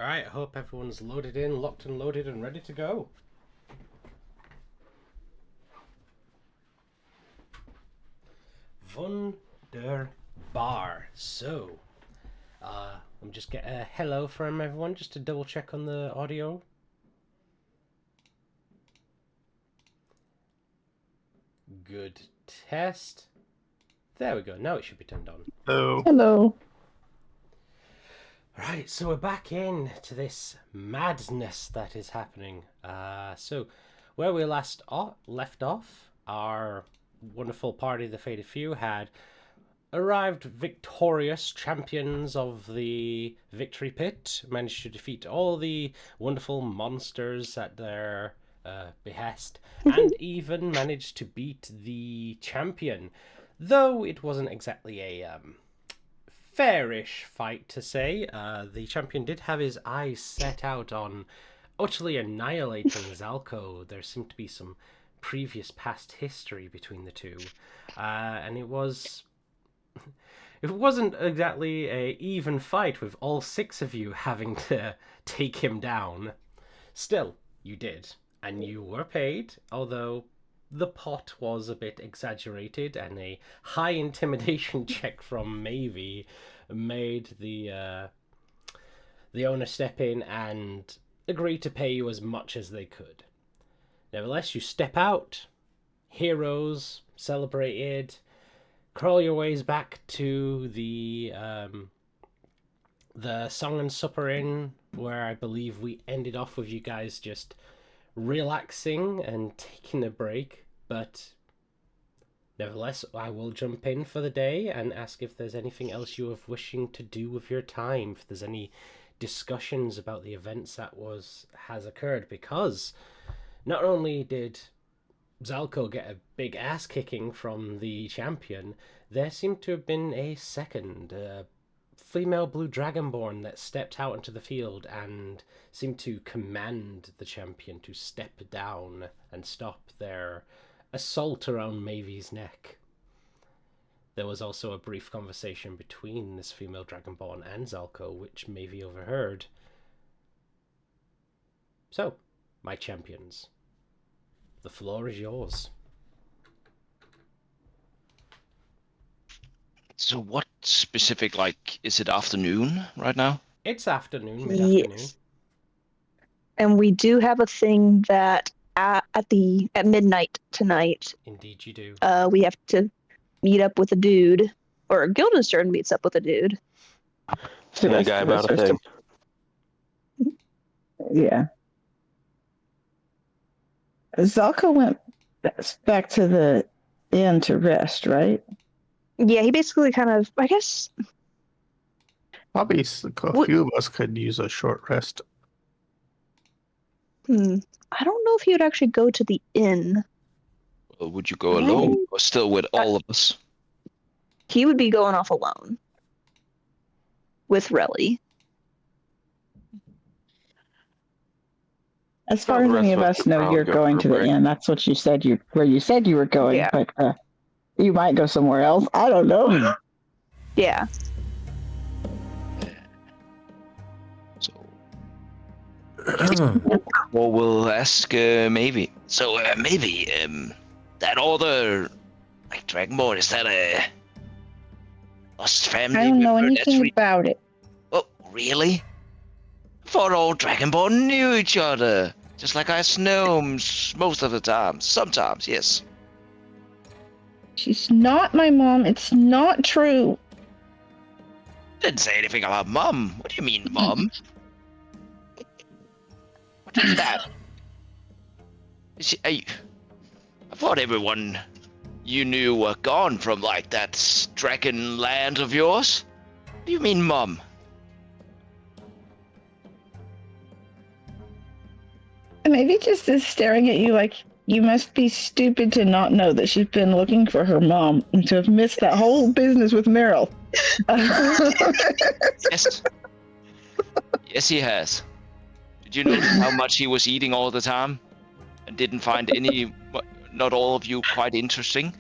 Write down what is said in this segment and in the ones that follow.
Alright, I hope everyone's loaded in, locked and loaded, and ready to go. Wunderbar. So, I'm just get a hello from everyone just to double check on the audio. Good test. There we go. Now it should be turned on. Hello. Hello. Right, so we're back in to this madness that is happening. So where we left off, our wonderful party, the Faded Few, had arrived victorious champions of the Victory Pit, managed to defeat all the wonderful monsters at their behest, and even managed to beat the champion, though it wasn't exactly a fairish fight to say. The champion did have his eyes set out on utterly annihilating Zalco. There seemed to be some previous past history between the two, and it wasn't exactly a even fight with all six of you having to take him down. Still, you did, and you were paid, although the pot was a bit exaggerated, and a high intimidation check from Mavie made the owner step in and agree to pay you as much as they could. Nevertheless, you step out, heroes celebrated, crawl your ways back to the Song and Supper Inn, where I believe we ended off with you guys just relaxing and taking a break. But nevertheless, I will jump in for the day and ask if there's anything else you are wishing to do with your time, if there's any discussions about the events that has occurred, because not only did Zalco get a big ass kicking from the champion, there seemed to have been a second female blue dragonborn that stepped out into the field and seemed to command the champion to step down and stop their assault around Mavie's neck. There was also a brief conversation between this female dragonborn and Zalco, which Mavie overheard. So, my champions, the floor is yours. So what specific, is it afternoon right now? It's afternoon, mid-afternoon. Yes. And we do have a thing that at midnight tonight. Indeed you do. We have to meet up with a dude, or Guildenstern meets up with a dude. The guy about a thing. Yeah. Zalco went back to the inn to rest, right? Yeah, he basically kind of, I guess. Probably a few of us could use a short rest. I don't know if he would actually go to the inn. Or would you go alone, or still with all of us? He would be going off alone with Relly. As far as any of us know, you're going to the inn. That's what you said. Where you said you were going, yeah. But you might go somewhere else. I don't know. Yeah. So, well, we'll ask Mavie. So, Mavie, that other Dragonborn, is that a lost family? I don't know anything about it. Oh, really? I thought all Dragonborn knew each other, just like us gnomes most of the time. Sometimes, yes. She's not my mom. It's not true. Didn't say anything about mum. What do you mean, mum? What is that? I thought everyone you knew were gone from, that dragon land of yours. What do you mean, mum? Maybe just is staring at you like you must be stupid to not know that she's been looking for her mom and to have missed that whole business with Meryl. Yes. Yes, he has. Did you notice how much he was eating all the time? And didn't find not all of you quite interesting?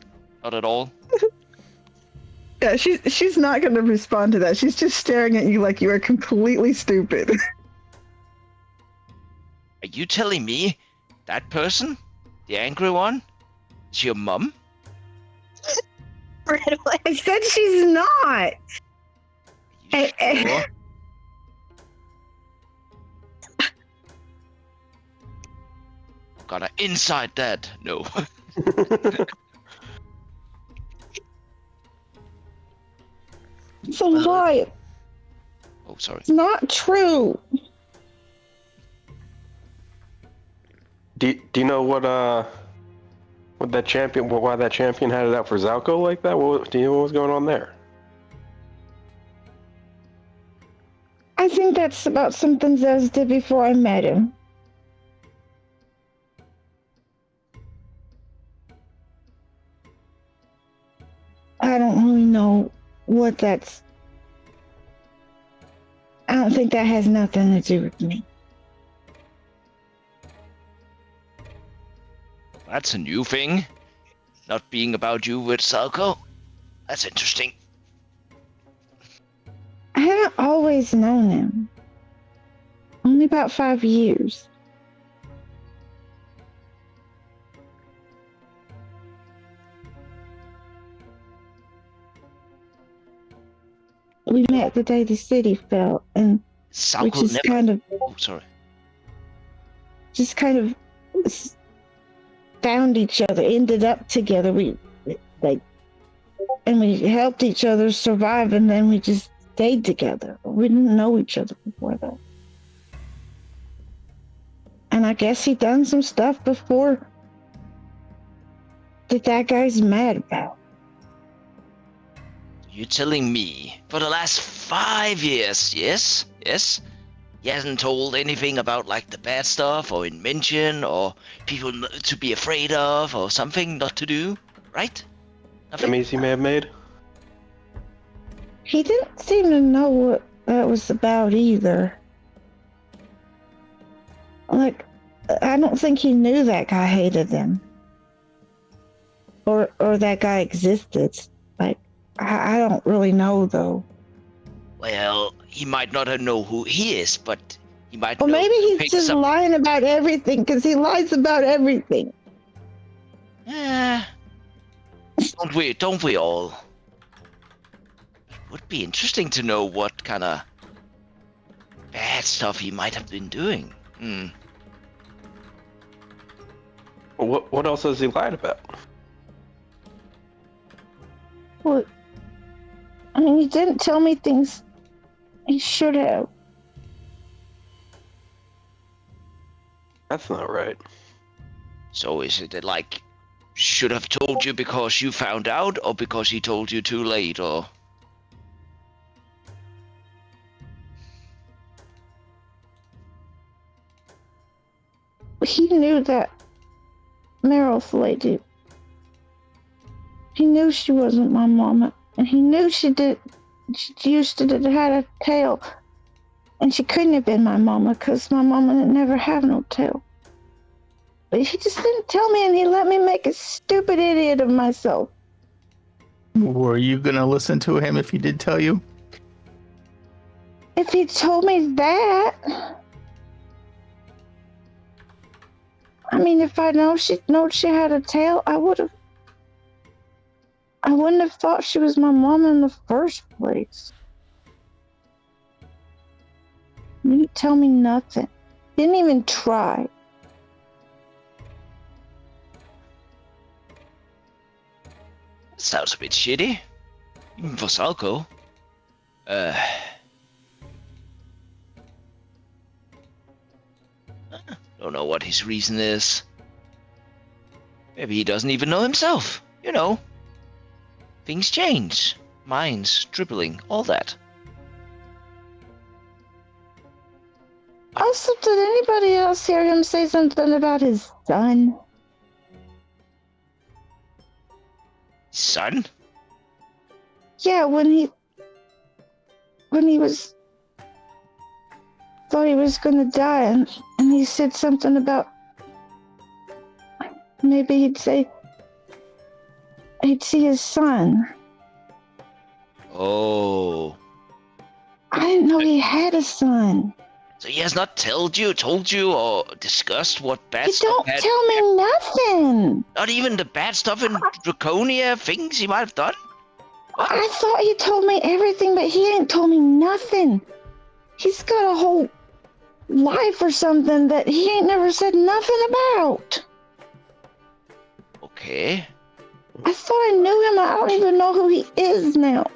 Not at all? Yeah, she's not going to respond to that. She's just staring at you like you are completely stupid. you telling me that person, the angry one, is your mom? I said she's not. You sure? Got an inside that. No. So why? Oh, sorry. It's not true. Do you know what that champion, why that champion had it out for Zalco like that? Do you know what was going on there? I think that's about something Zez did before I met him. I don't really know what that's. I don't think that has nothing to do with me. That's a new thing. Not being about you with Salco. That's interesting. I haven't always known him. Only about 5 years. We met the day the city fell, and we Salco just never. kind of, Oh, sorry. found each other, ended up together. And we helped each other survive, and then we just stayed together. We didn't know each other before that. And I guess he done some stuff before that guy's mad about. You're telling me for the last 5 years, yes? He hasn't told anything about like the bad stuff or invention or people to be afraid of or something not to do, right? Nothing? Enemies he may have made? He didn't seem to know what that was about either. Like, I don't think he knew that guy hated him. Or that guy existed. Like, I don't really know, though. Well, he might not know who he is, but he might Or know maybe to he's pick just some... lying about everything, because he lies about everything. Don't we all? It would be interesting to know what kind of bad stuff he might have been doing. What else has he lied about? Well, I mean, he didn't tell me things he should have. That's not right. So is it like should have told you because you found out, or because he told you too late, or? He knew that Meryl's lady. He knew she wasn't my mama, and he knew she used to had a tail, and she couldn't have been my mama because my mama didn't never have no tail. But he just didn't tell me, and he let me make a stupid idiot of myself. Were you gonna listen to him if he did tell you? If he told me that, I mean, if I know she had a tail, I wouldn't have thought she was my mom in the first place. He didn't tell me nothing. Didn't even try. Sounds a bit shitty, even for Salco. Don't know what his reason is. Maybe he doesn't even know himself. You know, things change. Minds dribbling, all that. Also, did anybody else hear him say something about his son? Son? Yeah, when he thought he was gonna die, and he said something about maybe he'd see his son. Oh. I didn't know he had a son. So he has not told you, or discussed what bad You stuff don't had. tell me nothing. Not even the bad stuff in Draconia things he might have done. What? I thought he told me everything, but he ain't told me nothing. He's got a whole life or something that he ain't never said nothing about. Okay. I thought I knew him. I don't even know who he is now.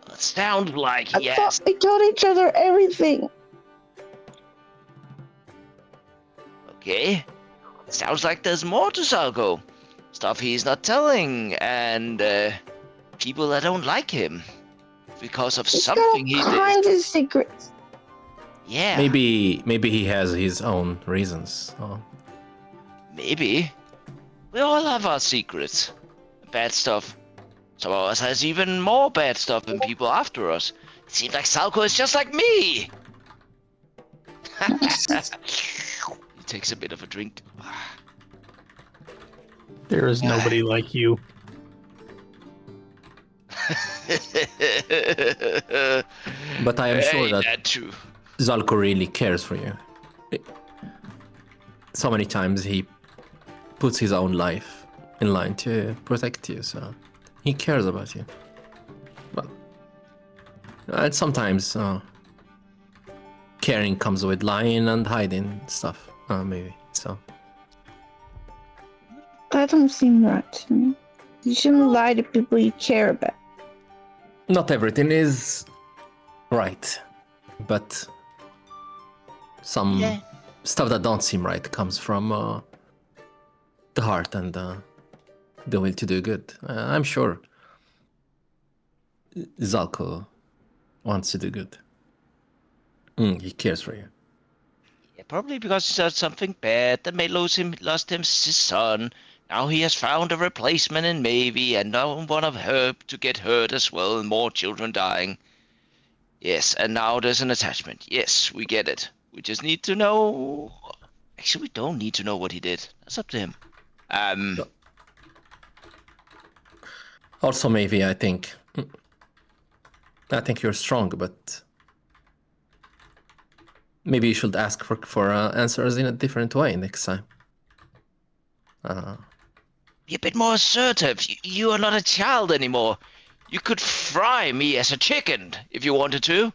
It sounds like I he has. thought we told each other everything. Okay. Sounds like there's more to Salgo. Stuff he's not telling, and people that don't like him because of He's got something he all did. kinds of secrets. Yeah. Maybe he has his own reasons. Maybe. We all have our secrets. Bad stuff. Some of us has even more bad stuff than people after us. It seems like Salco is just like me. He takes a bit of a drink. There is nobody like you. But I am sure Ain't that true. Zalko really cares for you. So many times he puts his own life in line to protect you, so he cares about you. But and sometimes caring comes with lying and hiding stuff, maybe. So That don't seem right to me. You shouldn't lie to people you care about. not everything is right, but some stuff that don't seem right comes from the heart and the will to do good. I'm sure Zalko wants to do good. He cares for you. Yeah, probably because he said something bad that may lost him his son. Now he has found a replacement in Maybe, and don't want her to get hurt as well, and more children dying. Yes, and now there's an attachment. Yes, we get it. We just need to know. Actually, we don't need to know what he did. That's up to him. No. Also, maybe I think you're strong, but maybe you should ask for answers in a different way next time. Be a bit more assertive. You are not a child anymore. You could fry me as a chicken if you wanted to.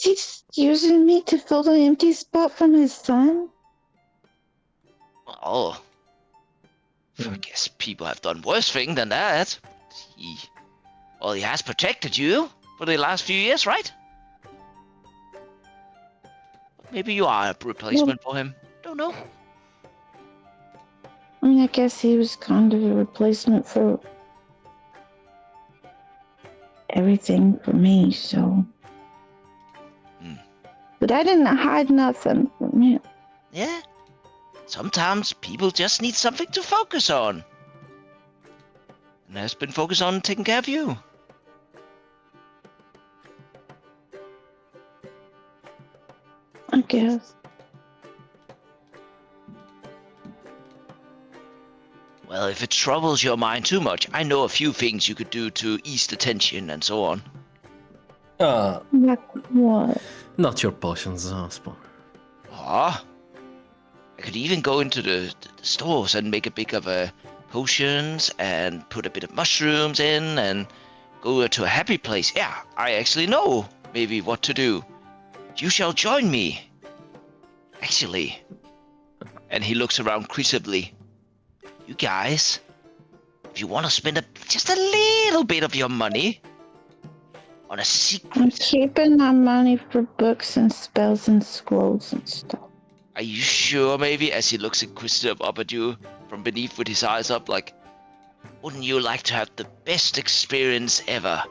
He's using me to fill the empty spot from his son? Well, I guess people have done worse things than that. He has protected you for the last few years, right? Maybe you are a replacement for him. Don't know. I mean, I guess he was kind of a replacement for everything for me, so. But I didn't hide nothing from him. Yeah. Sometimes people just need something to focus on. And has been focused on taking care of you. I guess. Well, if it troubles your mind too much, I know a few things you could do to ease the tension and so on. Like what? Not your potions, Spawn. Ah. I could even go into the stores and make a bit of potions and put a bit of mushrooms in and go to a happy place. Yeah, I actually know maybe what to do. You shall join me. Actually. And he looks around quizzically. You guys, if you want to spend just a little bit of your money on a I'm secret. keeping my money for books and spells and scrolls and stuff. Are you sure, maybe? As he looks inquisitive up at you from beneath with his eyes up, like, wouldn't you like to have the best experience ever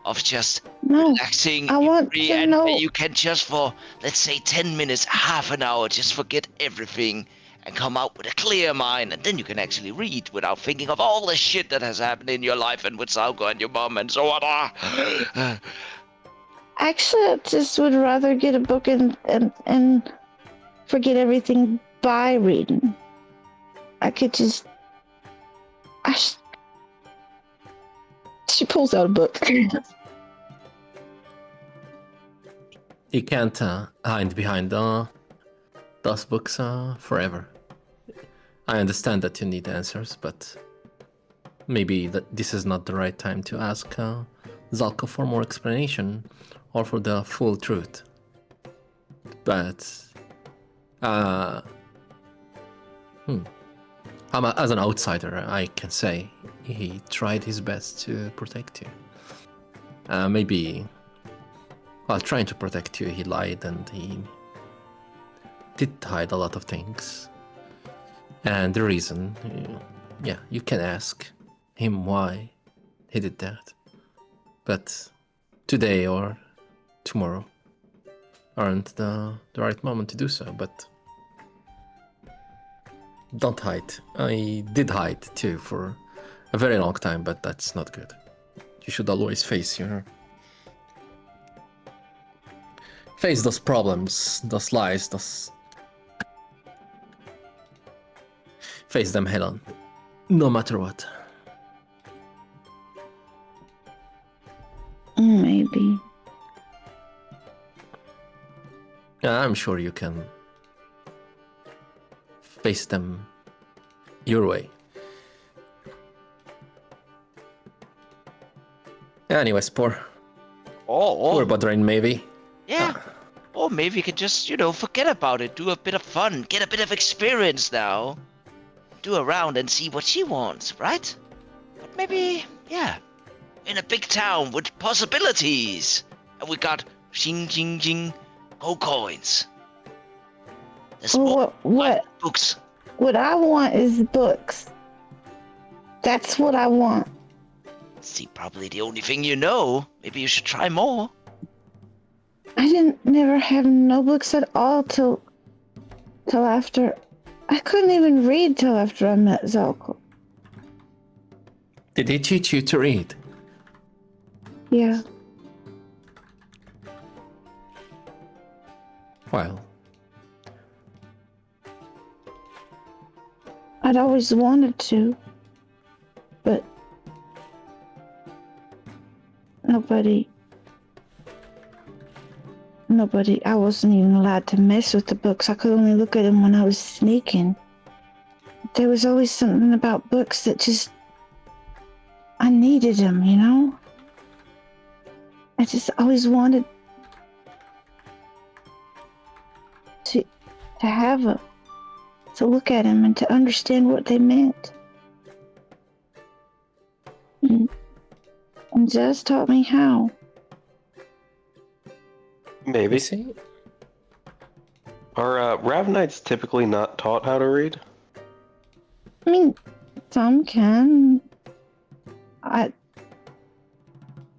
of just relaxing? I want free, to and know. you can just for, let's say, 10 minutes, half an hour, just forget everything and come out with a clear mind, and then you can actually read without thinking of all the shit that has happened in your life and with Sauko and your mom and so on. Actually, I just would rather get a book and forget everything by reading. I could just. She pulls out a book. You can't hide behind those books forever. I understand that you need answers, but maybe this is not the right time to ask Zalko for more explanation or for the full truth. But as an outsider, I can say he tried his best to protect you. Maybe while trying to protect you, he lied and he did hide a lot of things. And the reason, you can ask him why he did that. But today or tomorrow aren't the right moment to do so, but don't hide. I did hide too for a very long time, but that's not good. You should always face those problems, those lies, face them head on, no matter what. Maybe. I'm sure you can face them your way. Anyway, Spore. We're bothering maybe. Yeah. Or maybe you could just, forget about it. Do a bit of fun. Get a bit of experience now. Do a round and see what she wants, right? But maybe, in a big town with possibilities. And we got jing jing jing gold coins. There's What books. What I want is books. That's what I want. See, probably the only thing you know. Maybe you should try more. I never have no books at all till after. I couldn't even read till after I met Zalko. Did he teach you to read? Yeah. Well, I'd always wanted to, but nobody, I wasn't even allowed to mess with the books. I could only look at them when I was sneaking. There was always something about books that just, I needed them, I just always wanted to have them, to look at them and to understand what they meant. And Jazz taught me how. Maybe. see? Are Ravnites typically not taught how to read? I mean, some can. I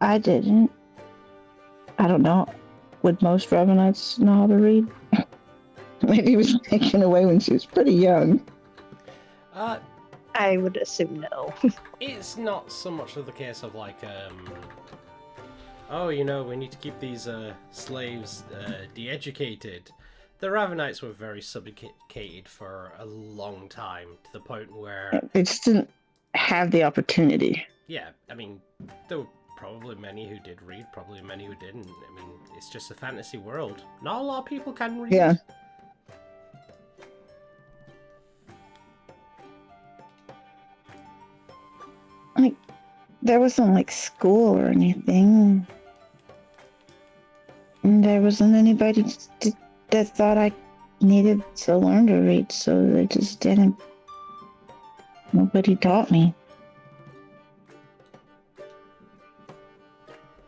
didn't. I don't know. Would most Ravenites know how to read? Maybe he was taken away when she was pretty young. I would assume no. It's not so much of the case of like, we need to keep these slaves de-educated. The Ravenites were very subjugated for a long time, to the point where... They just didn't have the opportunity. Yeah, I mean, there were probably many who did read, probably many who didn't. I mean, it's just a fantasy world. Not a lot of people can read. Yeah. Like, there wasn't like school or anything. And there wasn't anybody that thought I needed to learn to read, so they just didn't. Nobody taught me.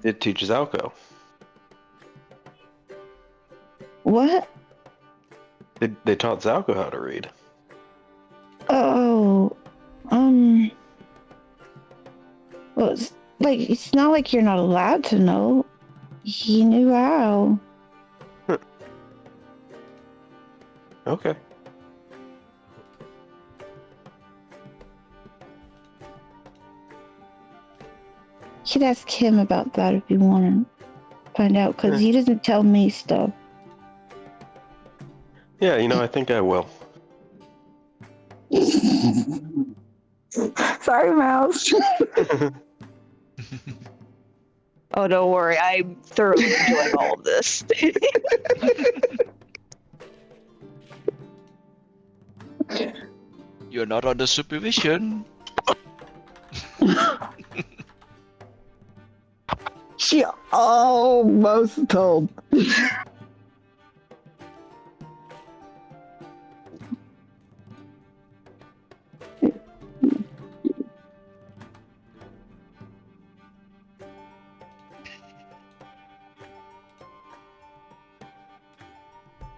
It teaches Alco. What? They taught Zalco how to read. Oh, well, it's not like you're not allowed to know. He knew how. Okay. You could ask him about that if you want to find out, because he doesn't tell me stuff. Yeah, I think I will. Sorry, Mouse. Oh, don't worry. I'm thoroughly enjoying all of this. You're not under supervision. She almost told.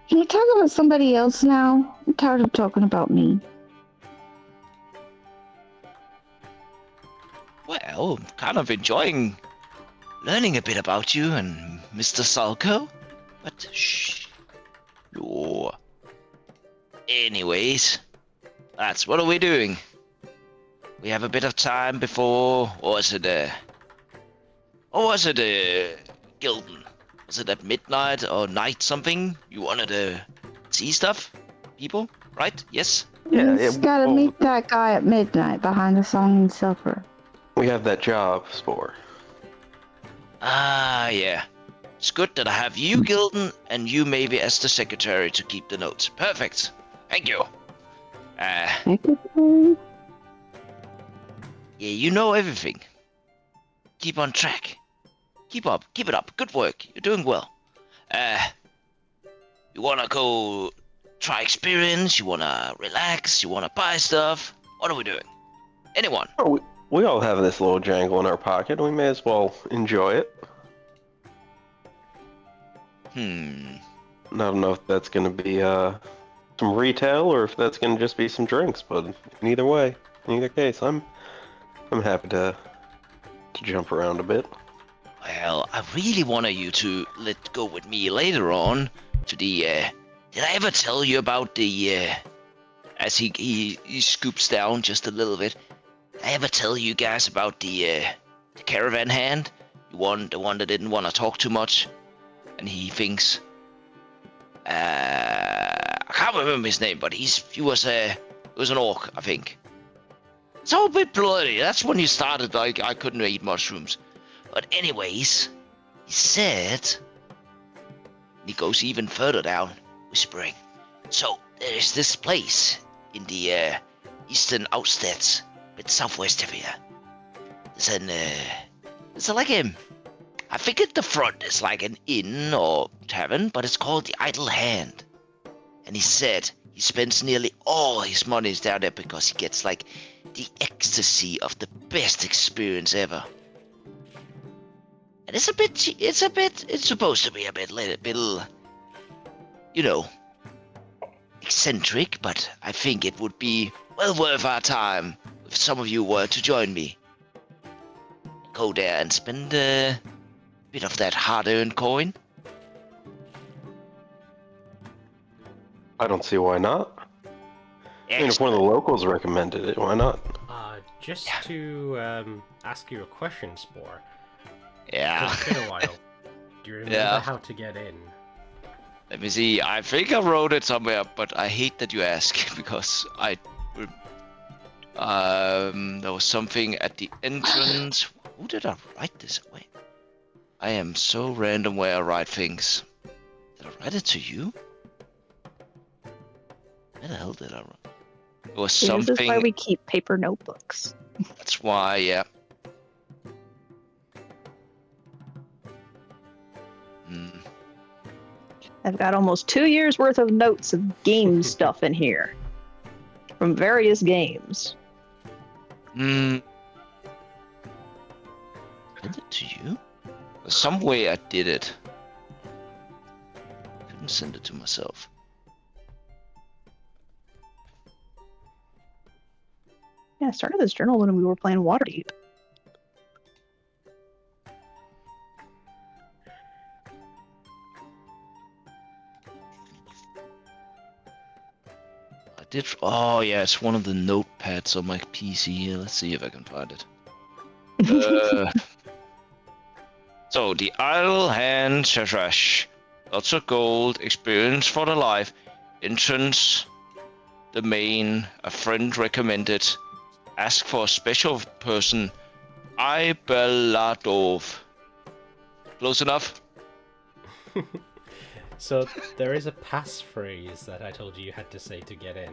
Can you talk about somebody else now? I'm tired of talking about me. Well, I'm kind of enjoying learning a bit about you and Mr. Salko. But shh. No. Anyways, what are we doing? We have a bit of time before, or was it Gildan? Was it at midnight or night something? You wanted to see stuff? People? Right? Yes? Yeah, He's yeah, gotta well- meet that guy at midnight behind the song and supper. We have that job, Spore. Ah, yeah. It's good that I have you, Gildan, and you maybe as the secretary to keep the notes. Perfect. Thank you. Secretary? Yeah, you know everything. Keep on track. Keep it up. Good work. You're doing well. You wanna go try experience? You wanna relax? You wanna buy stuff? What are we doing? Anyone? Oh, we all have this little jangle in our pocket. We may as well enjoy it. I don't know if that's gonna be some retail or if that's gonna just be some drinks, but in either case, I'm happy to jump around a bit. Well, I really wanted you to let go with me later on to the, did I ever tell you about the, as he scoops down just a little bit, did I ever tell you guys about the caravan hand? The one that didn't want to talk too much? And he thinks, I can't remember his name, but he was an orc, I think. It's all a bit bloody. That's when you started, like, I couldn't eat mushrooms. But anyways, he said, he goes even further down, whispering. So, there's this place in the eastern outskirts, a bit southwest of here. There's like I think at the front is like an inn or tavern, but it's called the Idle Hand. And he said he spends nearly all his monies down there because he gets like the ecstasy of the best experience ever. And it's supposed to be a bit, you know, eccentric, but I think it would be well worth our time if some of you were to join me. Go there and spend a bit of that hard-earned coin. I don't see why not. I mean, if one of the locals recommended it, why not? Just to ask you a question, Spore. Yeah. It's been a while. Do you remember how to get in? Let me see. I think I wrote it somewhere, but I hate that you ask because there was something at the entrance. Who did I write this? Wait. I am so random where I write things. Did I write it to you? Where the hell did I write? It was something. This is why we keep paper notebooks. That's why, yeah. I've got almost 2 years worth of notes of game stuff in here. From various games. Send it to you? There's some way I did it. Couldn't send it to myself. Yeah, I started this journal when we were playing Waterdeep. I did. Oh yeah, it's one of the notepads on my PC here. Let's see if I can find it. So the Idle Hand Shashrash. Lots of gold, experience for the life, entrance, the main, a friend recommended. Ask for a special person, Ibeladov. Close enough. So there is a passphrase that I told you had to say to get in.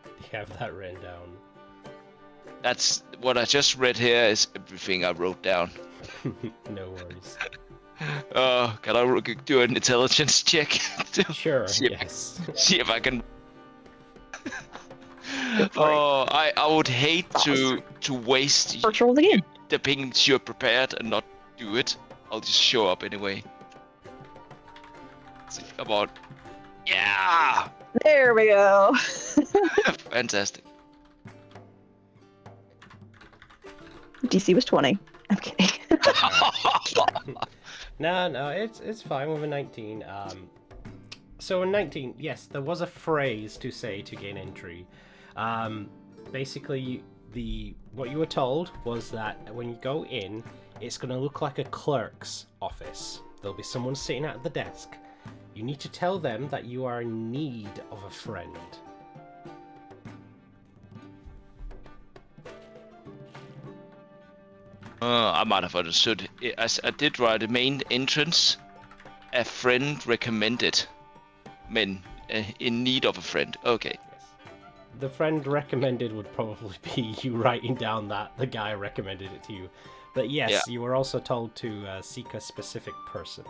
Do you have that written down? That's what I just read here is everything I wrote down. No worries. Can I do an intelligence check? to Sure, see if, yes. see if I can. Go for it. Oh, I would hate to waste First roll again. the pings you're prepared and not do it. I'll just show up anyway. See, come on. Yeah! There we go. Fantastic. DC was 20. I'm kidding. No, it's fine with a 19. So a 19, yes, there was a phrase to say to gain entry. Basically, what you were told was that when you go in, it's going to look like a clerk's office. There'll be someone sitting at the desk. You need to tell them that you are in need of a friend. I might have understood. I did write a main entrance. A friend recommended. Men in need of a friend. Okay. Yes. The friend recommended would probably be you writing down that the guy recommended it to you. But yes, Yeah. you were also told to seek a specific person.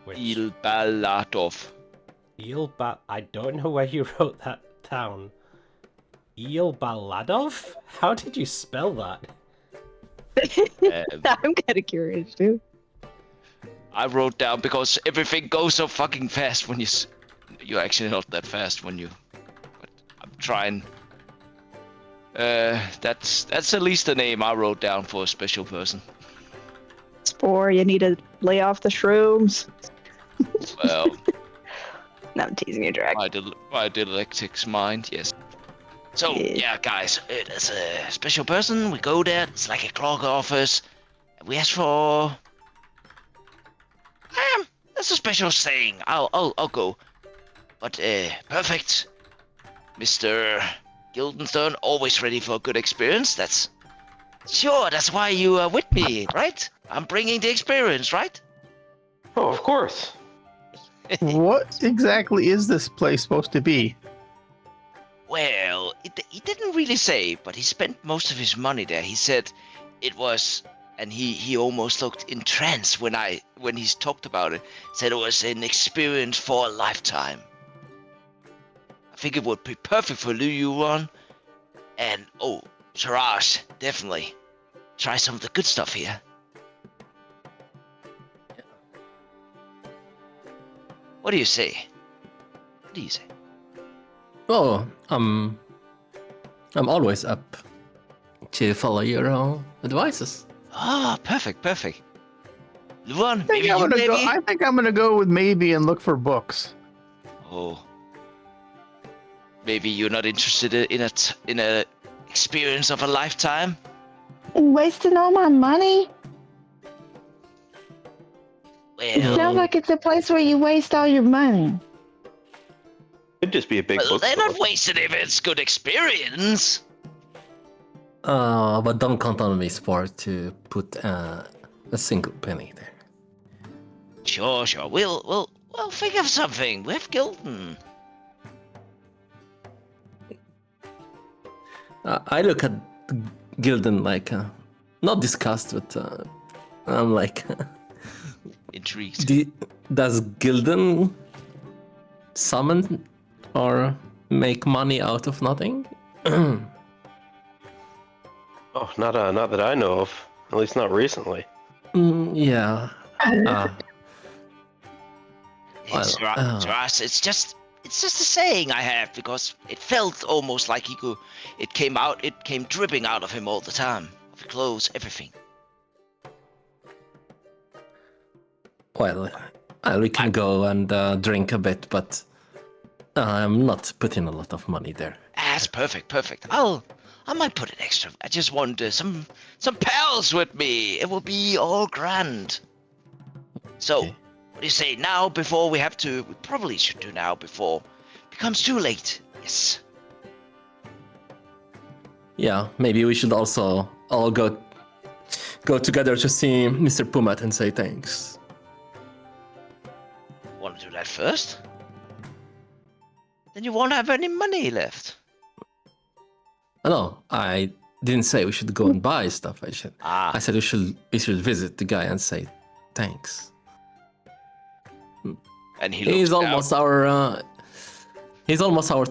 Which... Baladov. I don't know where you wrote that down. Baladov? How did you spell that? I'm kind of curious too. I wrote down because everything goes so fucking fast when you're actually not that fast when you. But I'm trying. That's at least the name I wrote down for a special person. Spore, you need to lay off the shrooms. Well, No, I'm teasing you, Drag. my dyslexic mind, yes. So yeah, guys, it's a special person. We go there. It's like a clock office. We ask for. That's a special saying. I'll go. But perfect, Mr. Guildenstern, always ready for a good experience. That's why you are with me, right? I'm bringing the experience, right? Oh, of course. What exactly is this place supposed to be? Well, he didn't really say, but he spent most of his money there. He said it was, and he almost looked entranced when he's talked about it. Said it was an experience for a lifetime. I think it would be perfect for EIdolon. And Siraj, definitely try some of the good stuff here. What do you say? What do you say? Oh, I'm always up to follow your advices. Ah, perfect. Luan, I think maybe I'm you, gonna go. maybe? I think I'm gonna go with maybe and look for books. Oh. Maybe you're not interested in a experience of a lifetime? Wasting all my money? It Well, sounds like it's a place where you waste all your money. Could just be a big book. they're not wasted if it's good experience. But don't count on me, Sport, to put a single penny there. Sure. We'll think of something. We have Gilton. I look at Gilden like, not disgust, but I'm like, Intrigued. does Gilden summon or make money out of nothing? Oh, not that I know of. At least not recently. Yeah. Siraj, it's just a saying I have because it felt almost like it came dripping out of him all the time. Of clothes, everything. Well, we can go and drink a bit, but I'm not putting a lot of money there. That's perfect. I might put an extra. I just want some pals with me. It will be all grand. So, Okay. what do you say now? Before we probably should do now before it becomes too late. Yes. Yeah, maybe we should also all go go together to see Mr. Pumat and say thanks. Want to do that first? Then you won't have any money left. No, I didn't say we should go and buy stuff. I said we should visit the guy and say thanks. And he's almost our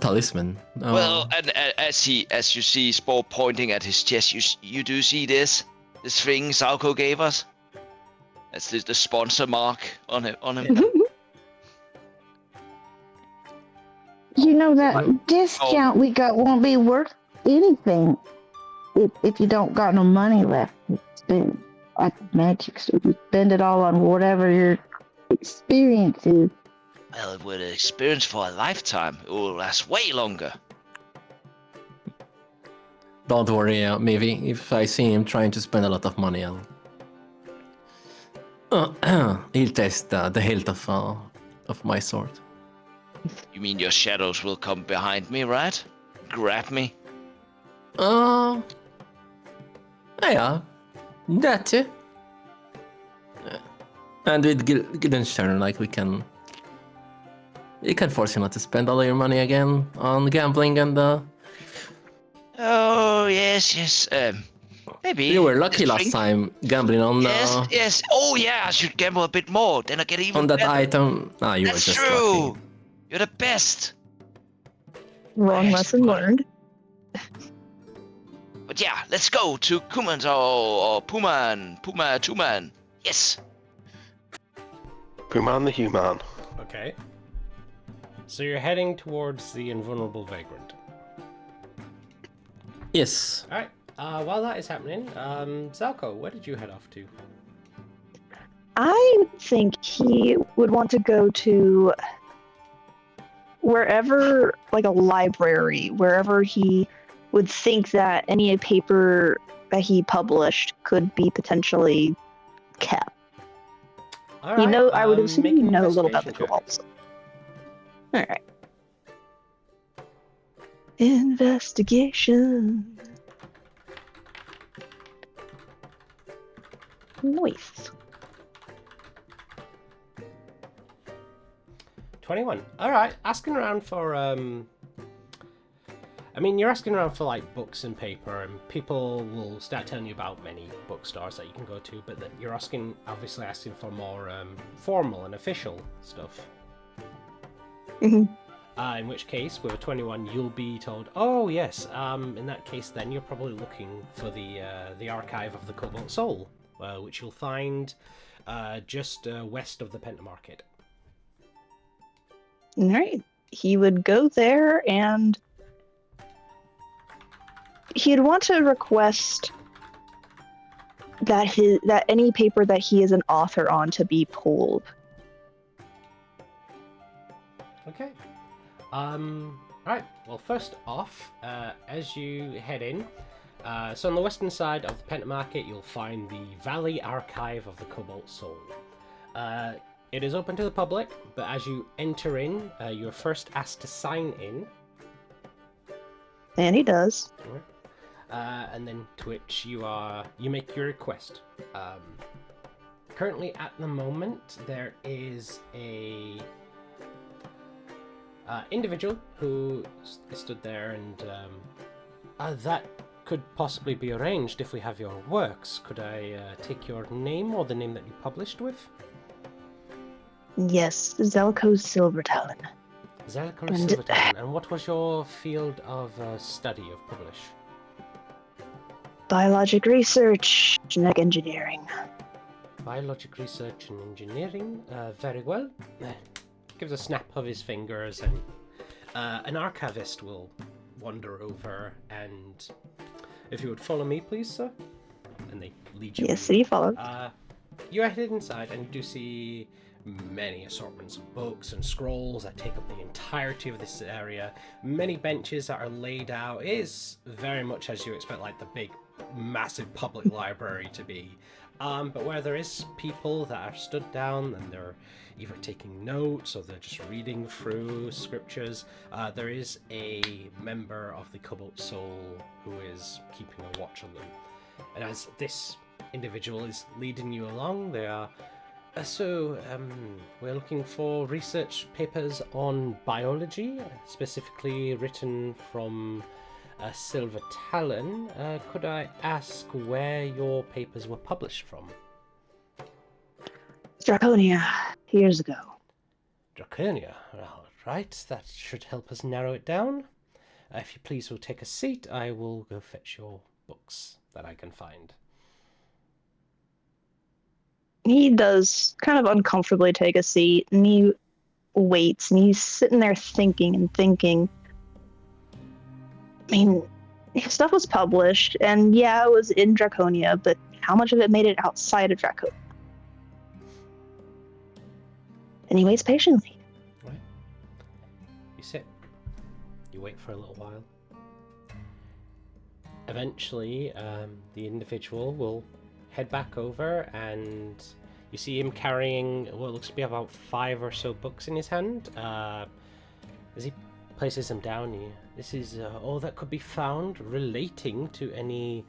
talisman. Well, and as you see Spore pointing at his chest, you do see this thing Salko gave us. That's the sponsor mark on him. You know that discount we got won't be worth anything if you don't got no money left to spend at the magic store. You spend it all on whatever your experience is. Well, it would experience for a lifetime. It will last way longer. Don't worry, maybe if I see him trying to spend a lot of money, he'll test the hilt of my sword. You mean your shadows will come behind me, right? Grab me? Yeah, that too. And with Gildenstern, like we can force you not to spend all of your money again on gambling and. Oh yes. Maybe. You were lucky last time gambling on. Yes. Oh yeah, I should gamble a bit more. Then I get even on that better. Item. You That's were just true. lucky. You're the best. Wrong lesson learned. But yeah, let's go to Kumans or Tuman. Yes. Puman the human. Okay. So you're heading towards the invulnerable vagrant. Yes. Alright. While that is happening, Zalko, where did you head off to? I think he would want to go to wherever, like a library, wherever he would think that any paper that he published could be potentially kept. All You know, I would make assume an you know a little about the investigation check. cobalt. Alright. Investigation. Nice. 21. Alright, asking around for, I mean, you're asking around for, like, books and paper, and people will start telling you about many bookstores that you can go to, but that you're obviously asking for more, formal and official stuff. Mhm. In which case, with a 21, you'll be told, oh, yes, in that case, then you're probably looking for the Archive of the Cobalt Soul, which you'll find just west of the Pentamarket. Alright. He would go there and he'd want to request that any paper that he is an author on to be pulled. Okay. Right. Well, first off, as you head in, so on the western side of the Pentamarket, you'll find the Valley Archive of the Cobalt Soul. It is open to the public, but as you enter in, you're first asked to sign in. And he does. And then to which you make your request. Currently, at the moment, there is a individual who stood there, and that could possibly be arranged if we have your works. Could I take your name or the name that you published with? Yes, Zelko Silvertalon. Zelko Silvertalon. And what was your field of study of publish? Biologic research, genetic engineering. Biologic research and engineering. Very well. Gives a snap of his fingers, and an archivist will wander over, and if you would follow me, please, sir. And they lead you. Yes, in. he followed. You're headed inside, and you do see many assortments of books and scrolls that take up the entirety of this area. Many benches that are laid out. It is very much as you expect, like the big, massive public library to be. But where there is people that are stood down and they're either taking notes or they're just reading through scriptures, there is a member of the Cobalt Soul who is keeping a watch on them. And as this individual is leading you along. They are we're looking for research papers on biology, specifically written from Silver Talon. Could I ask where your papers were published from? Draconia, years ago. Draconia. All right, that should help us narrow it down. If you please will take a seat, I will go fetch your books that I can find. He does kind of uncomfortably take a seat, and he waits, and he's sitting there thinking and thinking. I mean, his stuff was published, and yeah, it was in Draconia, but how much of it made it outside of Draconia? And he waits patiently. Right. You sit. You wait for a little while. Eventually, the individual will head back over, and you see him carrying what looks to be about 5 or so books in his hand. As he places them down, this is all that could be found relating to any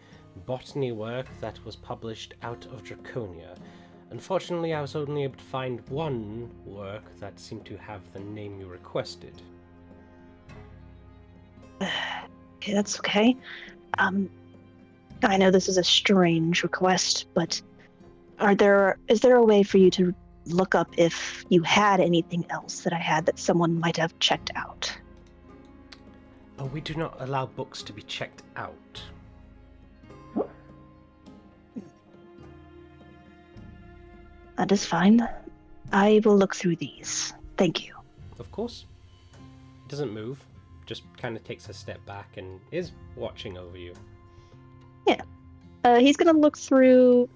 botany work that was published out of Draconia. Unfortunately, I was only able to find one work that seemed to have the name you requested. Okay, that's okay. I know this is a strange request, but is there a way for you to look up if you had anything else that I had that someone might have checked out? Oh, we do not allow books to be checked out. That is fine. I will look through these. Thank you. Of course. He doesn't move, just kind of takes a step back and is watching over you. Yeah. He's going to look through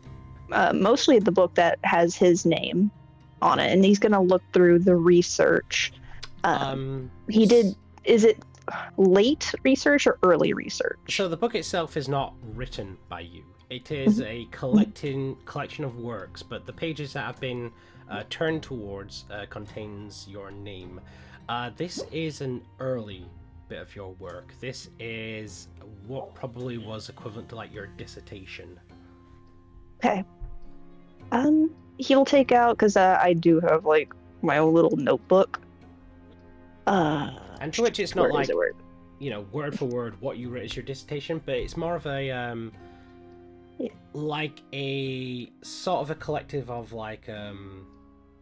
mostly the book that has his name on it, and he's going to look through the research. He did... Is it late research or early research? So the book itself is not written by you. It is a collection of works, but the pages that have been turned towards contains your name. This is an early bit of your work. This is what probably was equivalent to like your dissertation. Okay. He'll take out, because I do have like my own little notebook. And to which it's not like, word word for word what you wrote as your dissertation, but it's more of a like a sort of a collective of like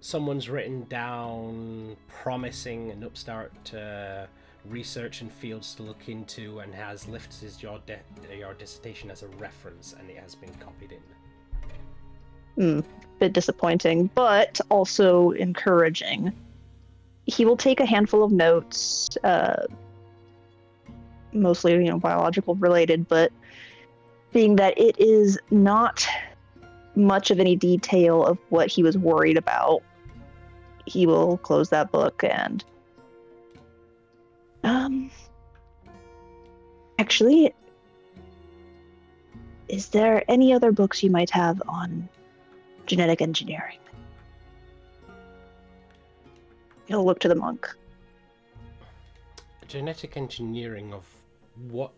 someone's written down promising an upstart research and fields to look into, and has listed your dissertation as a reference, and it has been copied in. Bit disappointing, but also encouraging. He will take a handful of notes, mostly biological related, but being that it is not much of any detail of what he was worried about, he will close that book and actually, is there any other books you might have on genetic engineering? He'll look to the monk. Genetic engineering of what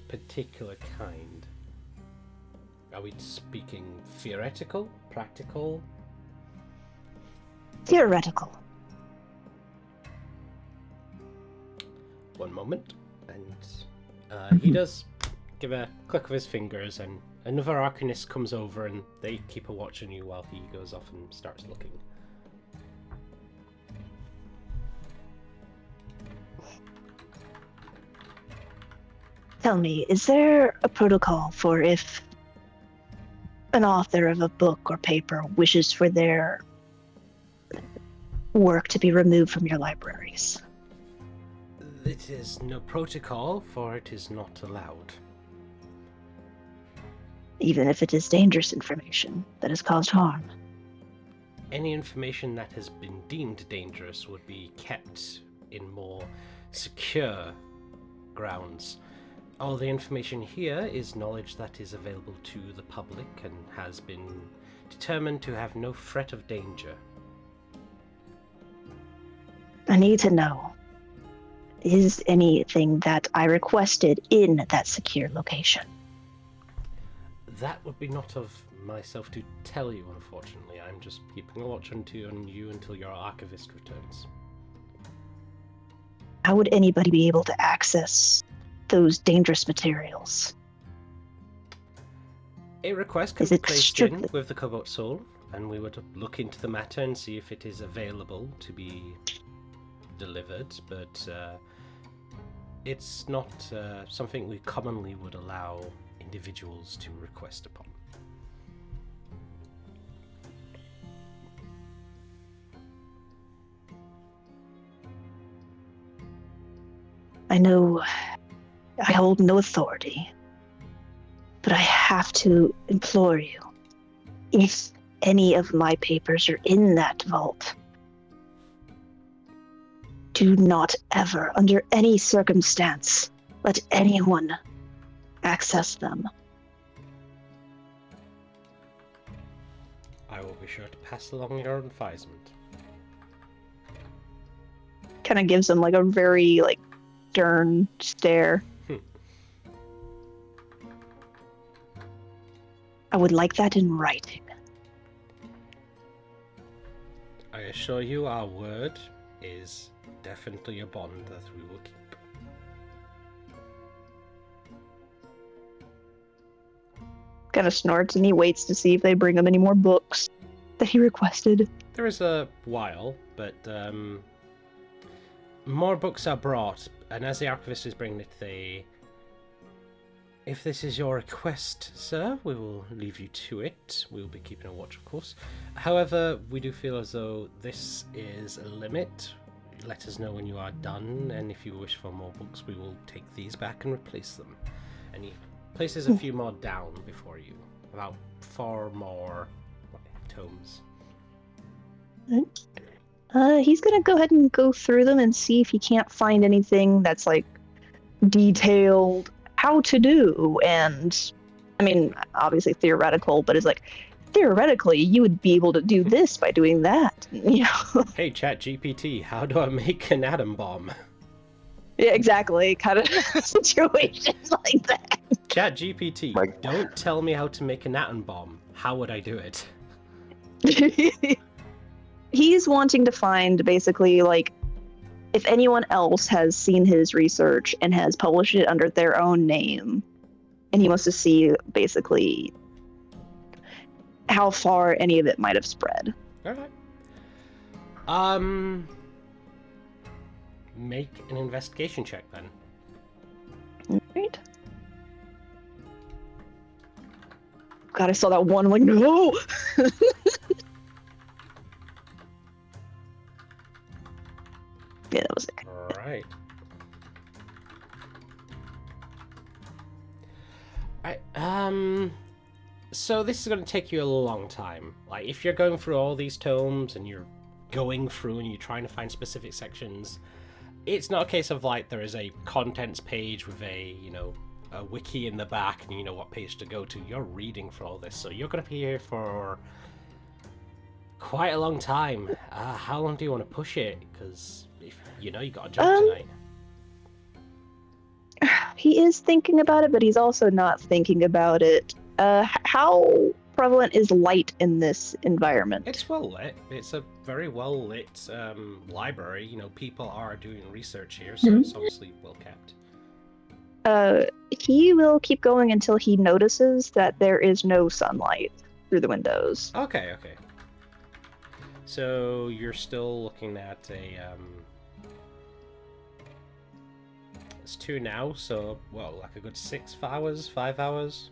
particular kind? Are we speaking theoretical, practical? Theoretical. One moment, and he does give a click of his fingers, and another Arcanist comes over, and they keep a watch on you while he goes off and starts looking. Tell me, is there a protocol for if an author of a book or paper wishes for their work to be removed from your libraries? It is no protocol, for it is not allowed. Even if it is dangerous information that has caused harm? Any information that has been deemed dangerous would be kept in more secure grounds. All the information here is knowledge that is available to the public and has been determined to have no threat of danger. I need to know, is anything that I requested in that secure location? That would be not of myself to tell you, unfortunately. I'm just keeping a watch on you until your archivist returns. How would anybody be able to access those dangerous materials? A request can Is be it placed strictly- in with the Cobalt Soul, and we would look into the matter and see if it is available to be delivered, but it's not something we commonly would allow individuals to request upon. I know I hold no authority, but I have to implore you. If any of my papers are in that vault, do not ever, under any circumstance, let anyone access them. I will be sure to pass along your advisement. Kind of gives him like a very stern stare. I would like that in writing. I assure you our word is definitely a bond that we will keep. Kind of snorts and he waits to see if they bring him any more books that he requested. There is a while, but more books are brought, and as the archivist is bringing it, if this is your request, sir, we will leave you to it. We will be keeping a watch, of course. However, we do feel as though this is a limit. Let us know when you are done, and if you wish for more books, we will take these back and replace them. And he places a few more down before you. About 4 more tomes. He's gonna go ahead and go through them and see if he can't find anything that's detailed how to do, and I mean obviously theoretical, but it's theoretically you would be able to do this by doing that. Hey ChatGPT, how do I make an atom bomb? Yeah, exactly, kind of situations like that. ChatGPT, don't tell me how to make an atom bomb. How would I do it? He's wanting to find basically if anyone else has seen his research and has published it under their own name, and he wants to see basically how far any of it might have spread. Alright. Make an investigation check then. Alright. God, I saw that one, no! Yeah, that was it. Alright. So this is going to take you a long time. If you're going through all these tomes and you're going through and you're trying to find specific sections, it's not a case of there is a contents page with a wiki in the back and you know what page to go to. You're reading for all this, so you're going to be here for quite a long time. How long do you want to push it? Because you got a job tonight. He is thinking about it, but he's also not thinking about it. How prevalent is light in this environment? It's well lit. It's a very well lit library. People are doing research here, so it's obviously well kept. He will keep going until he notices that there is no sunlight through the windows. Okay. So you're still looking at a it's 2 now, so a good 6 hours, 5 hours.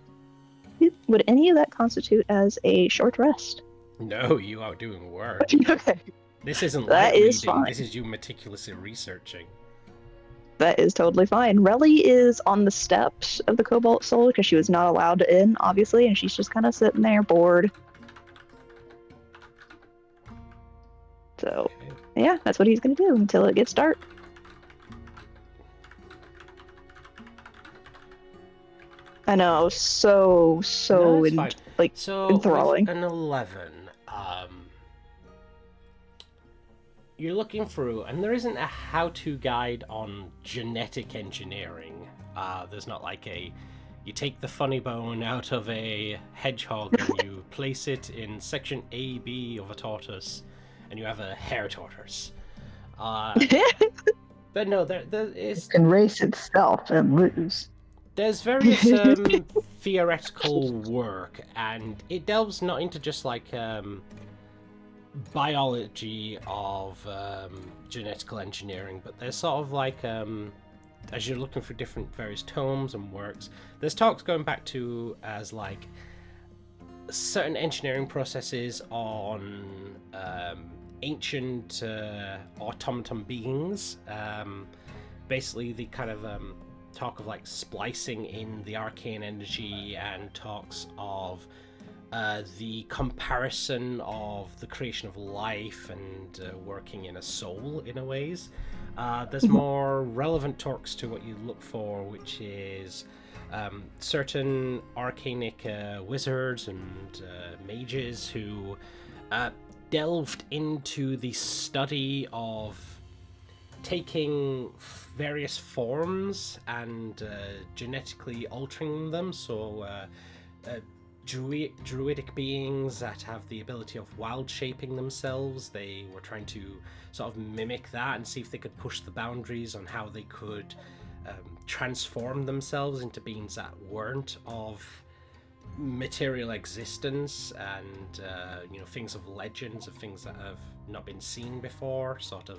Would any of that constitute as a short rest? No, you are doing work. Okay. This isn't That light is reading. fine. This is you meticulously researching. That is totally fine. Relly is on the steps of the Cobalt Soul because she was not allowed in, obviously, and she's just kind of sitting there bored. So, Okay. yeah, that's what he's going to do until it gets dark. I know, so No, it's fine. So enthralling. with an 11, you're looking through, and there isn't a how-to guide on genetic engineering. There's not You take the funny bone out of a hedgehog and you place it in section AB of a tortoise, and you have a hair tortoise. But no, there It is can race itself and lose. there's various theoretical work, and it delves not into just like biology of genetical engineering, but there's sort of like as you're looking for different various tomes and works, there's talks going back to as like certain engineering processes on ancient automaton beings. Basically, the kind of talk of like splicing in the arcane energy, and talks of the comparison of the creation of life and working in a soul in a ways. There's more relevant talks to what you look for, which is certain arcanic wizards and mages who delved into the study of taking various forms and genetically altering them. So druidic beings that have the ability of wild shaping themselves, they were trying to sort of mimic that and see if they could push the boundaries on how they could transform themselves into beings that weren't of material existence, and things of legends, of things that have not been seen before, sort of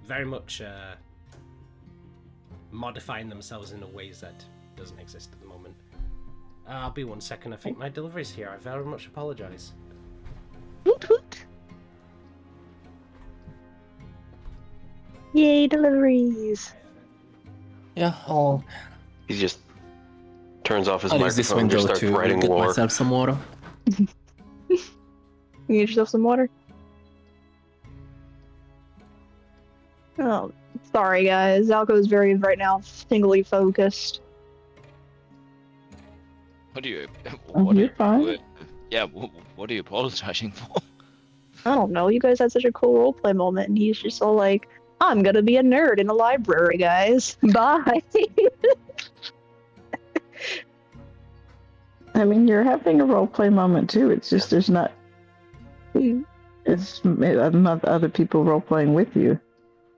very much modifying themselves in a ways that doesn't exist at the moment. I'll be 1 second. I think my delivery's here. I very much apologize. Hoot hoot. Yay, deliveries. Yeah, I'll He just turns off his I'll use this microphone and just window starts to writing get lore. myself some water. You get yourself some water? Oh, sorry guys. Zalco's very right now singly focused. What are you? Oh, What are you're you? fine. Yeah. What are you apologizing for? I don't know. You guys had such a cool roleplay moment, and he's just all like, "I'm gonna be a nerd in a library, guys. Bye." I mean, you're having a roleplay moment too. It's just there's not. It's not other people roleplaying with you,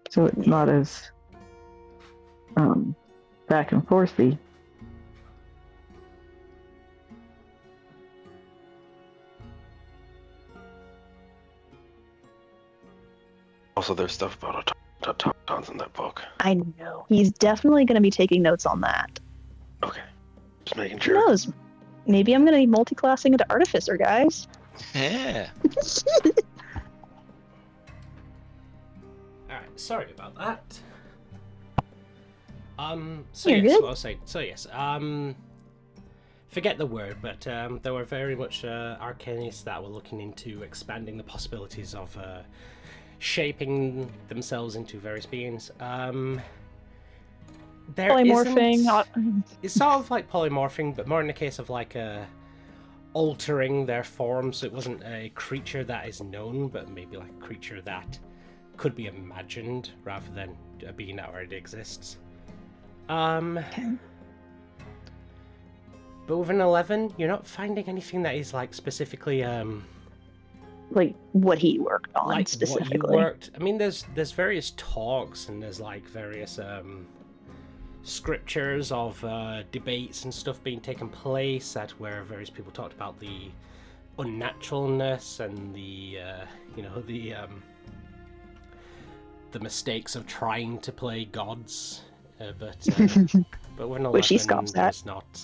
so it's not as back and forthy. Also, there's stuff about automatons in that book. I know. He's definitely gonna be taking notes on that. Okay, just making Who sure. knows? Maybe I'm gonna be multi-classing into Artificer, guys. Yeah. Alright, sorry about that. You're yes, good. what I was saying. So yes, forget the word, but there were very much arcanists that were looking into expanding the possibilities of shaping themselves into various beings. There Polymorphing. it's sort of like polymorphing, but more in the case of like altering their form, so it wasn't a creature that is known, but maybe like a creature that could be imagined rather than a being that already exists. Okay. But with an 11, you're not finding anything that is like specifically Like what he worked on like specifically. what you worked. I mean, there's various talks and there's like various scriptures of debates and stuff being taken place at where various people talked about the unnaturalness and the mistakes of trying to play gods, but with an 11, Which he scoffs at. there's not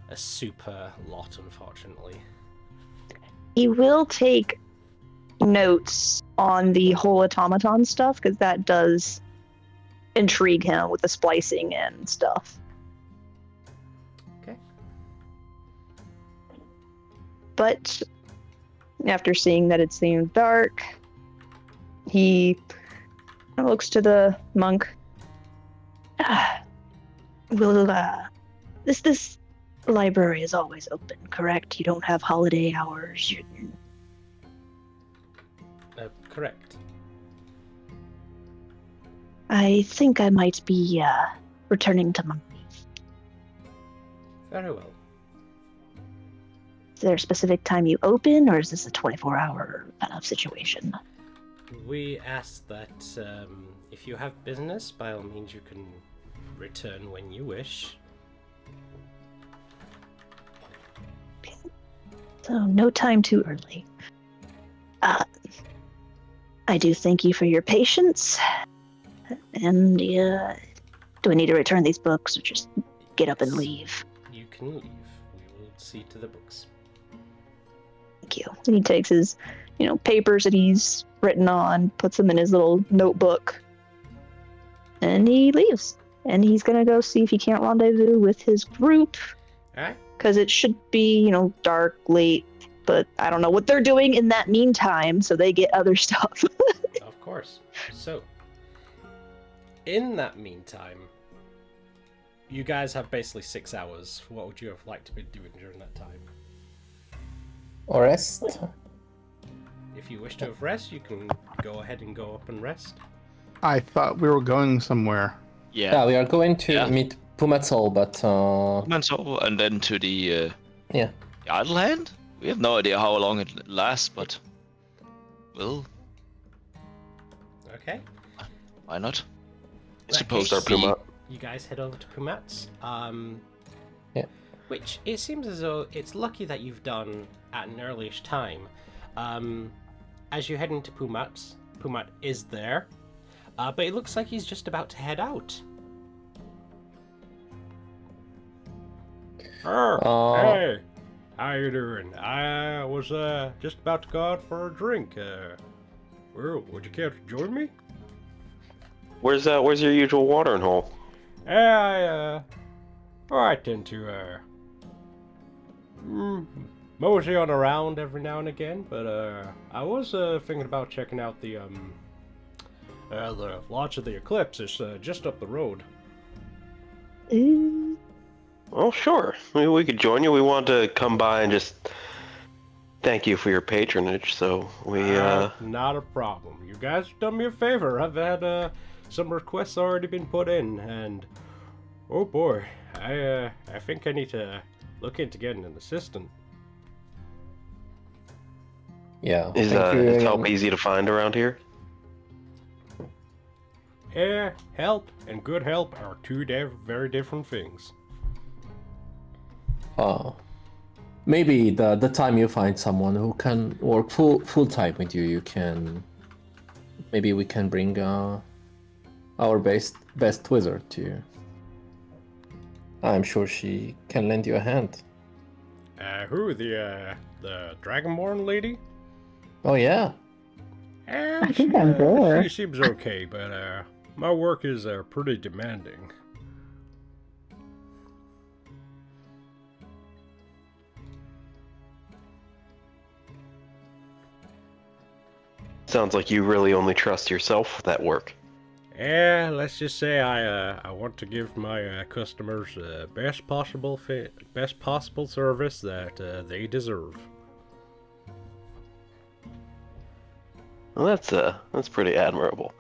a super lot, unfortunately. He will take notes on the whole automaton stuff because that does intrigue him with the splicing and stuff. Okay. But after seeing that it's dark, he looks to the monk. This library is always open, correct? You don't have holiday hours. Correct. I think I might be returning to my Very well. Is there a specific time you open, or is this a 24-hour kind of situation? We ask that if you have business, by all means you can return when you wish. So no time too early. I do thank you for your patience. And do I need to return these books or just get up and Yes. leave? You can leave. We will see to the books. Thank you. And he takes his, papers that he's written on, puts them in his little notebook, and he leaves. And he's gonna go see if he can't rendezvous with his group, Alright? because it should be, dark, late, but I don't know what they're doing in that meantime, so they get other stuff. Of course. So, in that meantime, you guys have basically 6 hours. What would you have liked to be doing during that time? Or rest? If you wish to have rest, you can go ahead and go up and rest. I thought we were going somewhere. Yeah, we are going to meet Pumatsol, but And then to the yeah. Idle Hand? We have no idea how long it lasts, but well, Okay. why not? That Supposed case, to be. You guys head over to Pumat's. Yeah. Which it seems as though it's lucky that you've done at an earliest time. As you head into Pumat is there, but it looks like he's just about to head out. Hey, how you doing? I was just about to go out for a drink. Well, would you care to join me? Where's your usual watering hole? I tend to mosey on around every now and again, but I was thinking about checking out the launch of the Eclipse. It's just up the road. Oh, sure. We could join you. We want to come by and just thank you for your patronage. So we Not a problem. You guys have done me a favor. I've had some requests already been put in, and oh boy, I think I need to look into getting an assistant. Yeah. is help easy to find around here? Yeah, help and good help are two very different things. Maybe the time you find someone who can work full time with you, maybe we can bring our best wizard to you. I'm sure she can lend you a hand. Who, the Dragonborn lady? Oh yeah. I think I'm there. She seems okay, but my work is pretty demanding. Sounds like you really only trust yourself with that work. Yeah, let's just say I want to give my customers best possible service that they deserve. Well, that's pretty admirable.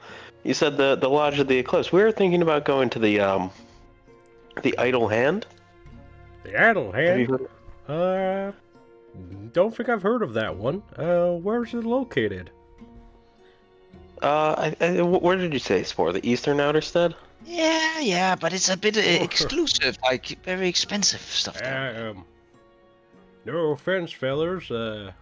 You said the Lodge of the Eclipse. We were thinking about going to the Idle Hand. The Idle Have you Hand? heard? Don't think I've heard of that one. Where's it located? Where did you say it's for? The Eastern Outerstead? Yeah, but it's a bit exclusive, like very expensive stuff there. No offense, fellas. The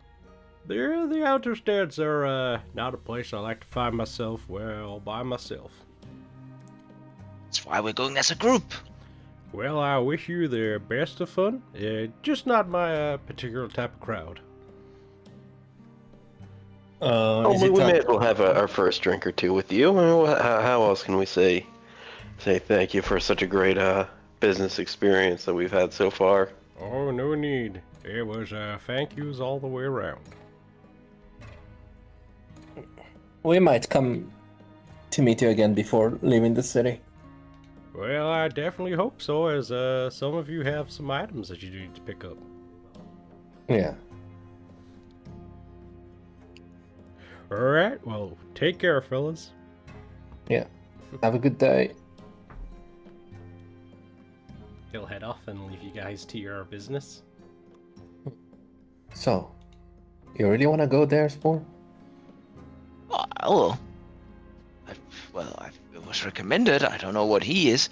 Outersteads are not a place I like to find myself well by myself. That's why we're going as a group. Well, I wish you the best of fun. Just not my particular type of crowd. We may as well have our first drink or two with you. I mean, how else can we say thank you for such a great business experience that we've had so far? Oh, no need. It was thank yous all the way around. We might come to meet you again before leaving the city. Well, I definitely hope so, as some of you have some items that you need to pick up. Yeah. Alright, well, take care, fellas. Yeah. Have a good day. he'll head off and leave you guys to your business. So, you really want to go there, Spore? Well, it was recommended. I don't know what he is,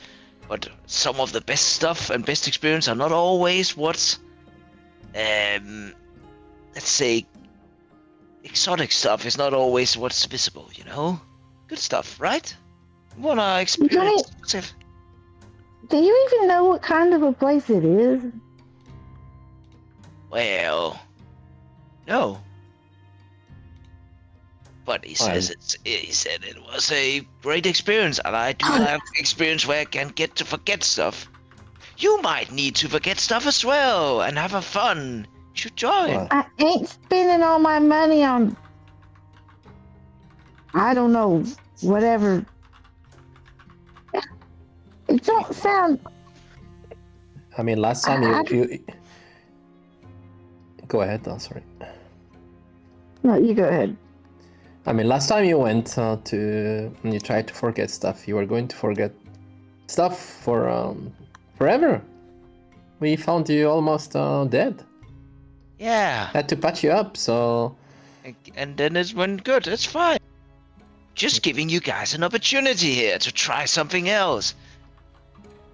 but some of the best stuff and best experience are not always what's, let's say, exotic stuff is not always what's visible. Good stuff, right? You wanna experience it? Do you even know what kind of a place it is? Well, no. But he says he said it was a great experience, and I do have experience where I can get to forget stuff. You might need to forget stuff as well and have a fun. You should join. Well, I ain't spending all my money on, I don't know, whatever. It don't sound. I mean, last time you... Go ahead, sorry. No, you go ahead. I mean, last time you went to... and you tried to forget stuff, you were going to forget stuff for forever. We found you almost dead. Yeah. Had to patch you up, so... And then it went good. It's fine. Just giving you guys an opportunity here to try something else.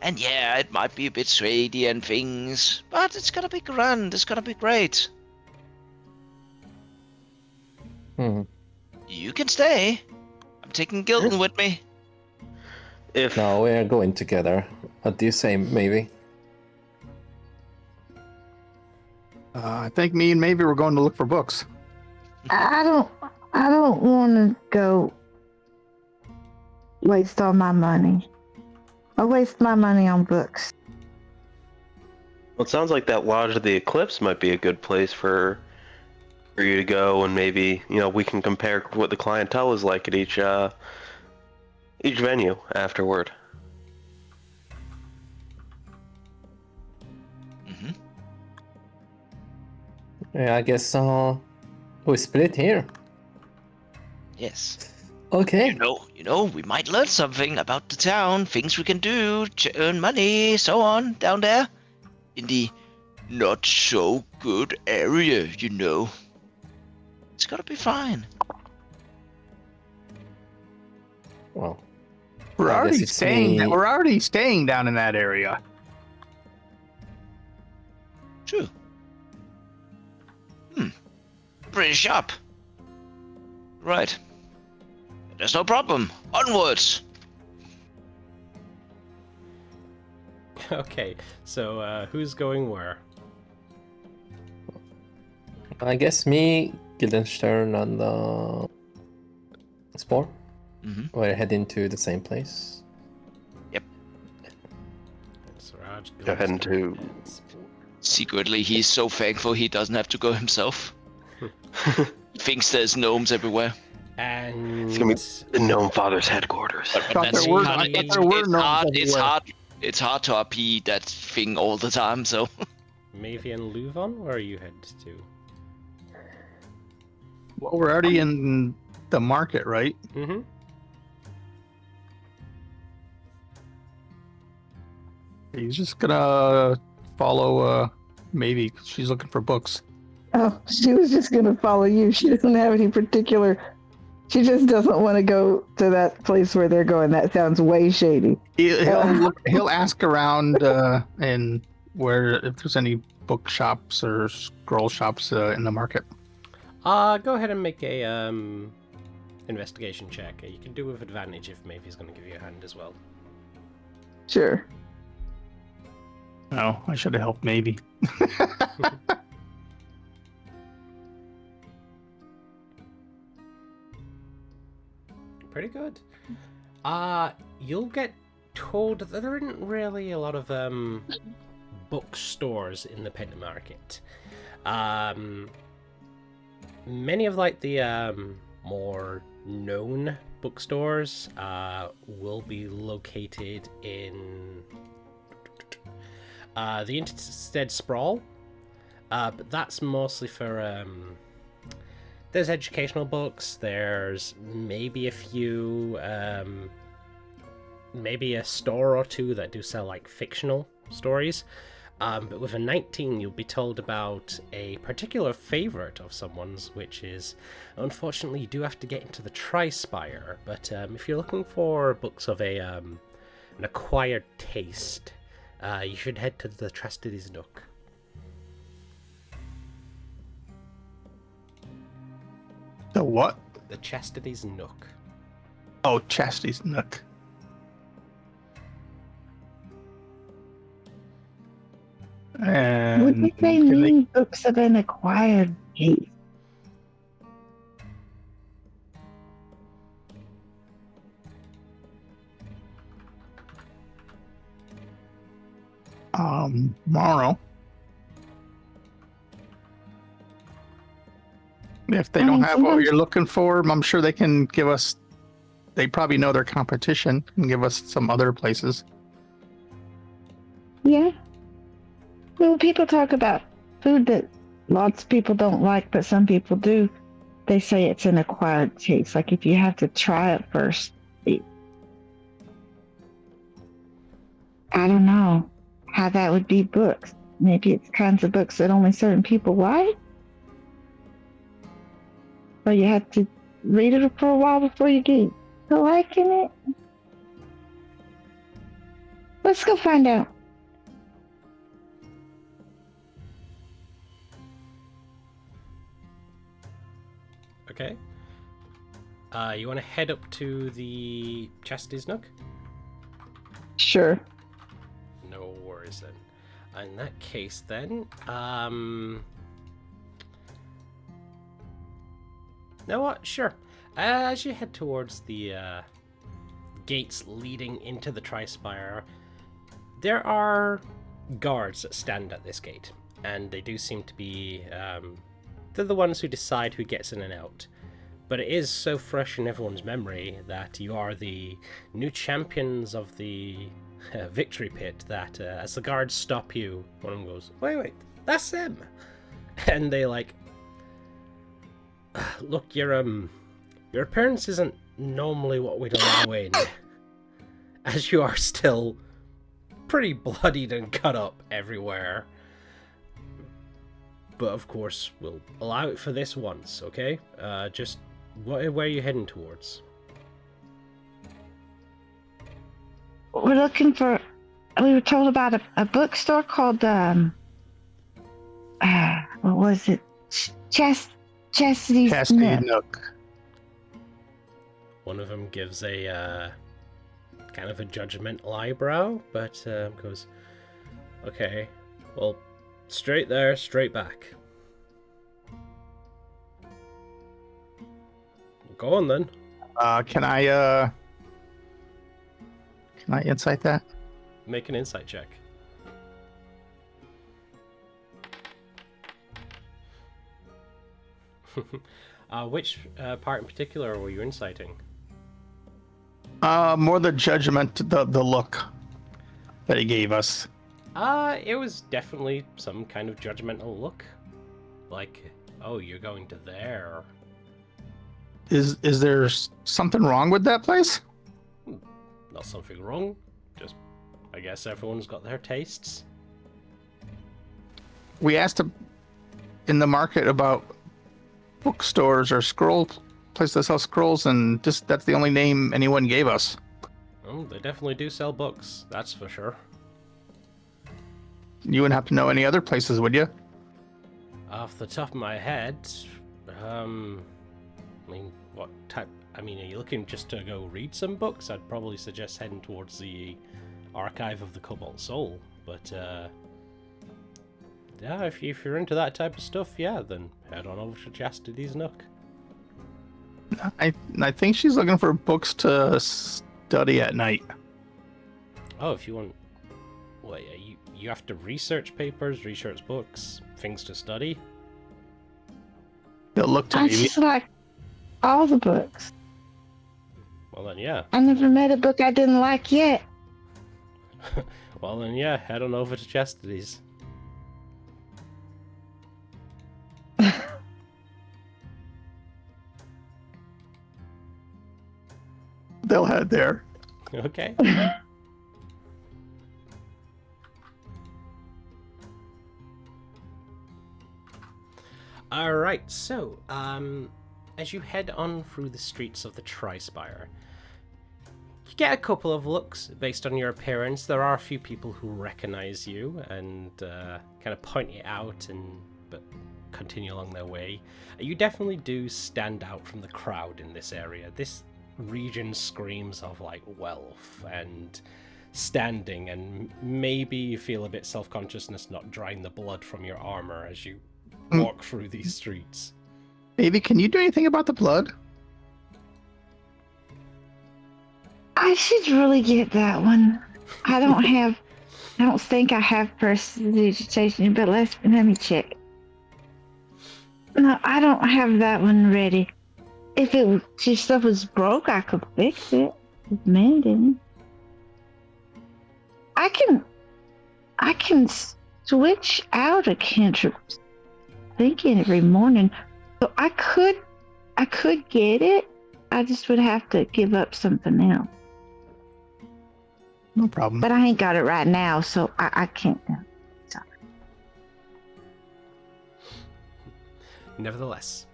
And yeah, it might be a bit shady and things, but it's gonna be grand. It's gonna be great. You can stay. I'm taking Gilton with me. No, we're going together. What do you say, maybe? I think me and maybe we're going to look for books. I don't want to go waste all my money. I waste my money on books. Well, it sounds like that Lodge of the Eclipse might be a good place for you to go, and maybe we can compare what the clientele is like at each venue afterward. Mm-hmm. Yeah, I guess we split here. Yes. Okay. You know, we might learn something about the town, things we can do to earn money, so on, down there. In the not so good area, It's gonna be fine. Well, We're I already guess it's staying. me. We're already staying down in that area. True. Pretty sharp. Right. There's no problem. Onwards. Okay, so who's going where? I guess me, Guildenstern, and Spore. Mm-hmm. We're heading to the same place. Yep. Siraj, Go ahead and to... Secretly, he's so thankful he doesn't have to go himself. He thinks there's gnomes everywhere. And It's gonna be the Gnome Father's headquarters. Thought there were gnomes everywhere. It's hard to RP that thing all the time, so... Mavi and Luvon, where are you headed to? Well, we're already in the market, right? Mm-hmm. He's just gonna follow maybe 'cause she's looking for books. Oh, she was just gonna follow you. She doesn't have any particular. She just doesn't want to go to that place where they're going. That sounds way shady. He'll ask around and where if there's any bookshops or scroll shops in the market. Go ahead and make a investigation check. You can do with advantage if Mavi's going to give you a hand as well. Sure. No, I should have helped maybe. Pretty good. You'll get told that there isn't really a lot of bookstores in the Penta Market. Many of the more known bookstores will be located in the Instead Sprawl, but that's mostly for there's educational books, there's maybe a few maybe a store or two that do sell like fictional stories. But with a 19, you'll be told about a particular favorite of someone's, which is, unfortunately, you do have to get into the Tri-Spire. But if you're looking for books of an acquired taste, you should head to the Chastity's Nook. The what? The Chastity's Nook. Oh, Chastity's Nook. And Wouldn't they mean books of an acquired taste? Tomorrow. If they I don't mean, have what sometimes- you're looking for, I'm sure they can give us. They probably know their competition and give us some other places. Yeah. When people talk about food that lots of people don't like, but some people do, they say it's an acquired taste. Like if you have to try it first. I don't know how that would be books. Maybe it's kinds of books that only certain people like. Or you have to read it for a while before you get to liking it. Let's go find out. Okay. You want to head up to the Chastity's Nook? Sure. No worries then. In that case then, you know what? Sure. As you head towards the gates leading into the Tri-Spire, there are guards that stand at this gate, and they do seem to be they're the ones who decide who gets in and out. But it is so fresh in everyone's memory that you are the new champions of the victory pit that as the guards stop you, one of them goes, wait, that's them. And they like, look, your appearance isn't normally what we'd allow in, as you are still pretty bloodied and cut up everywhere. But of course, we'll allow it for this once, okay? Just where are you heading towards? We're looking for. We were told about a bookstore called what was it? Chastity's Chastity Nook. Nook. One of them gives a kind of a judgmental eyebrow, but goes, okay, well, straight there, straight back. Go on then. Can I insight that? Make an insight check. Which part in particular were you inciting? More the judgment, the look that he gave us. It was definitely some kind of judgmental look. Like, oh, you're going to there. Is there something wrong with that place? Not something wrong. Just, I guess everyone's got their tastes. We asked in the market about bookstores or scroll places that sell scrolls, and just that's the only name anyone gave us. Oh, they definitely do sell books, that's for sure. You wouldn't have to know any other places, would you? Off the top of my head, I mean, what type? I mean, are you looking just to go read some books? I'd probably suggest heading towards the Archive of the Cobalt Soul. But, yeah, if you're into that type of stuff, yeah, then head on over to Chastity's Nook. I think she's looking for books to study at night. Oh, if you want... Well, yeah, you have to research papers, research books, things to study. They'll look to I me. just like all the books. Well, then, yeah. I never met a book I didn't like yet. Well, then, yeah, head on over to Chastity's. They'll head there. Okay. Alright, so, as you head on through the streets of the Tri-Spire, you get a couple of looks based on your appearance. There are a few people who recognize you and kind of point you out but continue along their way. You definitely do stand out from the crowd in this area. This region screams of like wealth and standing, and maybe you feel a bit self-consciousness not drying the blood from your armor as you walk through these streets. Baby, can you do anything about the blood? I should really get that one. I don't think I have prestidigitation, but let me check. No, I don't have that one ready. If your stuff was broke, I could fix it. Mend it. I can switch out a cantrip thinking every morning. So I could get it. I just would have to give up something else. No problem. But I ain't got it right now, so I can't. Sorry. Nevertheless,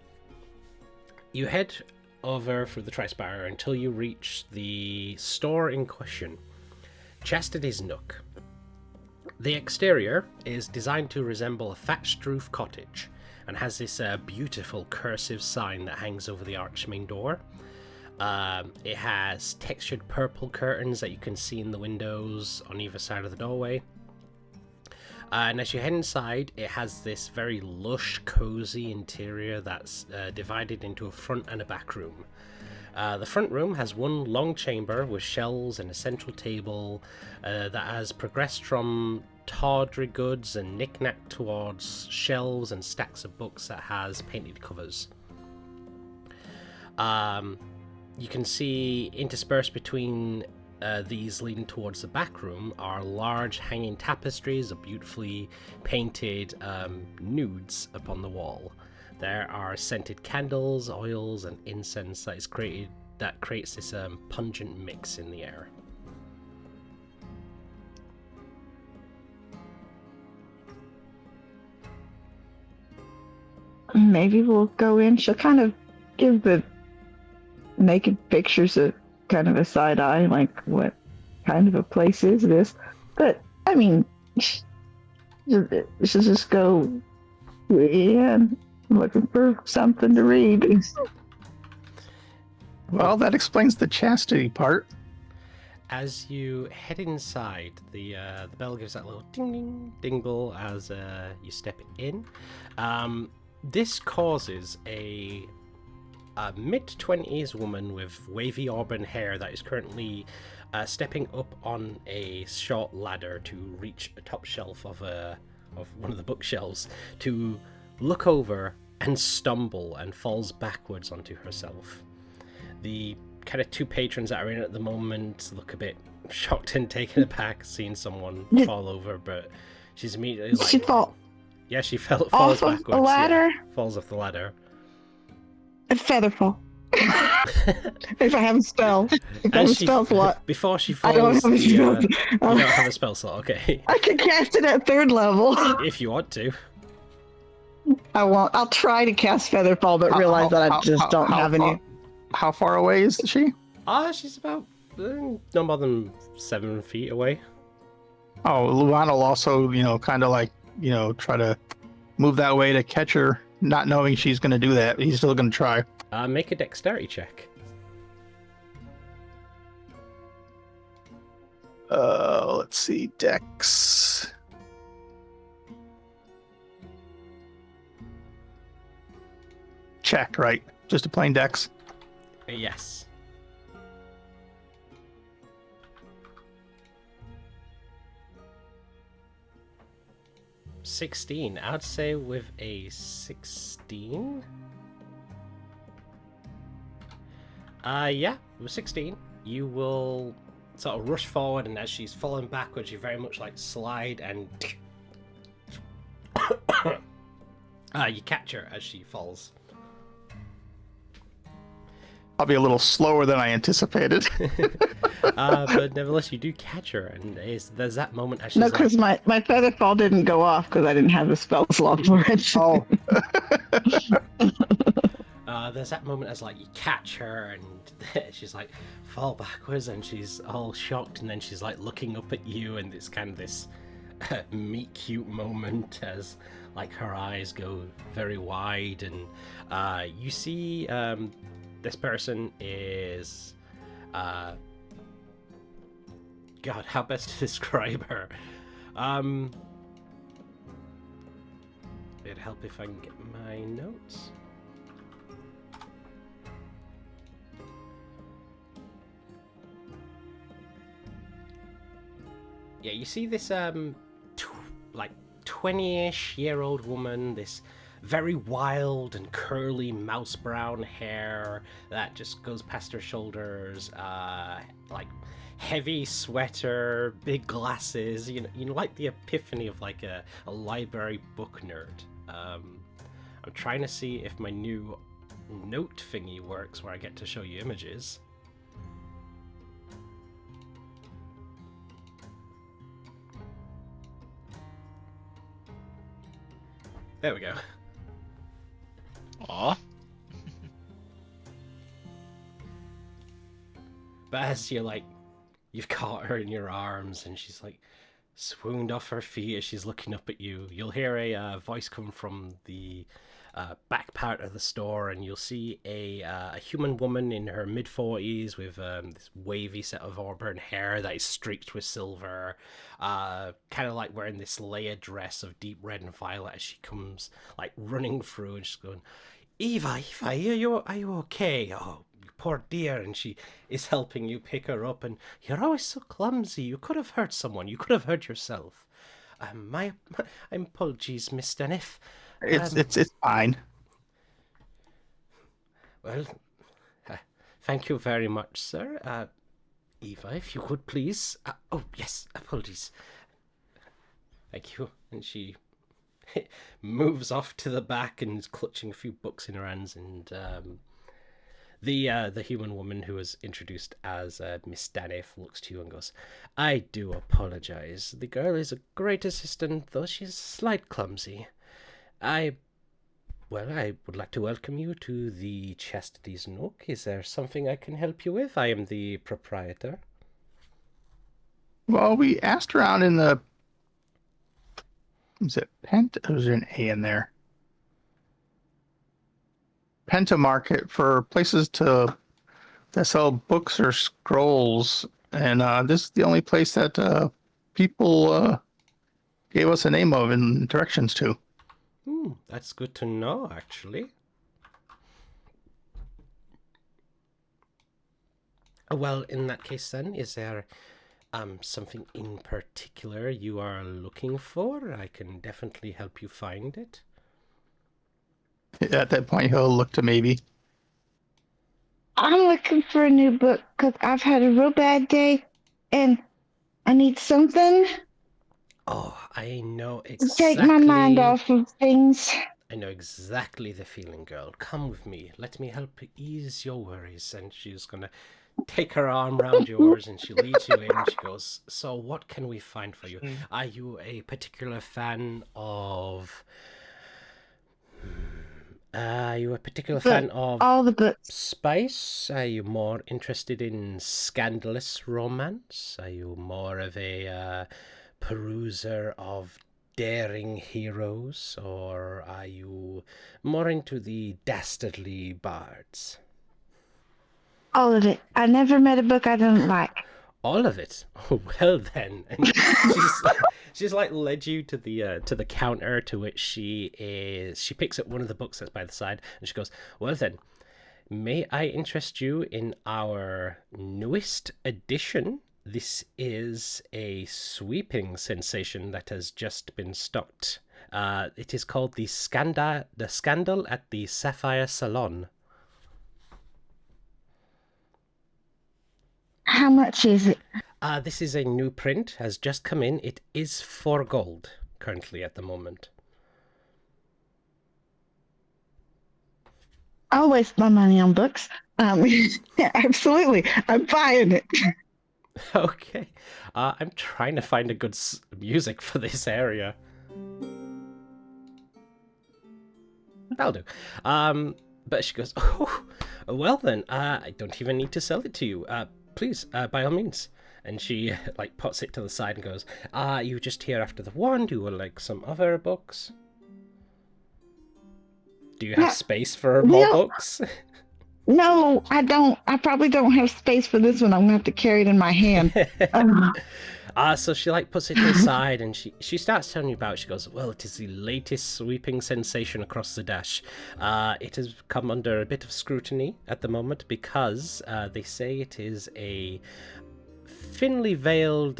you head over through the Tri-Spire until you reach the store in question, Chastity's Nook. The exterior is designed to resemble a thatched roof cottage and has this beautiful cursive sign that hangs over the arched main door. It has textured purple curtains that you can see in the windows on either side of the doorway. And as you head inside, it has this very lush, cozy interior that's divided into a front and a back room. The front room has one long chamber with shelves and a central table that has progressed from tawdry goods and knick-knack towards shelves and stacks of books that has painted covers. You can see interspersed between these leading towards the back room are large hanging tapestries of beautifully painted nudes upon the wall. There are scented candles, oils, and incense that creates this pungent mix in the air. Maybe we'll go in. She'll kind of give the naked pictures a kind of a side eye, like, what kind of a place is this? But I mean, she'll just go, yeah, I'm looking for something to read. Well, that explains the chastity part. As you head inside, the bell gives that little ding ding dingle as you step in. This causes a mid-20s woman with wavy auburn hair that is currently stepping up on a short ladder to reach a top shelf of one of the bookshelves to look over and stumble and falls backwards onto herself. The kind of two patrons that are in at the moment look a bit shocked and taken aback seeing someone fall over, but she's immediately like, She fall yeah, she falls off backwards. of the ladder. Yeah, falls off the ladder. A featherfall. If I have a spell. If I have a spell slot. Before she I don't falls, have a spell. you don't have a spell slot, okay. I can cast it at 3rd level. If you want to. I won't. I'll try to cast Featherfall, but realize that I just don't have any. How far away is she? She's about no more than 7 feet away. Oh, Luana will also, kind of like, try to move that way to catch her, not knowing she's going to do that. He's still going to try. Make a dexterity check. Let's see, Dex. Check, right? Just a plain Dex. Yes. $16. I'd say with a 16. Yeah, with 16, you will sort of rush forward, and as she's falling backwards, you very much like slide and you catch her as she falls. Probably a little slower than I anticipated. But nevertheless, you do catch her, and there's that moment as she's No, because my feather fall didn't go off because I didn't have the spell slot for it. Oh, there's that moment as like you catch her, and she's like fall backwards, and she's all shocked, and then she's like looking up at you, and it's kind of this meet cute moment as like her eyes go very wide, and you see this person is God, how best to describe her? It'd help if I can get my notes. Yeah, you see this like 20-ish year old woman, this very wild and curly mouse brown hair that just goes past her shoulders, like heavy sweater, big glasses, you know, like the epiphany of like a library book nerd. I'm trying to see if my new note thingy works where I get to show you images. There we go. Aw. But as you've caught her in your arms, and she's like swooned off her feet as she's looking up at you, you'll hear a voice come from the back part of the store, and you'll see a human woman in her mid-40s with this wavy set of auburn hair that is streaked with silver, kind of like wearing this layered dress of deep red and violet as she comes like running through, and she's going, Eva, are you okay? Oh, you poor dear. And she is helping you pick her up, and you're always so clumsy. You could have hurt someone. You could have hurt yourself. My apologies, Miss Denif. it's fine. Well, thank you very much, sir. Eva, if you could please. Oh, yes, apologies. Thank you. And she moves off to the back and is clutching a few books in her hands, and the human woman who was introduced as Miss Danif looks to you and goes, I do apologize. The girl is a great assistant, though she's slight clumsy. I would like to welcome you to the Chastity's Nook. Is there something I can help you with? I am the proprietor. Well, we asked around in the... Is it Pent? Or is there an A in there? Penta Market for places that sell books or scrolls, and this is the only place that people gave us a name of and directions to. That's good to know, actually. Well, in that case then, is there something in particular you are looking for? I can definitely help you find it. At that point, he'll look to maybe. I'm looking for a new book because I've had a real bad day and I need something Oh, I know to exactly. take my mind off of things. I know exactly the feeling, girl. Come with me. Let me help ease your worries. And she's gonna take her arm round yours, and she leads you in. She goes, so what can we find for you? Are you a particular fan of... Are you a particular fan of all the books? spice? Are you more interested in scandalous romance? Are you more of a peruser of daring heroes? Or are you more into the dastardly bards? All of it. I never met a book I didn't like. All of it. Oh, well then. And she's like led you to the counter, to which she picks up one of the books that's by the side, and she goes, well then, may I interest you in our newest edition? This is a sweeping sensation that has just been stocked. It is called the Scandal at the Sapphire Salon. How much is it? This is a new print, has just come in. It is 4 gold currently at the moment. I'll waste my money on books. Yeah, absolutely. I'm buying it. Okay. I'm trying to find a good music for this area. That'll do. But she goes, oh, well then, I don't even need to sell it to you. Please, by all means. And she, like, puts it to the side and goes, you just here after the one? Do you like some other books? Do you have Yeah, space for more well, books? no, I don't. I probably don't have space for this one. I'm gonna have to carry it in my hand. So she like puts it to the side and she starts telling you about it. She goes, well, it is the latest sweeping sensation across the dash. It has come under a bit of scrutiny at the moment because they say it is a thinly veiled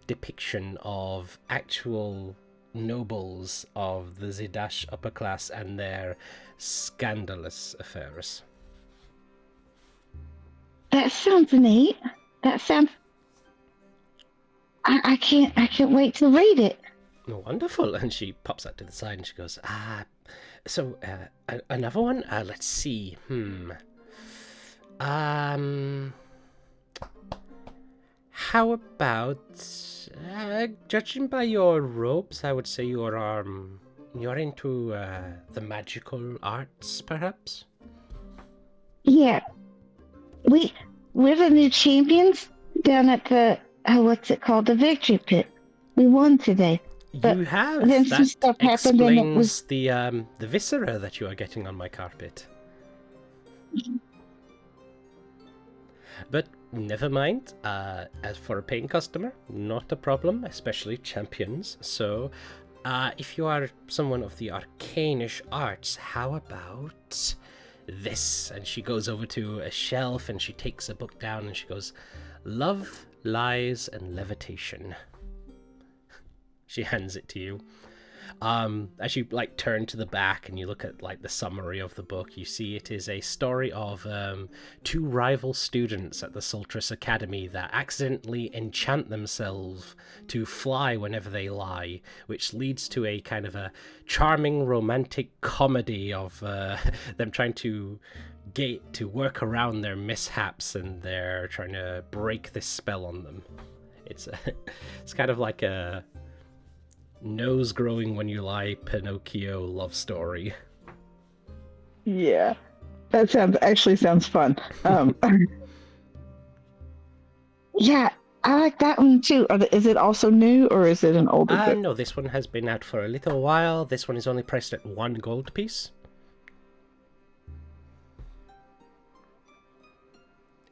depiction of actual nobles of the Zidash upper class and their scandalous affairs. That sounds neat. That sounds. I can't wait to read it. Wonderful. And she pops that to the side and she goes, so another one? Let's see. How about, judging by your robes, I would say you're into the magical arts, perhaps? Yeah, we're the new champions down at the what's it called, the victory pit. We won today. But You have. then some That stuff happened and it explains was. the viscera that you are getting on my carpet. But never mind. As for a paying customer, not a problem, especially champions. So, if you are someone of the arcanish arts, how about this? And she goes over to a shelf and she takes a book down and she goes, Love, Lies, and Levitation. She hands it to you. As you like turn to the back and you look at like the summary of the book, you see it is a story of two rival students at the Sultrus Academy that accidentally enchant themselves to fly whenever they lie, which leads to a kind of a charming romantic comedy of them trying to work around their mishaps, and they're trying to break this spell on them. It's kind of like a nose growing when you lie Pinocchio love story. Yeah, that sounds fun. Yeah, I like that one too. Is it also new or is it an older book? No, this one has been out for a little while. This one is only priced at 1 gold piece.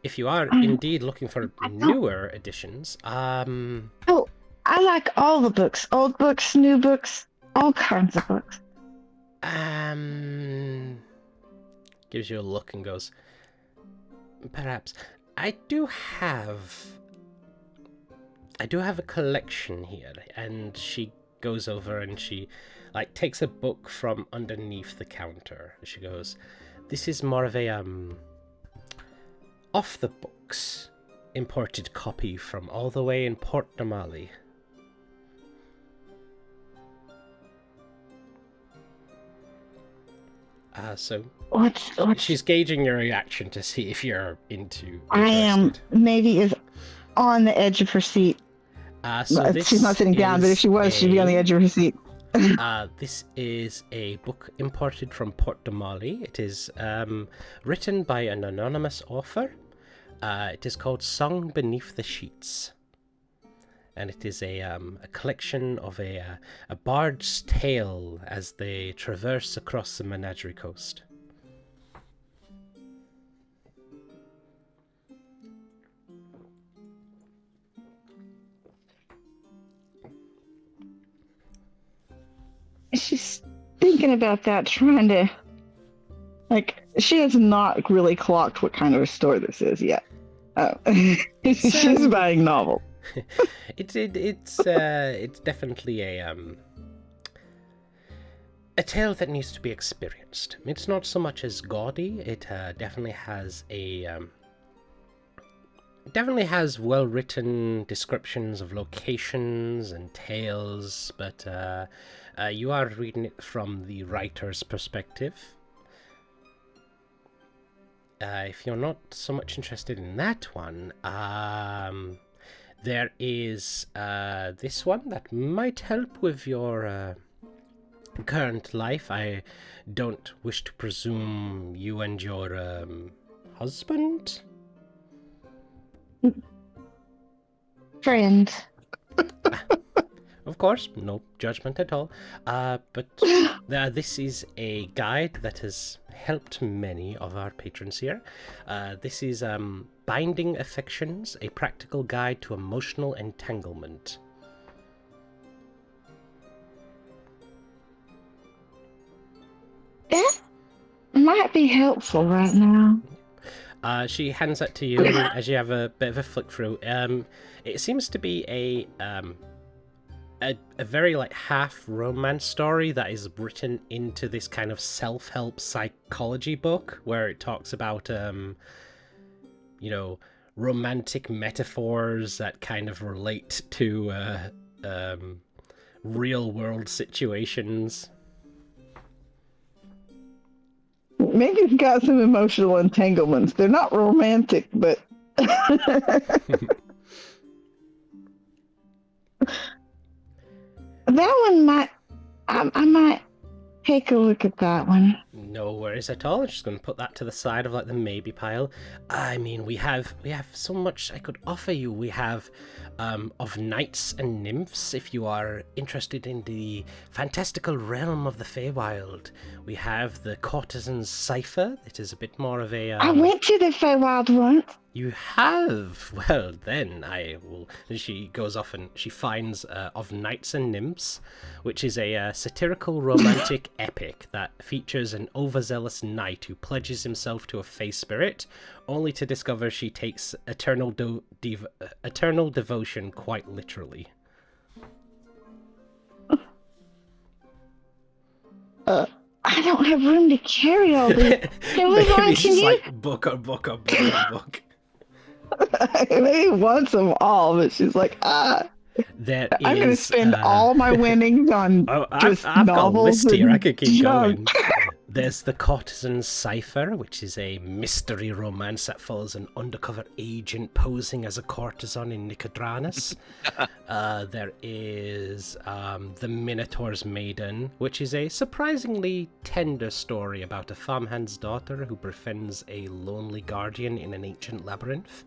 If you are indeed looking for newer editions, Oh, I like all the books. Old books, new books, all kinds of books. gives you a look and goes, perhaps. I do have a collection here. And she goes over and she like takes a book from underneath the counter. She goes, this is more of a off the books imported copy from all the way in Port Damali. So What's she's gauging your reaction to see if you're interested. I am maybe is on the edge of her seat. So She's not sitting down, but if she was, she'd be on the edge of her seat. This is a book imported from Port Damali. It is written by an anonymous author. It is called Song Beneath the Sheets. And it is a collection of a bard's tale as they traverse across the Menagerie Coast. She's thinking about that, trying to she has not really clocked what kind of a store this is yet. She's buying novels. It's definitely a tale that needs to be experienced. It's not so much as gaudy. It definitely has well written descriptions of locations and tales, but you are reading it from the writer's perspective. if you're not so much interested in that one, there is this one that might help with your current life. I don't wish to presume you and your husband? Friend. Of course, no judgment at all. But this is a guide that has helped many of our patrons here. This is Binding Affections, a practical guide to emotional entanglement. That might be helpful right now. She hands that to you, and as you have a bit of a flick through, it seems to be a very like half romance story that is written into this kind of self-help psychology book where it talks about romantic metaphors that kind of relate to real world situations. Megan's got some emotional entanglements. They're not romantic, but that one might. I might take a look at that one. No worries at all. I'm just going to put that to the side of like the maybe pile. I mean, we have so much I could offer you. We have of knights and nymphs if you are interested in the fantastical realm of the Feywild. We have the courtesan's cipher. It is a bit more of a. I went to the Feywild once. You have? Well, then I will. And she goes off and she finds Of Knights and Nymphs, which is a satirical romantic epic that features an overzealous knight who pledges himself to a Fey spirit, only to discover she takes eternal devotion quite literally. I don't have room to carry all these. Can we Maybe can you? like book on book on book on book. Maybe wants them all, but she's like, There I'm going to is, spend all my winnings on just I've got a novels list here. I and could keep going. junk. There's the Courtesan's Cipher, which is a mystery romance that follows an undercover agent posing as a courtesan in Nicodranus. There is The Minotaur's Maiden, which is a surprisingly tender story about a farmhand's daughter who befriends a lonely guardian in an ancient labyrinth.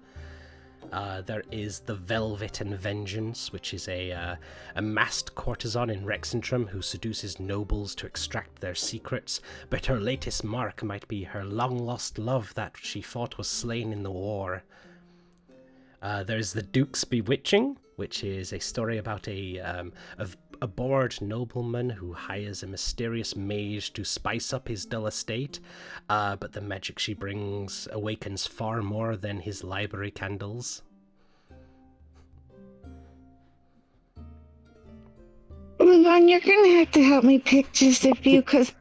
There is The Velvet and Vengeance, which is a masked courtesan in Rexentrum who seduces nobles to extract their secrets, but her latest mark might be her long-lost love that she thought was slain in the war. There's The Duke's Bewitching, which is a story about a bored nobleman who hires a mysterious mage to spice up his dull estate, but the magic she brings awakens far more than his library candles. Levon, you're going to have to help me pick just a few, because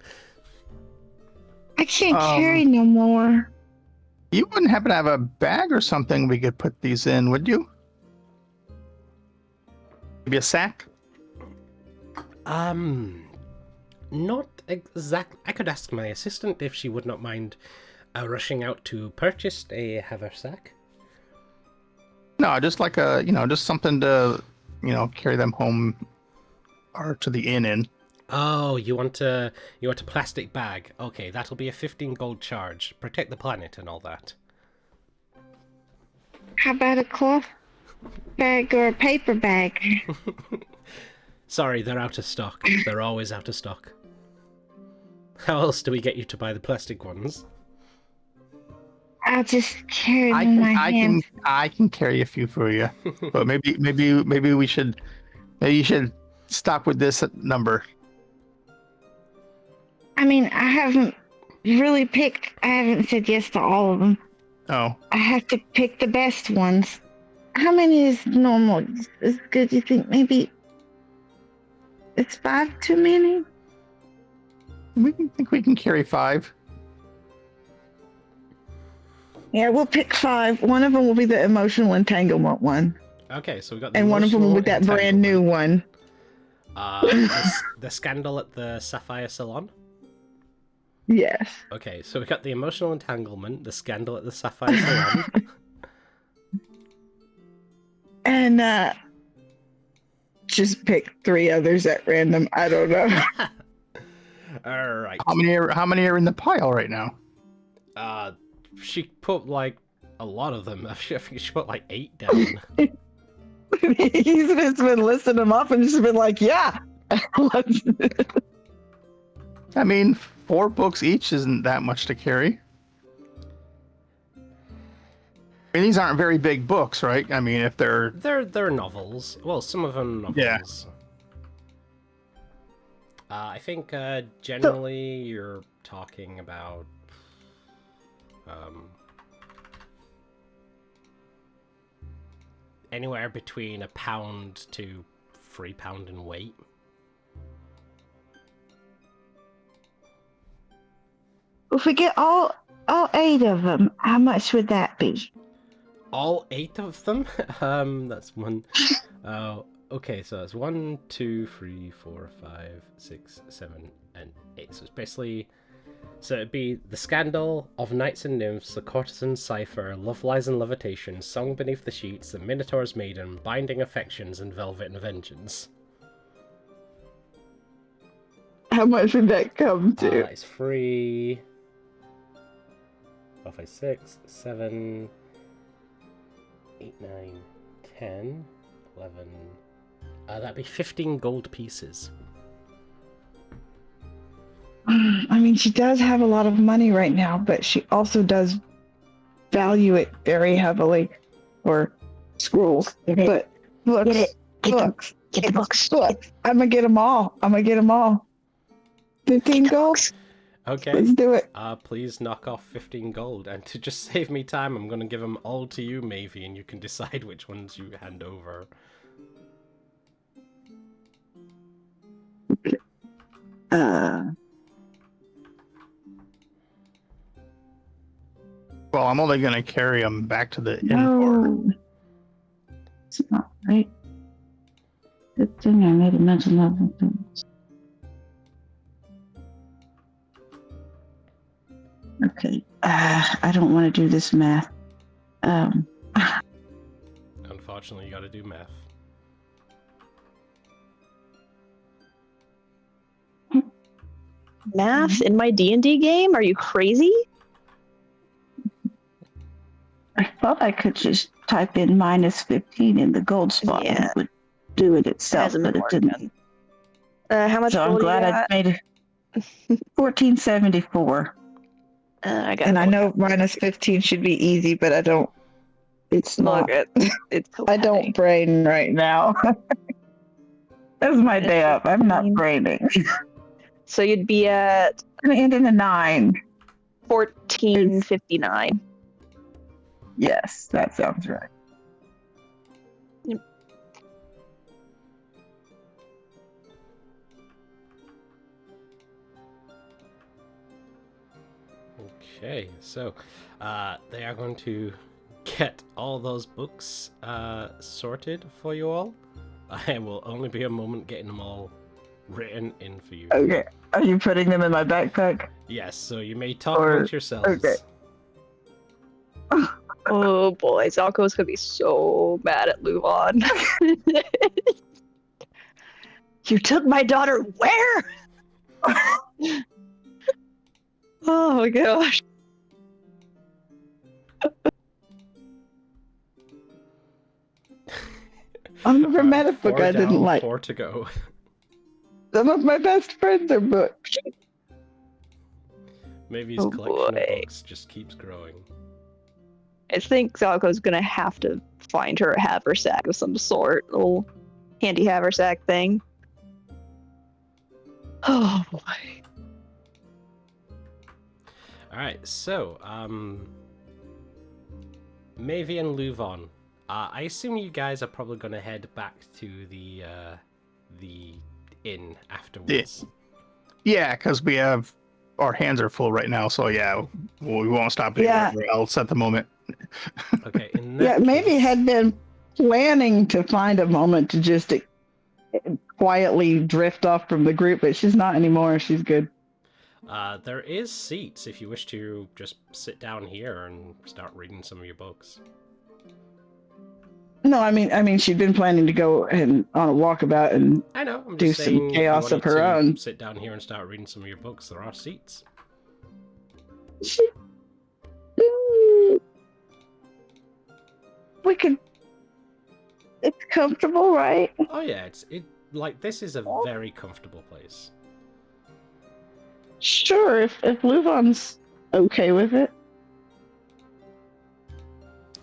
I can't carry no more. You wouldn't happen to have a bag or something we could put these in, would you? Maybe a sack? Not exact. I could ask my assistant if she would not mind rushing out to purchase a haversack. No, just like a, just something to, carry them home or to the inn in. Oh, you want a plastic bag? Okay, that'll be a 15 gold charge. Protect the planet and all that. How about a cloth bag or a paper bag? Sorry, they're out of stock. They're always out of stock. How else do we get you to buy the plastic ones? I'll just carry them in my hands. I can carry a few for you, but maybe you should stop with this number. I mean, I haven't said yes to all of them. Oh. I have to pick the best ones. How many is normal? Is good, you think? Maybe it's 5 too many? We can carry 5. Yeah, we'll pick 5. One of them will be the emotional entanglement one. Okay, so we got the and one of them will be that brand new one. The scandal at the Sapphire Salon? Yes. Okay, so we got the emotional entanglement, the scandal at the Sapphire Salon. And just pick 3 others at random. I don't know. All right. How many are in the pile right now? She put like a lot of them. I think she put like 8 down. He's just been listing them up and just been like, yeah. Let's- I mean, 4 books each isn't that much to carry. I mean, these aren't very big books, right? I mean, if they're They're novels. Well, some of them novels. Yeah. I think generally you're talking about anywhere between £1 to £3 in weight. If we get all 8 of them, how much would that be? All 8 of them? That's one. Okay, so that's 1, 2, 3, 4, 5, 6, 7, and 8. So it's basically. So it'd be The Scandal, Of Knights and Nymphs, The Courtesan's Cipher, Love Lies and Levitation, Song Beneath the Sheets, The Minotaur's Maiden, Binding Affections, and Velvet and Vengeance. How much would that come to? That is 3, 4, 5, 6, 7, 8, 9, 10, 11. That'd be 15 gold pieces. I mean, she does have a lot of money right now, but she also does value it very heavily for scrolls. Get it. But books, Get it. Get the- books, Get the books. books. I'm gonna get them all. 15 gold? Okay. Let's do it. Please knock off 15 gold, and to just save me time, I'm gonna give them all to you, Mavie, and you can decide which ones you hand over. well, I'm only going to carry them back to the inn. No. It's not right. Good thing I made a mental note of things. Okay. I don't want to do this math. Unfortunately, you gotta do math. Math in my D&D game? Are you crazy? I thought I could just type in minus 15 in the gold spot and Yeah. it would do it itself, Hasn't but been it didn't. working. How much So I'm gold glad you I got? made it 1474. I got And I gold. know minus 15 should be easy, but I don't. It's Look, not. it's so I don't heavy. brain right now. That's my day up. I'm not 15. braining. So you'd be at I'm gonna end in a 9. 1459. Yes, that sounds right. Okay, so they are going to get all those books sorted for you all. I will only be a moment getting them all written in for you. Okay. Are you putting them in my backpack? Yes, so you may talk Or- amongst yourselves. okay. Oh boy, Zalko's gonna be so mad at Luvon. You took my daughter where? Oh my gosh. I've never met a book 4 I didn't down, like. 4 to go. Some of my best friends are books. Maybe his Oh, collection boy. of books just keeps growing. I think Zalko's gonna have to find her a haversack of some sort, a little handy haversack thing. Oh boy. Alright, so, Mavie and Luvon, I assume you guys are probably going to head back to the inn afterwards. Yeah, because we have our hands are full right now. So yeah, we won't stop Yeah. anywhere else at the moment. Okay, in that Yeah, maybe case- had been planning to find a moment to just quietly drift off from the group, but she's not anymore. She's good. There is seats if you wish to just sit down here and start reading some of your books. No, I mean, she'd been planning to go and on a walkabout and I know, I'm do just some saying if you chaos of wanted her to own. sit down here and start reading some of your books, there are seats. We could. It's comfortable, right? Oh yeah, this is a very comfortable place. Sure, if Luvon's okay with it.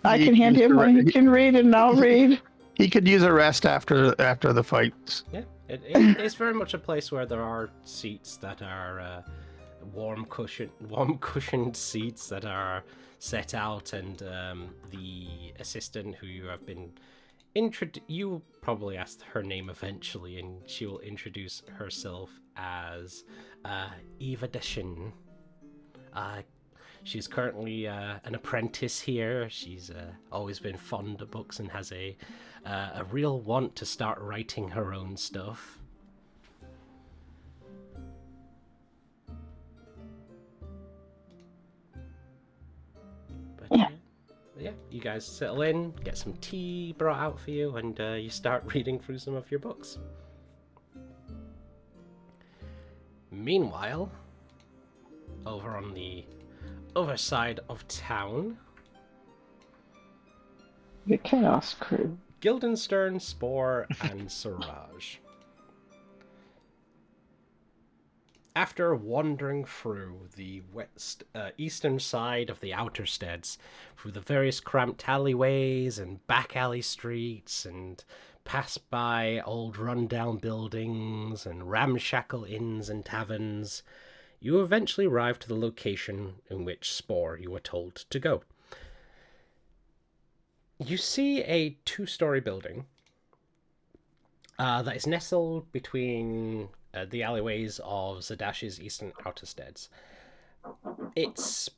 I can hand him one. He can read, and I'll read. He could use a rest after the fights. Yeah, it's very much a place where there are seats that are warm cushioned seats that are set out, and the assistant who you have been you probably asked her name eventually, and she will introduce herself as EIdolon. She's currently an apprentice here. She's always been fond of books and has a real want to start writing her own stuff. But yeah, you guys settle in, get some tea brought out for you, and you start reading through some of your books. Meanwhile, over on the other side of town, The Chaos Crew. Guildenstern, Spore, and Siraj. After wandering through the eastern side of the Outer Steads, through the various cramped alleyways and back alley streets, and passed by old run-down buildings and ramshackle inns and taverns, you eventually arrive to the location in which Spore you were told to go. You see a 2-story building that is nestled between the alleyways of Zadash's eastern outer steads. Its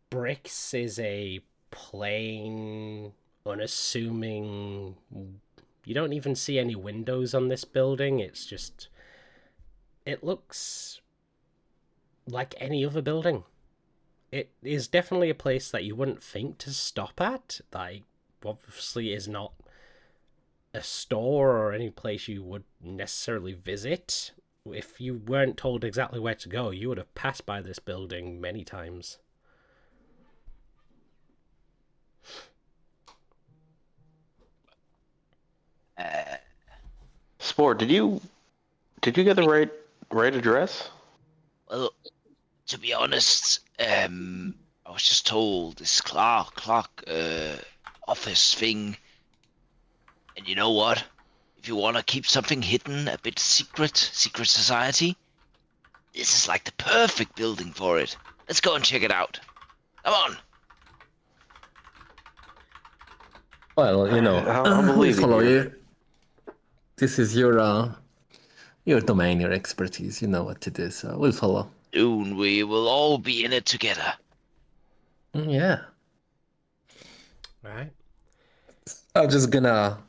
bricks is a plain, unassuming... You don't even see any windows on this building. It's just... It looks like any other building. It is definitely a place that you wouldn't think to stop at. Like, obviously is not a store or any place you would necessarily visit. If you weren't told exactly where to go, you would have passed by this building many times. Spore, did you get the right address? Well, to be honest, I was just told this clock office thing. And you know what? If you want to keep something hidden, a bit secret society, this is like the perfect building for it. Let's go and check it out. Come on. Well, I'll we believe follow you. you. This is your domain, your expertise. You know what to do, so we'll follow. Soon we will all be in it together. Yeah. All right. I'm just gonna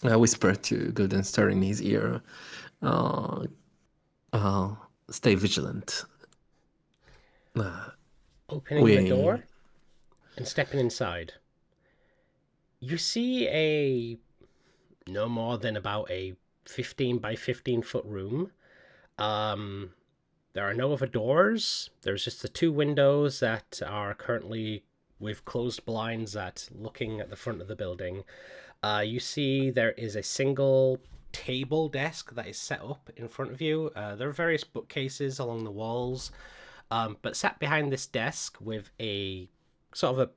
whisper to Guildenstern in his ear. Stay vigilant. Opening the door and stepping inside, you see no more than about a 15 by 15 foot room. There are no other doors. There's just the 2 windows that are currently with closed blinds looking at the front of the building. You see there is a single table desk that is set up in front of you. There are various bookcases along the walls, but sat behind this desk with a sort of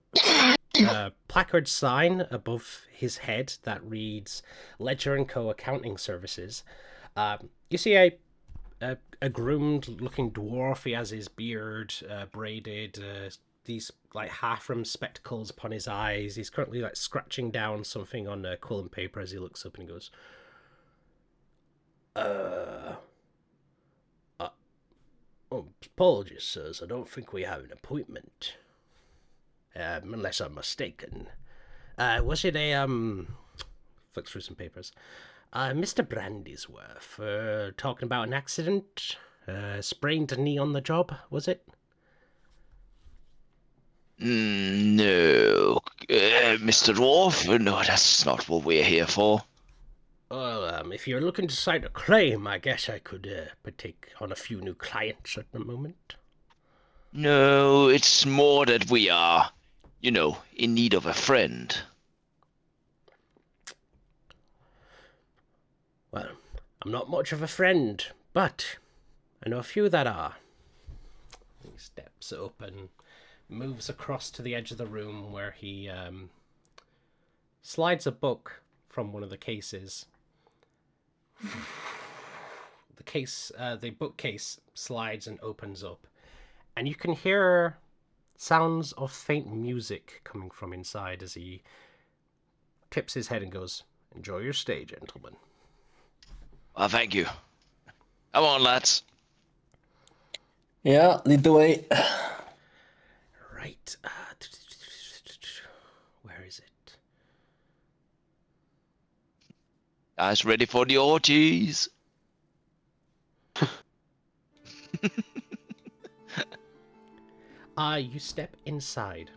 a placard sign above his head that reads Ledger & Co. Accounting Services. You see a groomed-looking dwarf. He has his beard braided, these like half-rimmed spectacles upon his eyes. He's currently like scratching down something on quill and paper as he looks up and he goes, oh, apologies, sirs. I don't think we have an appointment. Unless I'm mistaken. Was it flicks through some papers. Mr. Brandysworth, talking about an accident? Sprained a knee on the job, was it? No, Mr. Dwarf. No, that's not what we're here for. Well, if you're looking to cite a claim, I guess I could partake on a few new clients at the moment. No, it's more that we are, in need of a friend. Well, I'm not much of a friend, but I know a few that are. He steps up and moves across to the edge of the room where he slides a book from one of the cases. The bookcase slides and opens up, and you can hear sounds of faint music coming from inside as he tips his head and goes, "Enjoy your stay, gentlemen." Well, thank you. Come on, lads. Yeah, lead the way. Right. Where is it? Guys, ready for the orgies? You step inside.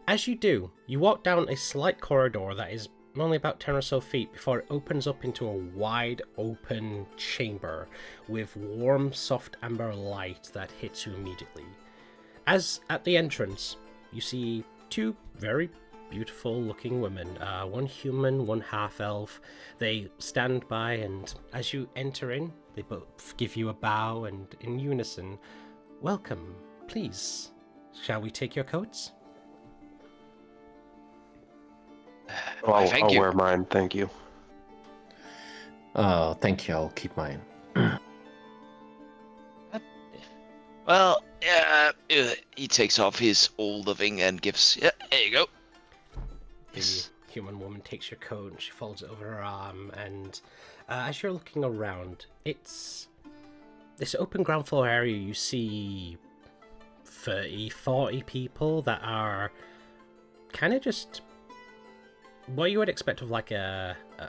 As you do, you walk down a slight corridor that is only about 10 or so feet before it opens up into a wide open chamber with warm, soft amber light that hits you immediately. As at the entrance, you see two very beautiful looking women, one human, one half-elf. They stand by, and as you enter in, they both give you a bow, and in unison, "Welcome, please. Shall we take your coats?" I'll wear mine, thank you. Thank you. I'll keep mine. Well, he takes off his old living and gives. Yeah, there you go. The human woman takes your coat and she folds it over her arm, and as you're looking around, it's this open ground floor area. You see 30-40 people that are kind of just what you would expect of like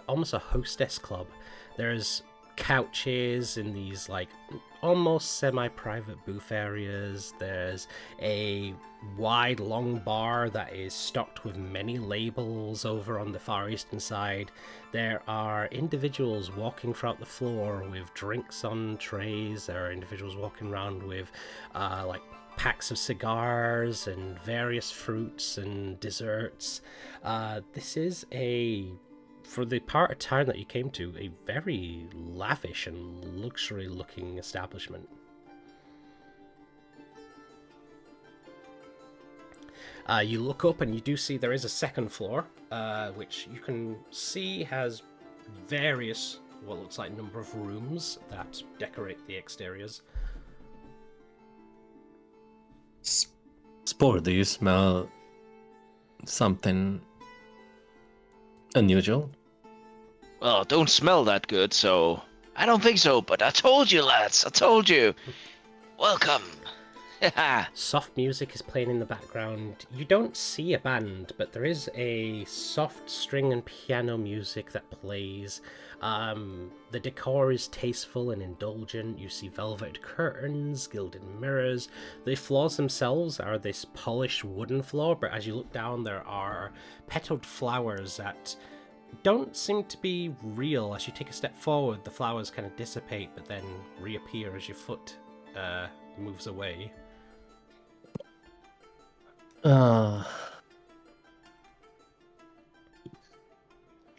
almost a hostess club. There's couches in these like almost semi-private booth areas. There's a wide long bar that is stocked with many labels over on the far eastern side. There are individuals walking throughout the floor with drinks on trays. There are individuals walking around with like packs of cigars and various fruits and desserts. This is for the part of town that you came to, a very lavish and luxury looking establishment. You look up and you do see there is a second floor, which you can see has various, what looks like number of rooms that decorate the exteriors. Spore, do you smell something unusual? Well, don't smell that good, so I don't think so. But I told you, lads. I told you. Welcome. Soft music is playing in the background. You don't see a band, but there is a soft string and piano music that plays. The decor is tasteful and indulgent. You see velvet curtains, gilded mirrors. The floors themselves are this polished wooden floor, but as you look down, there are petaled flowers that don't seem to be real. As you take a step forward, the flowers kind of dissipate, but then reappear as your foot moves away.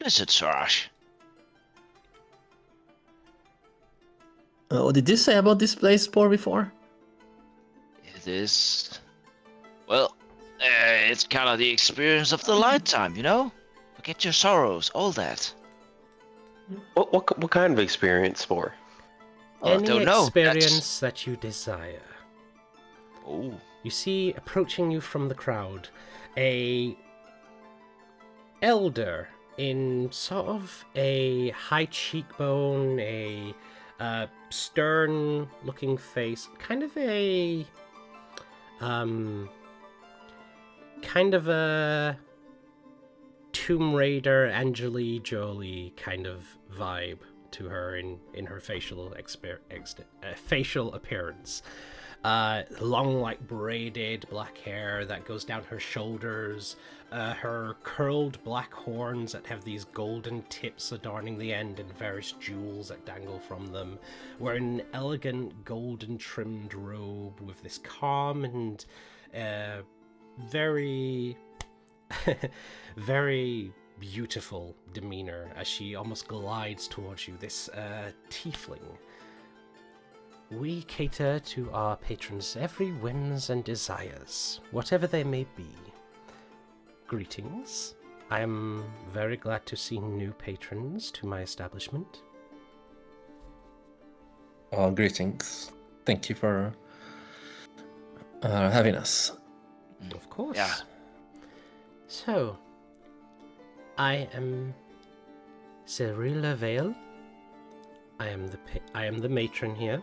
Listen, Sarash. What did you say about this place, Spore, before? It is. Well, it's kind of the experience of the lifetime, you know? Forget your sorrows, all that. What kind of experience for? Oh, I Any don't know. experience that you desire. Oh. You see, approaching you from the crowd, a elder in sort of a high cheekbone, a stern-looking face, kind of a Tomb Raider, Angelina Jolie kind of vibe to her in her facial facial appearance. Long, like, braided black hair that goes down her shoulders, her curled black horns that have these golden tips adorning the end and various jewels that dangle from them, wearing an elegant golden trimmed robe with this calm and very very beautiful demeanor as she almost glides towards you, this tiefling. We cater to our patrons' every whims and desires, whatever they may be. Greetings. I am very glad to see new patrons to my establishment. Greetings. Thank you for having us. Of course. Yeah. So, I am Cyril Lavale. I am the matron here.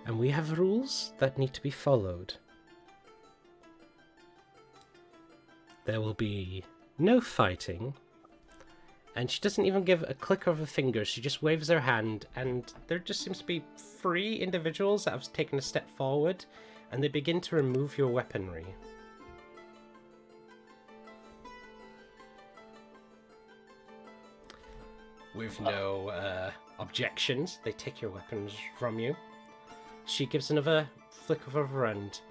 And we have rules that need to be followed. There will be no fighting. And she doesn't even give a click of her fingers. She just waves her hand. And there just seems to be 3 individuals that have taken a step forward. And they begin to remove your weaponry. With no objections, they take your weapons from you. She gives another flick of her wand.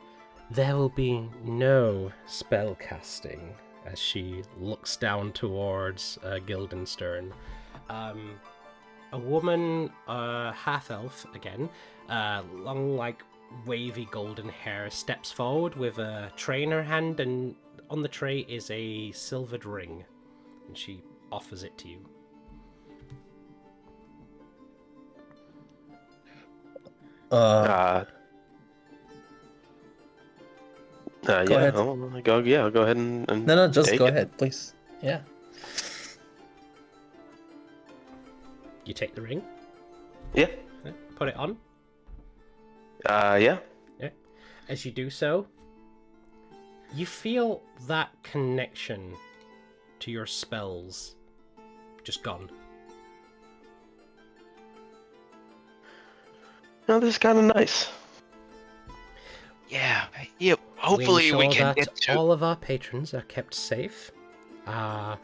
There will be no spell casting as she looks down towards Guildenstern. A woman, half-elf again, long, like, wavy golden hair, steps forward with a tray in her hand, and on the tray is a silvered ring, and she offers it to you. Yeah, Go ahead. I'll go ahead and No, just take go it. ahead, please. Yeah. You take the ring, Yeah. put it on. Yeah. As you do so, you feel that connection to your spells just gone. No, this is kind of nice. Yeah. Yeah. Hopefully we ensure can that get to. all of our patrons are kept safe, are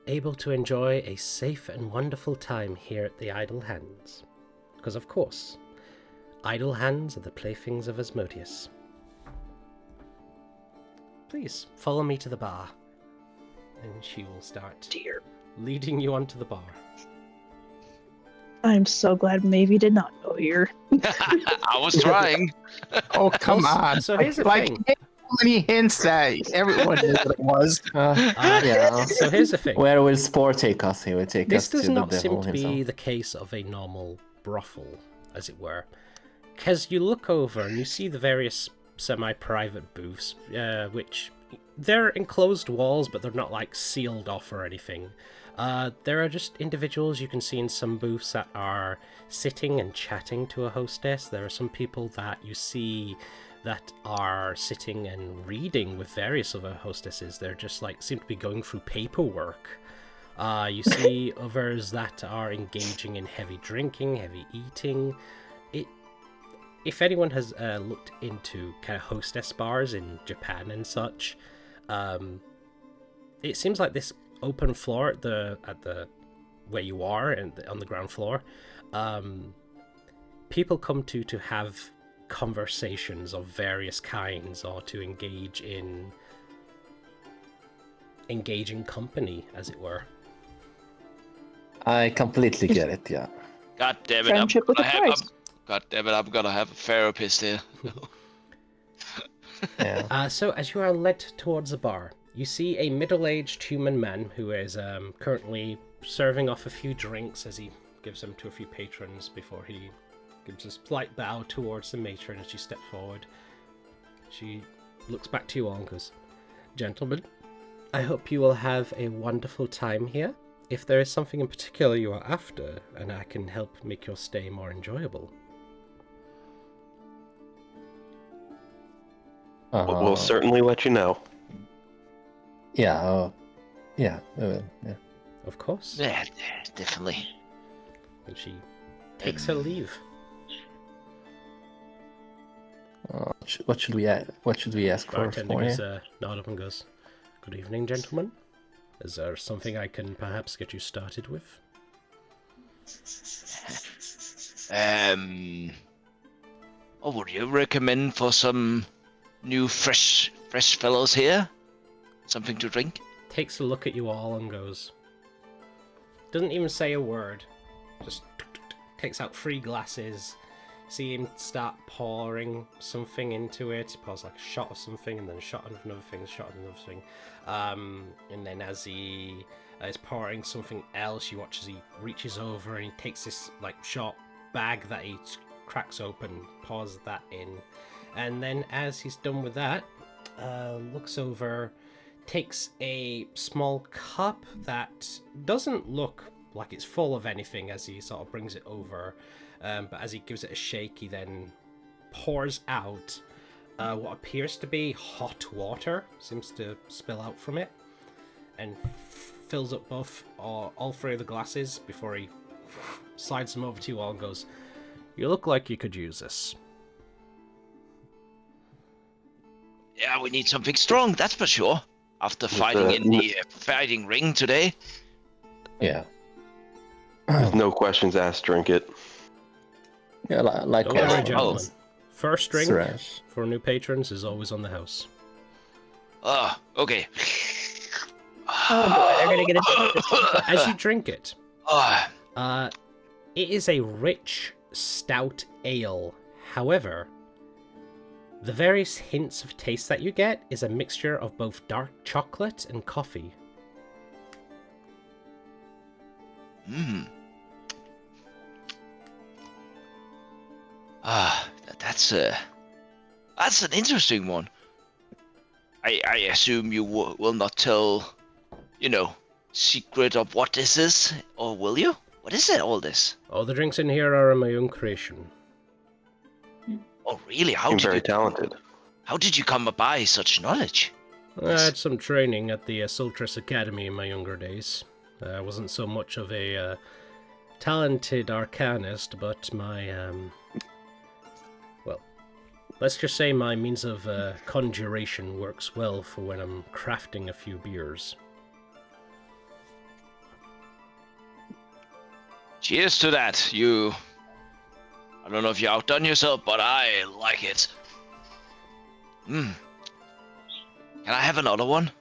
able to enjoy a safe and wonderful time here at the Idle Hands. Because, of course, idle hands are the playthings of Asmodeus. Please, follow me to the bar. And she will start leading you onto the bar. I'm so glad Mavie did not go here. I was trying. Oh, come Also- on. so here's the like, thing. so many hints that everyone knew what it was. Yeah. So here's the thing. Where will Spore take us? He will take This us to does the not devil seem to himself. be the case of a normal brothel, as it were. Because you look over and you see the various semi-private booths, which they're enclosed walls, but they're not like sealed off or anything. There are just individuals you can see in some booths that are sitting and chatting to a hostess. There are some people that you see that are sitting and reading with various other hostesses. They're just like seem to be going through paperwork. You see others that are engaging in heavy drinking, heavy eating. If anyone has looked into kind of hostess bars in Japan and such, it seems like this open floor at the where you are and on the ground floor, people come to have conversations of various kinds or to engage in company, as it were. I completely get it, yeah. God damn it! Friendship with a price. God damn it! I'm gonna have a therapist here. Yeah. So as you are led towards the bar, you see a middle-aged human man who is currently serving off a few drinks as he gives them to a few patrons before he gives a slight bow towards the matron as you step forward. She looks back to you all and goes, "Gentlemen, I hope you will have a wonderful time here. If there is something in particular you are after, and I can help make your stay more enjoyable." We'll certainly let you know. Yeah. Yeah, yeah. Of course. Yeah, definitely. And she takes her leave. What should we ask for Bartender you? goes, nod up and goes, "Good evening, gentlemen. Is there something I can perhaps get you started with?" What would you recommend for some new fresh fellows here? Something to drink? Takes a look at you all and goes, doesn't even say a word, just takes out 3 glasses. See him start pouring something into it. He pours like a shot of something, and then a shot of another thing, a shot of another thing. And then as he is pouring something else, you watch as he reaches over and he takes this like shot bag that he cracks open, pours that in, and then as he's done with that, looks over, takes a small cup that doesn't look like it's full of anything as he sort of brings it over. But as he gives it a shake, he then pours out what appears to be hot water, seems to spill out from it, and fills up all 3 of the glasses before he slides them over to you all and goes, "You look like you could use this." Yeah, we need something strong, that's for sure. After fighting in the fighting ring today. Yeah. There's no questions asked. Drink it. Yeah, like Don't worry, gentlemen. First drink Thrash. for new patrons is always on the house. Okay. Oh boy, they're gonna get a As you drink it, Ah, it is a rich, stout ale. However, the various hints of taste that you get is a mixture of both dark chocolate and coffee. that's an interesting one. I assume you will not tell, secret of what this is, or will you? What is it, all this? All the drinks in here are my own creation. Oh, really? I'm very talented. How did you come by such knowledge? I had some training at the Sultress Academy in my younger days. I wasn't so much of a talented arcanist, but my, well, let's just say my means of conjuration works well for when I'm crafting a few beers. Cheers to that. I don't know if you outdone yourself, but I like it. Can I have another one?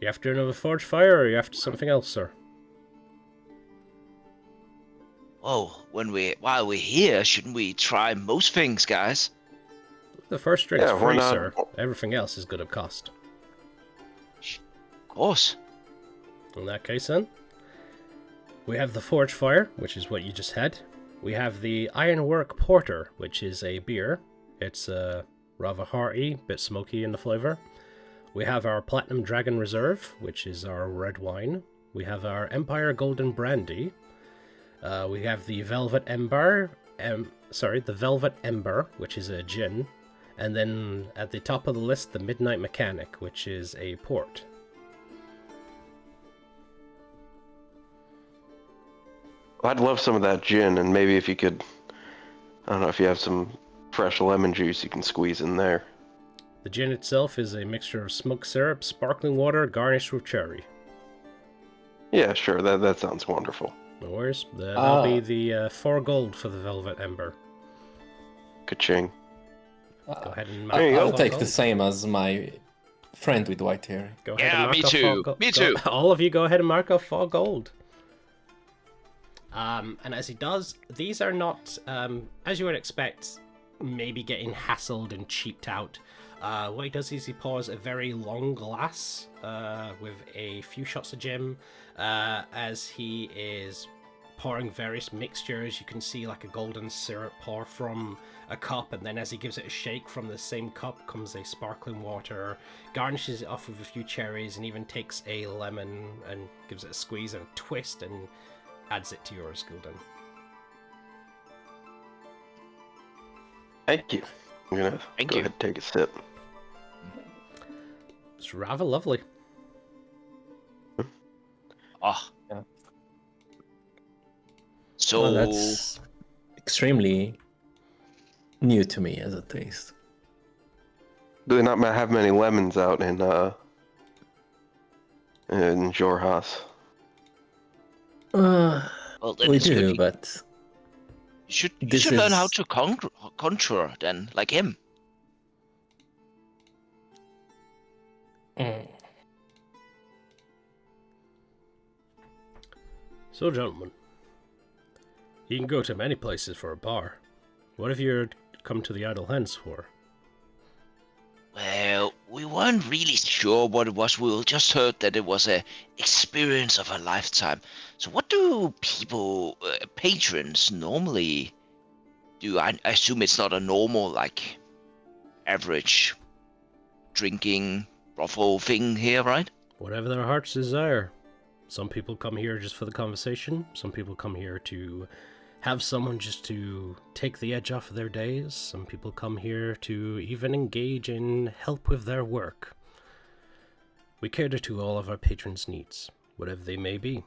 You after another forge fire, or are you after something else, sir? Oh, while we're here, shouldn't we try most things, guys? The first drink's Yeah, why free, not? sir. Everything else is good at cost. Of course. In that case, then, we have the Forge Fire, which is what you just had. We have the Ironwork Porter, which is a beer. It's rather hearty, bit smoky in the flavor. We have our Platinum Dragon Reserve, which is our red wine. We have our Empire Golden Brandy. We have the Velvet Ember, which is a gin. And then at the top of the list, the Midnight Mechanic, which is a port. I'd love some of that gin, and maybe if you could, I don't know if you have some fresh lemon juice you can squeeze in there. The gin itself is a mixture of smoked syrup, sparkling water, garnished with cherry. Yeah, sure. That sounds wonderful. No worries. That'll be the 4 gold for the Velvet Ember. Ka-ching. Go ahead and There you go. I'll take the same as my friend with white hair. Go ahead and Yeah, mark me off too. 4 gold. Me too. All of you go ahead and mark off 4 gold. And as he does, these are not, as you would expect, maybe getting hassled and cheaped out. What he does is he pours a very long glass with a few shots of gin. As he is pouring various mixtures, you can see like a golden syrup pour from a cup, and then as he gives it a shake, from the same cup comes a sparkling water, garnishes it off with a few cherries, and even takes a lemon and gives it a squeeze and a twist and adds it to yours, Gulden. Thank you. I'm gonna go ahead and take a sip. It's rather lovely. Oh. Yeah. So Well, that's extremely new to me as a taste. Do they not have many lemons out in Jorhas? well, then We it's good. do, but You this should learn how is to conjure then, like him. So, gentlemen, you can go to many places for a bar. What have you come to the Idle Hands for? Well, we weren't really sure what it was. We just heard that it was a experience of a lifetime. So, what do people, patrons, normally do? I assume it's not a normal, like, average drinking brothel thing here, right? Whatever their hearts desire. Some people come here just for the conversation. Some people come here to have someone just to take the edge off of their days. Some people come here to even engage in help with their work. We cater to all of our patrons' needs, whatever they may be.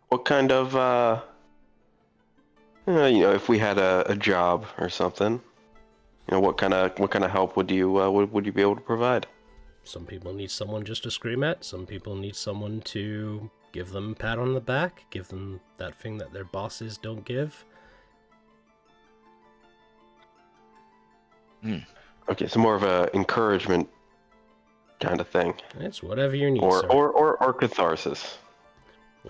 What kind of if we had a job or something, what kind of help would you be able to provide? Some people need someone just to scream at. Some people need someone to give them a pat on the back, give them that thing that their bosses don't give. Okay, so more of a encouragement kind of thing, It's whatever you need, or sir. or catharsis.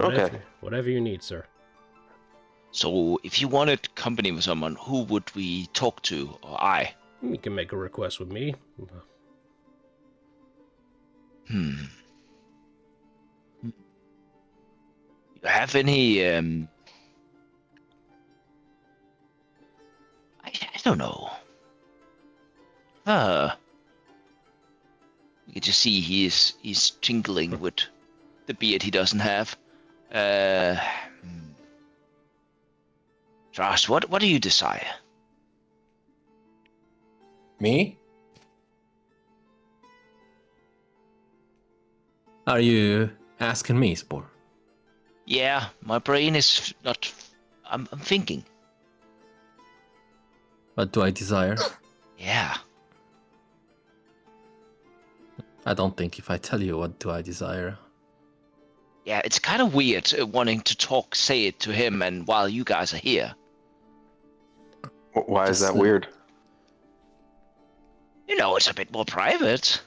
Okay. Whatever you need, sir. So, if you wanted company with someone, who would we talk to, or I? You can make a request with me. You have any, I don't know. You can just see he's tingling with the beard he doesn't have. Josh, what do you desire? me. Are you asking me, Spore? Yeah, my brain is not. I'm thinking. What do I desire? Yeah. I don't think if I tell you what do I desire. Yeah, it's kind of weird wanting to say it to him, and while you guys are here. Why is Just, that weird? It's a bit more private.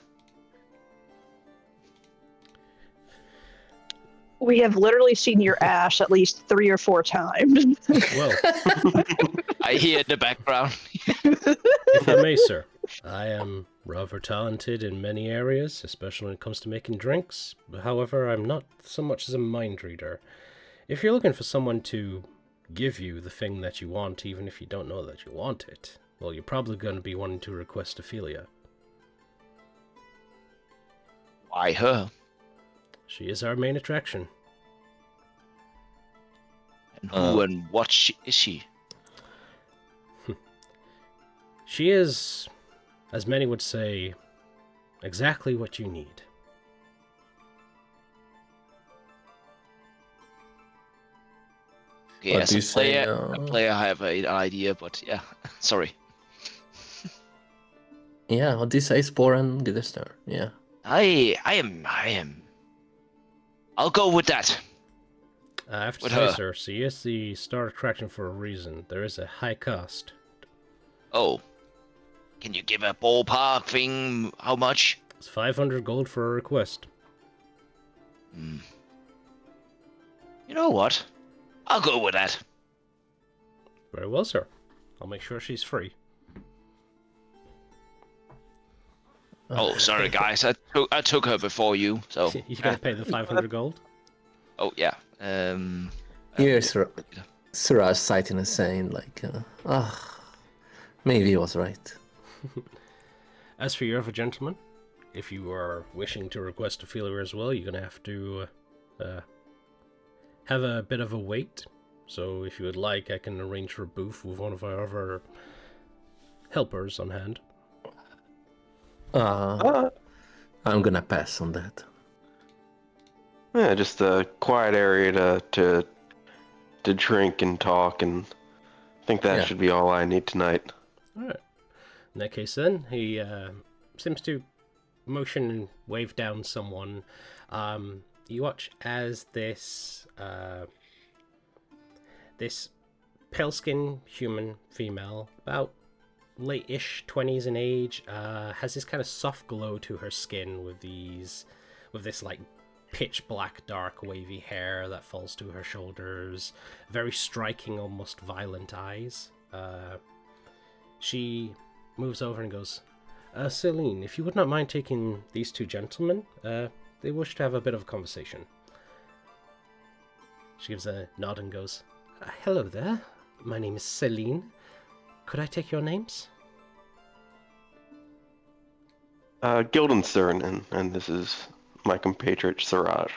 We have literally seen your ash at least 3 or 4 times. Well, I hear in the background. if I may, sir, I am rather talented in many areas, especially when it comes to making drinks. However, I'm not so much as a mind reader. If you're looking for someone to give you the thing that you want, even if you don't know that you want it, well, you're probably going to be wanting to request Ophelia. Why her? She is our main attraction. And who and what is she? She is, as many would say, exactly what you need. Okay, What as do a you say, player, I have an idea, but yeah, sorry. Yeah, what do you say, Spore and Glister? Yeah. I am. I'll go with that. I have to With say, her. sir, she is the star attraction for a reason. There is a high cost. Oh, can you give a ballpark thing? How much? It's 500 gold for a request. You know what? I'll go with that. Very well, sir. I'll make sure she's free. Oh, sorry, guys. I took her before you, so. You gotta pay the 500 gold. Oh yeah. Here, Suraj sighting and saying, like, maybe he was right. As for your other gentleman, if you are wishing to request a feeler as well, you're gonna have to have a bit of a wait. So if you would like, I can arrange for a booth with one of our other helpers on hand. I'm gonna pass on that. Yeah, just a quiet area to drink and talk, and I think that Yeah. should be all I need tonight. Alright. In that case, then, he seems to motion and wave down someone. You watch as this pale-skinned human female, about late-ish 20s in age, has this kind of soft glow to her skin with this like pitch black dark wavy hair that falls to her shoulders, very striking, almost violent eyes. She moves over and goes, Celine, if you would not mind taking these two gentlemen, they wish to have a bit of a conversation. She gives a nod and goes, hello there, my name is Celine. Could I take your names? Guildenstern, and this is my compatriot Siraj.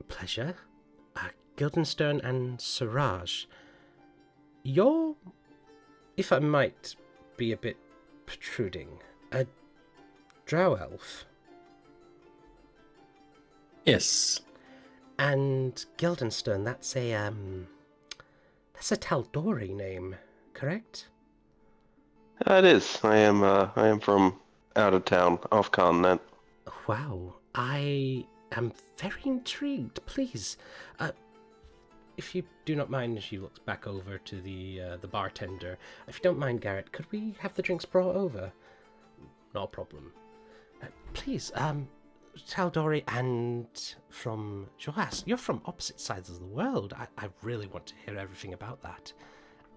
Pleasure. Guildenstern and Siraj. You're, if I might be a bit protruding, a drow elf. Yes. And Guildenstern, that's a Tal'Dori name, correct? It is. I am from out of town, off continent. Wow, I am very intrigued. Please, if you do not mind, she looks back over to the bartender. If you don't mind, Garrett, could we have the drinks brought over? No problem. Please, Tal'Dori and from Joas, you're from opposite sides of the world. I really want to hear everything about that.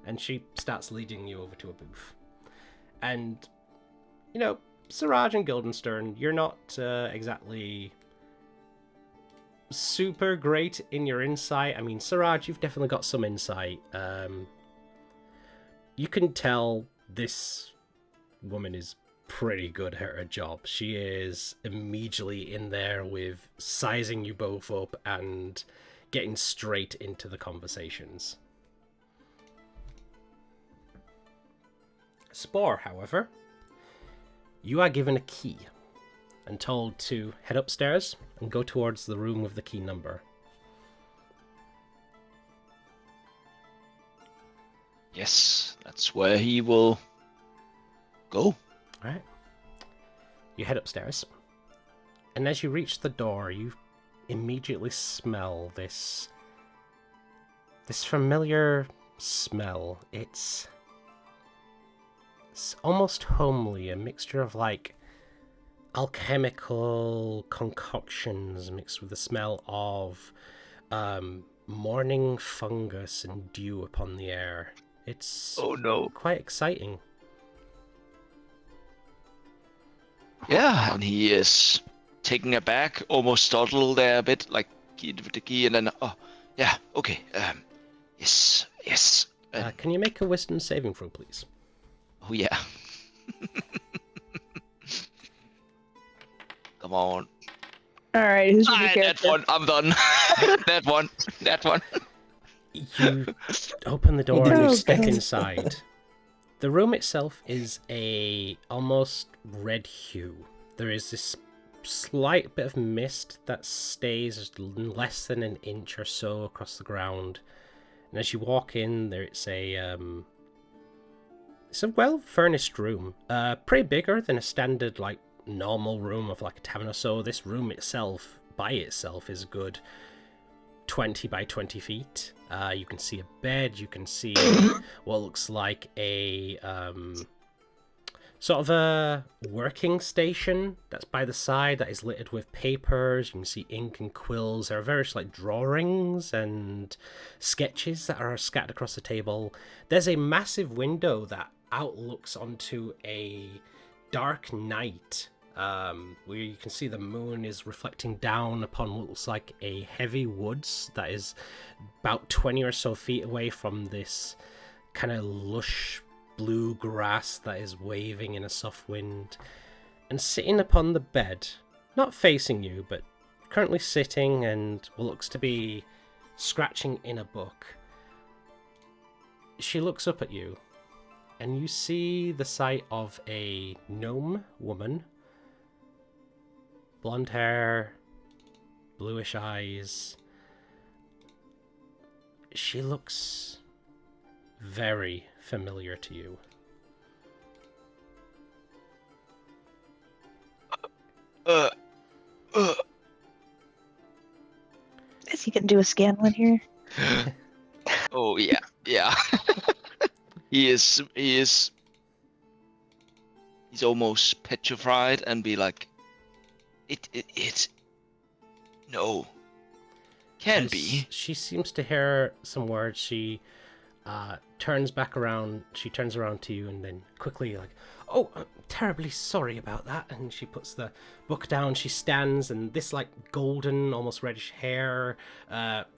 And she starts leading you over to a booth. And, you know, Siraj and Guildenstern, you're not exactly super great in your insight. I mean, Siraj, you've definitely got some insight. You can tell this woman is pretty good at her job. She is immediately in there with sizing you both up and getting straight into the conversations. Spore, however, you are given a key and told to head upstairs and go towards the room with the key number. Yes, that's where he will go. Alright. You head upstairs, and as you reach the door, you immediately smell this familiar smell. It's almost homely, a mixture of like alchemical concoctions mixed with the smell of morning fungus and dew upon the air. It's quite exciting. Yeah, and he is taken aback, almost startled there a bit, like with the key, and then, oh, yeah, okay, yes. Can you make a wisdom saving throw, please? Oh, yeah. Come on. All right, who's your That character? one, I'm done. that one. You open the door and you Oh, step God. inside. The room itself is a almost red hue. There is this slight bit of mist that stays less than an inch or so across the ground. And as you walk in, it's a well-furnished room. Pretty bigger than a standard, like, normal room of, like, a tavern or so. This room itself, by itself, is a good 20 by 20 feet. You can see a bed, you can see what looks like a sort of a working station that's by the side that is littered with papers. You can see ink and quills. There are various like drawings and sketches that are scattered across the table. There's a massive window that outlooks onto a dark night, where you can see the moon is reflecting down upon what looks like a heavy woods that is about 20 or so feet away from this kind of lush blue grass that is waving in a soft wind. And sitting upon the bed, not facing you, but currently sitting and what looks to be scratching in a book, she looks up at you, and you see the sight of a gnome woman. Blonde hair, bluish eyes. She looks very familiar to you. Is he gonna do a scan one here? Oh yeah, yeah. He's almost petrified and be like, it no, can As be. she seems to hear some words, she turns back around. She turns around to you and then quickly like, "Oh, I'm terribly sorry about that." And she puts the book down. She stands, and this like golden, almost reddish hair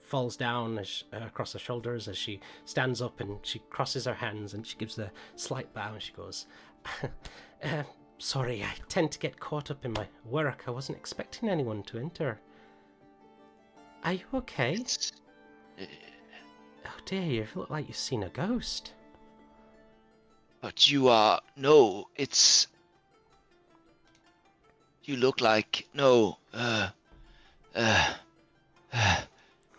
falls down across her shoulders as she stands up, and she crosses her hands and she gives a slight bow and she goes, "Sorry, I tend to get caught up in my work. I wasn't expecting anyone to enter. Are you okay?" It's, Oh dear, you look like you've seen a ghost. but you are no. It's you look like no.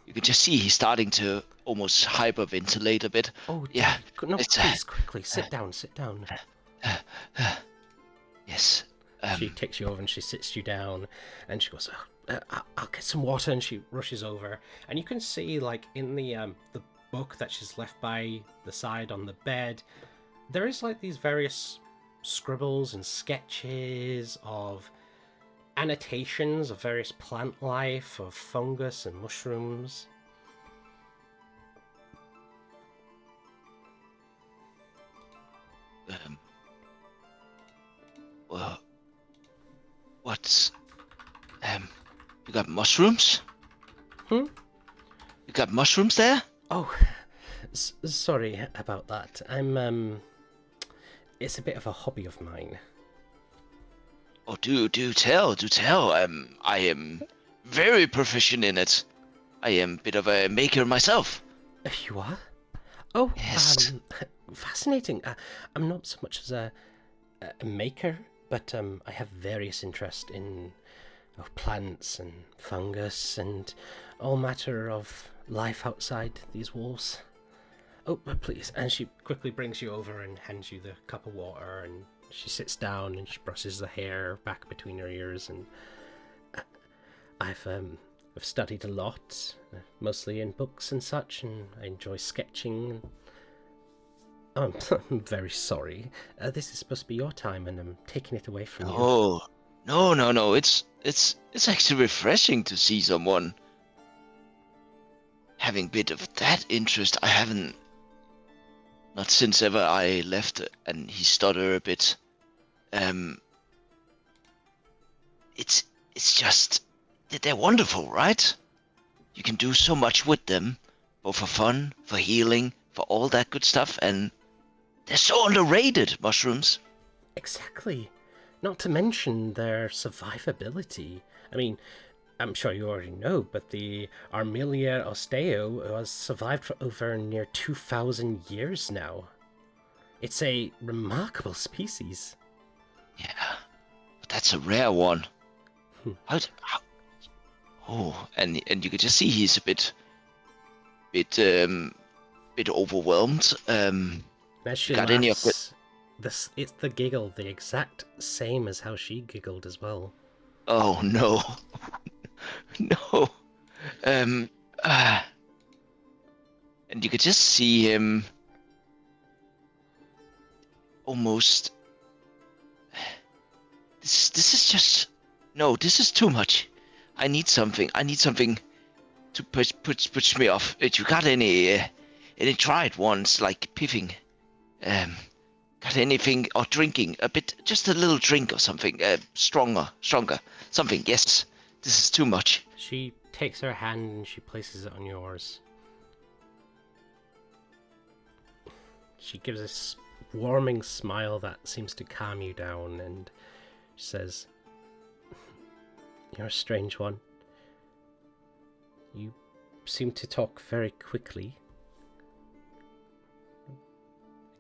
You can just see he's starting to almost hyperventilate a bit. Oh dear, Yeah, no, it's, please, quickly, sit down, sit down. Yes. She takes you over and she sits you down, and she goes, I'll get some water, and she rushes over, and you can see, like, in the book that she's left by the side on the bed, there is, like, these various scribbles and sketches of annotations of various plant life, of fungus and mushrooms. Well, what's you got mushrooms? Hmm? You got mushrooms there? Oh, sorry about that. It's a bit of a hobby of mine. Oh, do tell. I am very proficient in it. I am a bit of a maker myself. You are? Oh, Yes. Fascinating. I'm not so much as a maker, but I have various interests in plants and fungus and all matter of life outside these walls. Oh, please. And she quickly brings you over and hands you the cup of water, and she sits down and she brushes the hair back between her ears. And I've studied a lot, mostly in books and such, and I enjoy sketching. I'm very sorry. This is supposed to be your time, and I'm taking it away from you. Oh, no. It's actually refreshing to see someone having a bit of that interest. I haven't, not since ever I left, and he stuttered a bit. It's just they're wonderful, right? You can do so much with them, both for fun, for healing, for all that good stuff, and they're so underrated, mushrooms. Exactly. Not to mention their survivability. I mean, I'm sure you already know, but the Armilia osteo has survived for over near 2,000 years now. It's a remarkable species. Yeah, but that's a rare one. How? Oh, and you can just see he's a bit overwhelmed. As she got any of laughs, it's the giggle, the exact same as how she giggled as well. Oh no, no. And you could just see him almost. This is just no. This is too much. I need something to push me off. You got any tried ones like piffing? Got anything or drinking a bit? Just a little drink or something. Stronger, something. Yes. This is too much. She takes her hand and she places it on yours. She gives a warming smile that seems to calm you down, and she says, "You're a strange one. You seem to talk very quickly. I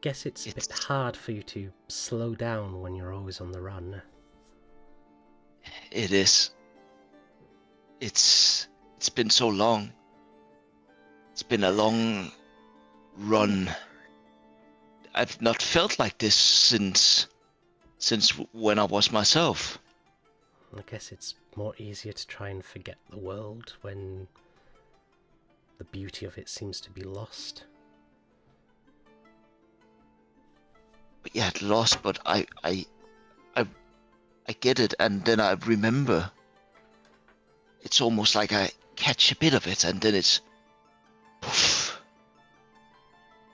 guess it's a bit hard for you to slow down when you're always on the run." It is. It's been so long. It's been a long run. I've not felt like this since when I was myself. I guess it's more easier to try and forget the world when the beauty of it seems to be lost. But yeah, lost. But I get it, and then I remember. It's almost like I catch a bit of it, and then it's poof.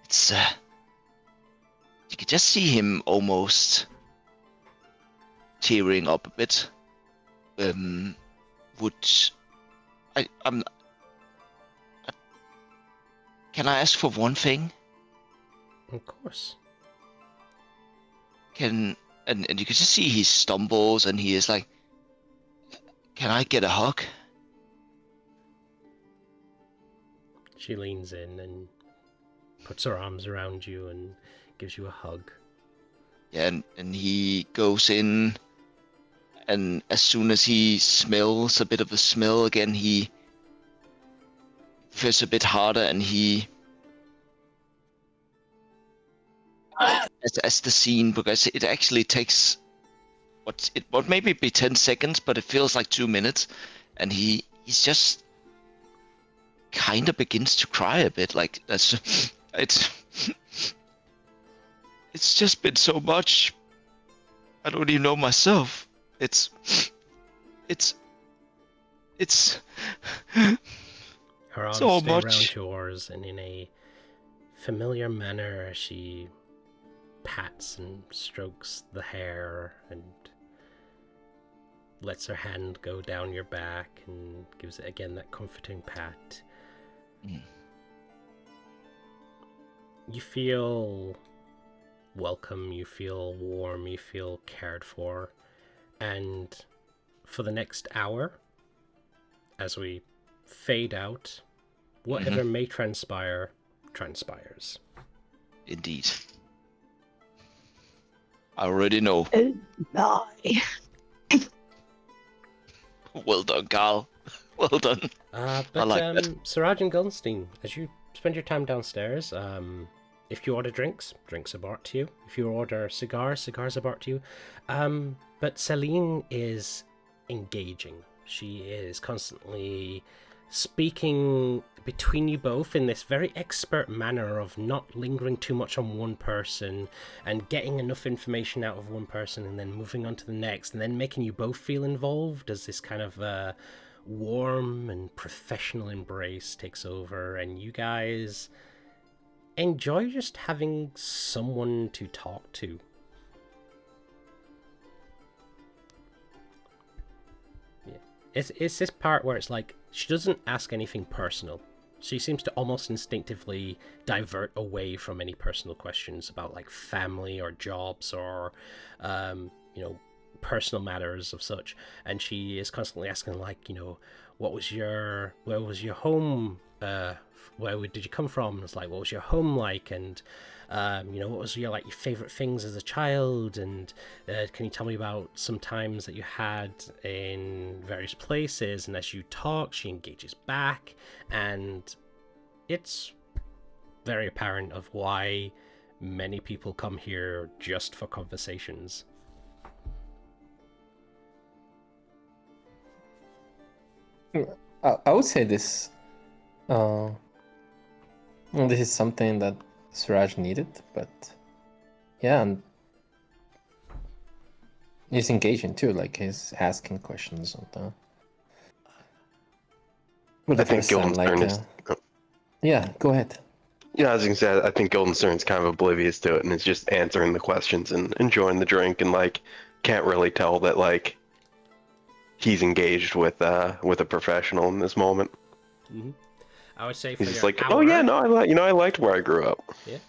It's you can just see him almost tearing up a bit. I'm. Can I ask for one thing? Of course. And you can just see he stumbles, and he is like, "Can I get a hug?" She leans in and puts her arms around you and gives you a hug. Yeah, and he goes in, and as soon as he smells a bit of the smell again, he feels a bit harder, and he as the scene, because it actually takes what maybe be 10 seconds, but it feels like 2 minutes, and he's just kind of begins to cry a bit. Like that's it's just been so much. I don't even know myself. It's Her arms so stay much. around yours, and in a familiar manner, she pats and strokes the hair and lets her hand go down your back and gives it again that comforting pat. You feel welcome, you feel warm, you feel cared for, and for the next hour, as we fade out, whatever may transpire, transpires. Indeed. I already know. Bye. Well done, Carl. Well done. But I like that. Siraj and Goldstein, as you spend your time downstairs, if you order drinks, drinks are brought to you. If you order cigars, cigars are brought to you. But Celine is engaging. She is constantly speaking between you both in this very expert manner of not lingering too much on one person and getting enough information out of one person and then moving on to the next and then making you both feel involved as this kind of warm and professional embrace takes over, and you guys enjoy just having someone to talk to. Yeah. It's this part where it's like she doesn't ask anything personal. She seems to almost instinctively divert away from any personal questions about like family or jobs or personal matters of such, and she is constantly asking like, where was your home, where did you come from? It's like, what was your home like? And what was your favorite things as a child? And can you tell me about some times that you had in various places? And as you talk, she engages back, and it's very apparent of why many people come here just for conversations. I would say this. This is something that Suraj needed, but yeah, and he's engaging too. Like he's asking questions on the. I think Guildenstern is. Yeah, go ahead. Yeah, I was gonna say I think Guildenstern's kind of oblivious to it and is just answering the questions and enjoying the drink and can't really tell that he's engaged with a professional in this moment. Mm-hmm. I would say for he's your just hour, oh yeah, no, I liked where I grew up. Yeah,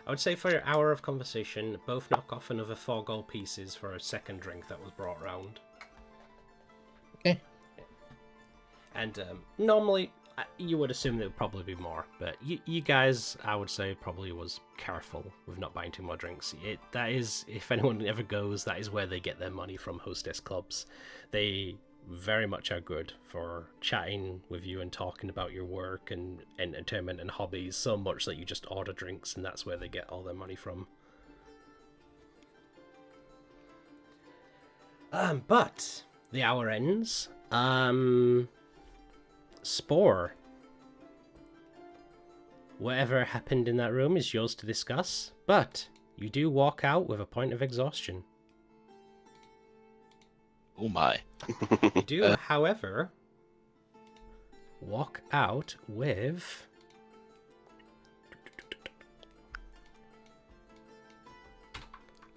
I would say for your hour of conversation, both knock off another 4 gold pieces for a second drink that was brought round. Okay. And normally you would assume there would probably be more, but you guys, I would say, probably was careful with not buying 2 more drinks. That is, if anyone ever goes, that is where they get their money from, hostess clubs. They very much are good for chatting with you and talking about your work and entertainment and hobbies, so much that you just order drinks and that's where they get all their money from. But the hour ends. Spore. Whatever happened in that room is yours to discuss, but you do walk out with a point of exhaustion. Oh my. You do, however, walk out with...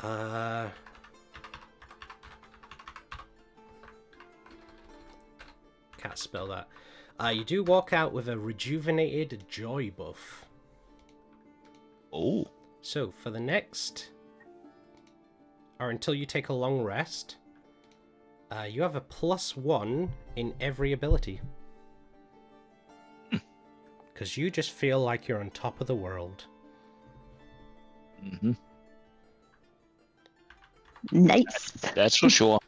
Can't spell that. You do walk out with a rejuvenated joy buff. Oh. So, for the next... or until you take a long rest, you have a +1 in every ability. Because you just feel like you're on top of the world. Mm-hmm. Nice. That's for sure.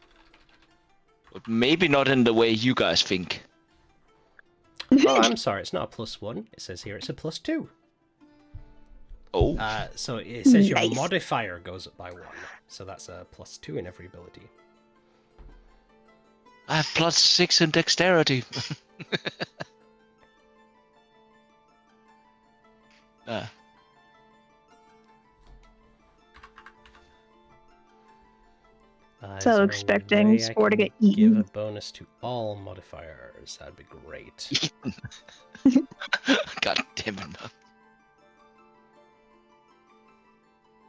But maybe not in the way you guys think. Oh, I'm sorry, it's not a +1. It says here it's a +2. Oh. So it says your Nice. modifier goes up by 1. So that's a +2 in every ability. I have +6 in dexterity. Is So there a expecting way I Spore to can get eaten. give a bonus to all modifiers? That'd be great. God damn it.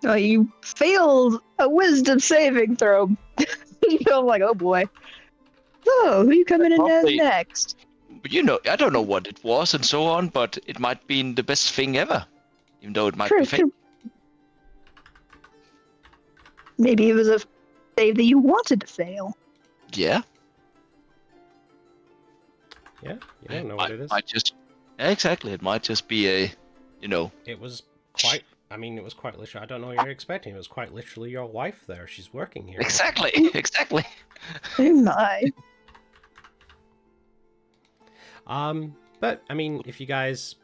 Oh, you failed a wisdom saving throw. I'm like, oh boy. So, who you coming in as Probably- next? But you know, I don't know what it was and so on, but it might be the best thing ever. Even though it might be fake. True. Maybe it was a save that you wanted to fail. Yeah. Yeah, you don't know what it is. Might just... Yeah, exactly. It might just be a, you know... It was quite... I mean, it was quite literally... I don't know what you're expecting. It was quite literally your wife there. She's working here. Exactly. Exactly. Oh my. But, I mean, if you guys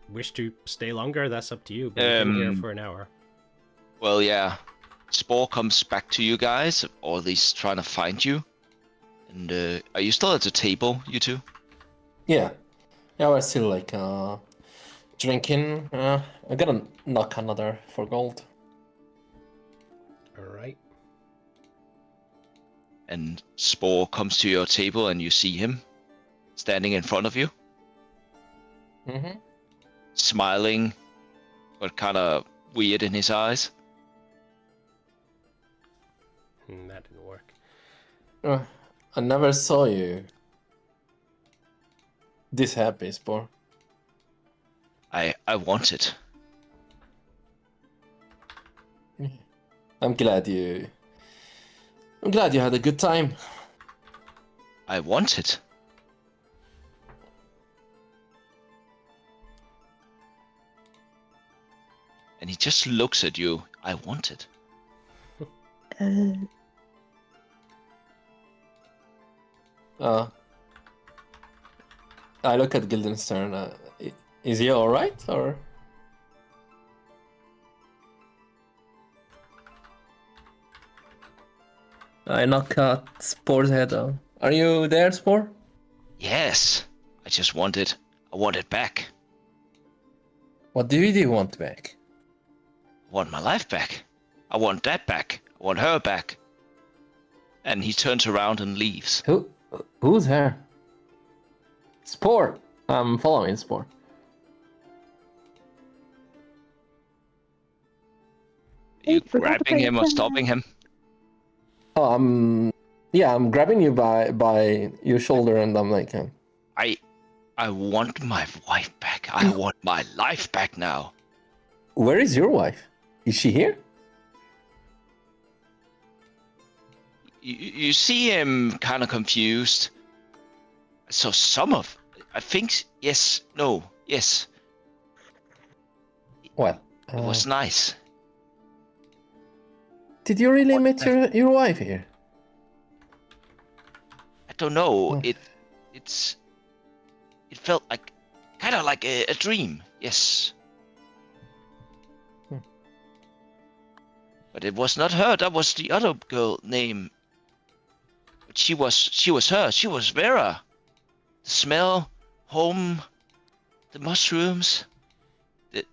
wish to stay longer, that's up to you. But you've been here for an hour. Well, yeah. Spore comes back to you guys, or at least trying to find you. And are you still at the table, you two? Yeah. Yeah, we're still like drinking. I gotta knock another for gold. Alright. And Spore comes to your table and you see him standing in front of you, Mm-hmm. smiling, but kind of weird in his eyes. That didn't work. I never saw you this happy, Spore. I want it. I'm glad you had a good time. I want it. And he just looks at you. I want it. I look at Guildenstern. Is he all right, or? I knock at Spore's head down. Are you there, Spore? Yes. I just want it. I want it back. What do you want back? I want my life back. I want that back. I want her back. And he turns around and leaves. Who's her? Spore. I'm following Spore. Are you Forgot to grabbing pay him or stopping him? Oh, yeah, I'm grabbing you by your shoulder, and I'm like, I want my wife back. I want my life back now. where is your wife? Is she here? You see him kind of confused. So I think, yes, no, yes. Well, It was nice. did you really meet your wife here? I don't know. Hmm. It felt like kind of like a dream. Yes. Hmm. But it was not her. That was the other girl name. But she was her. She was Vera. The smell, home, the mushrooms, the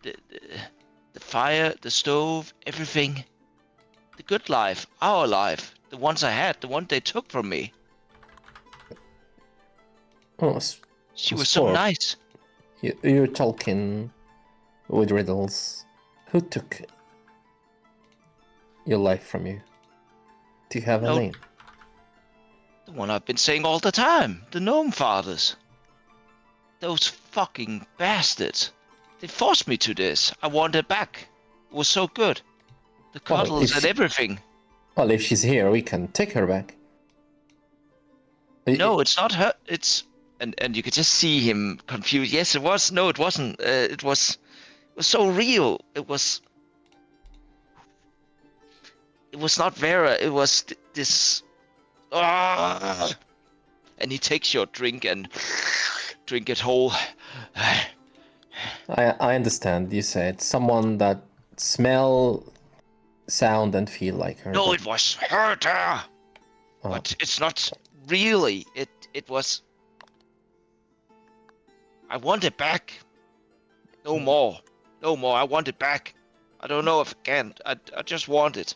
fire, the stove, everything. The good life, our life, the ones I had, the one they took from me. Oh, She was so Spore, nice. you're talking with riddles. Who took your life from you? Do you have a No, name? the one I've been saying all the time. The gnome fathers. Those fucking bastards. They forced me to this. I want it back. It was so good. The Well, cuddles and everything. Well, if she's here, we can take her back. No, it's not her. It's and you could just see him confused. Yes, it was. No, it wasn't. It was so real. It was not Vera. It was this. Ah! And he takes your drink and drink it whole. I understand. You said someone that smell, sound, and feel like her. No, but- it was her there. Oh, But it's not really. It was. I want it back. No more. No more. I want it back. I don't know if I can. I just want it.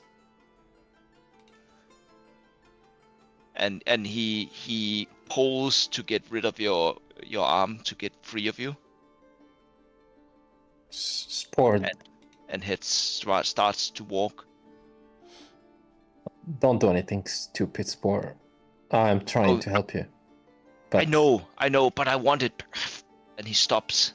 And he pulls to get rid of your arm to get free of you, Spore, and starts to walk. don't do anything stupid, Spore. I'm trying Oh, to help you. But I know, but I want it. And he stops.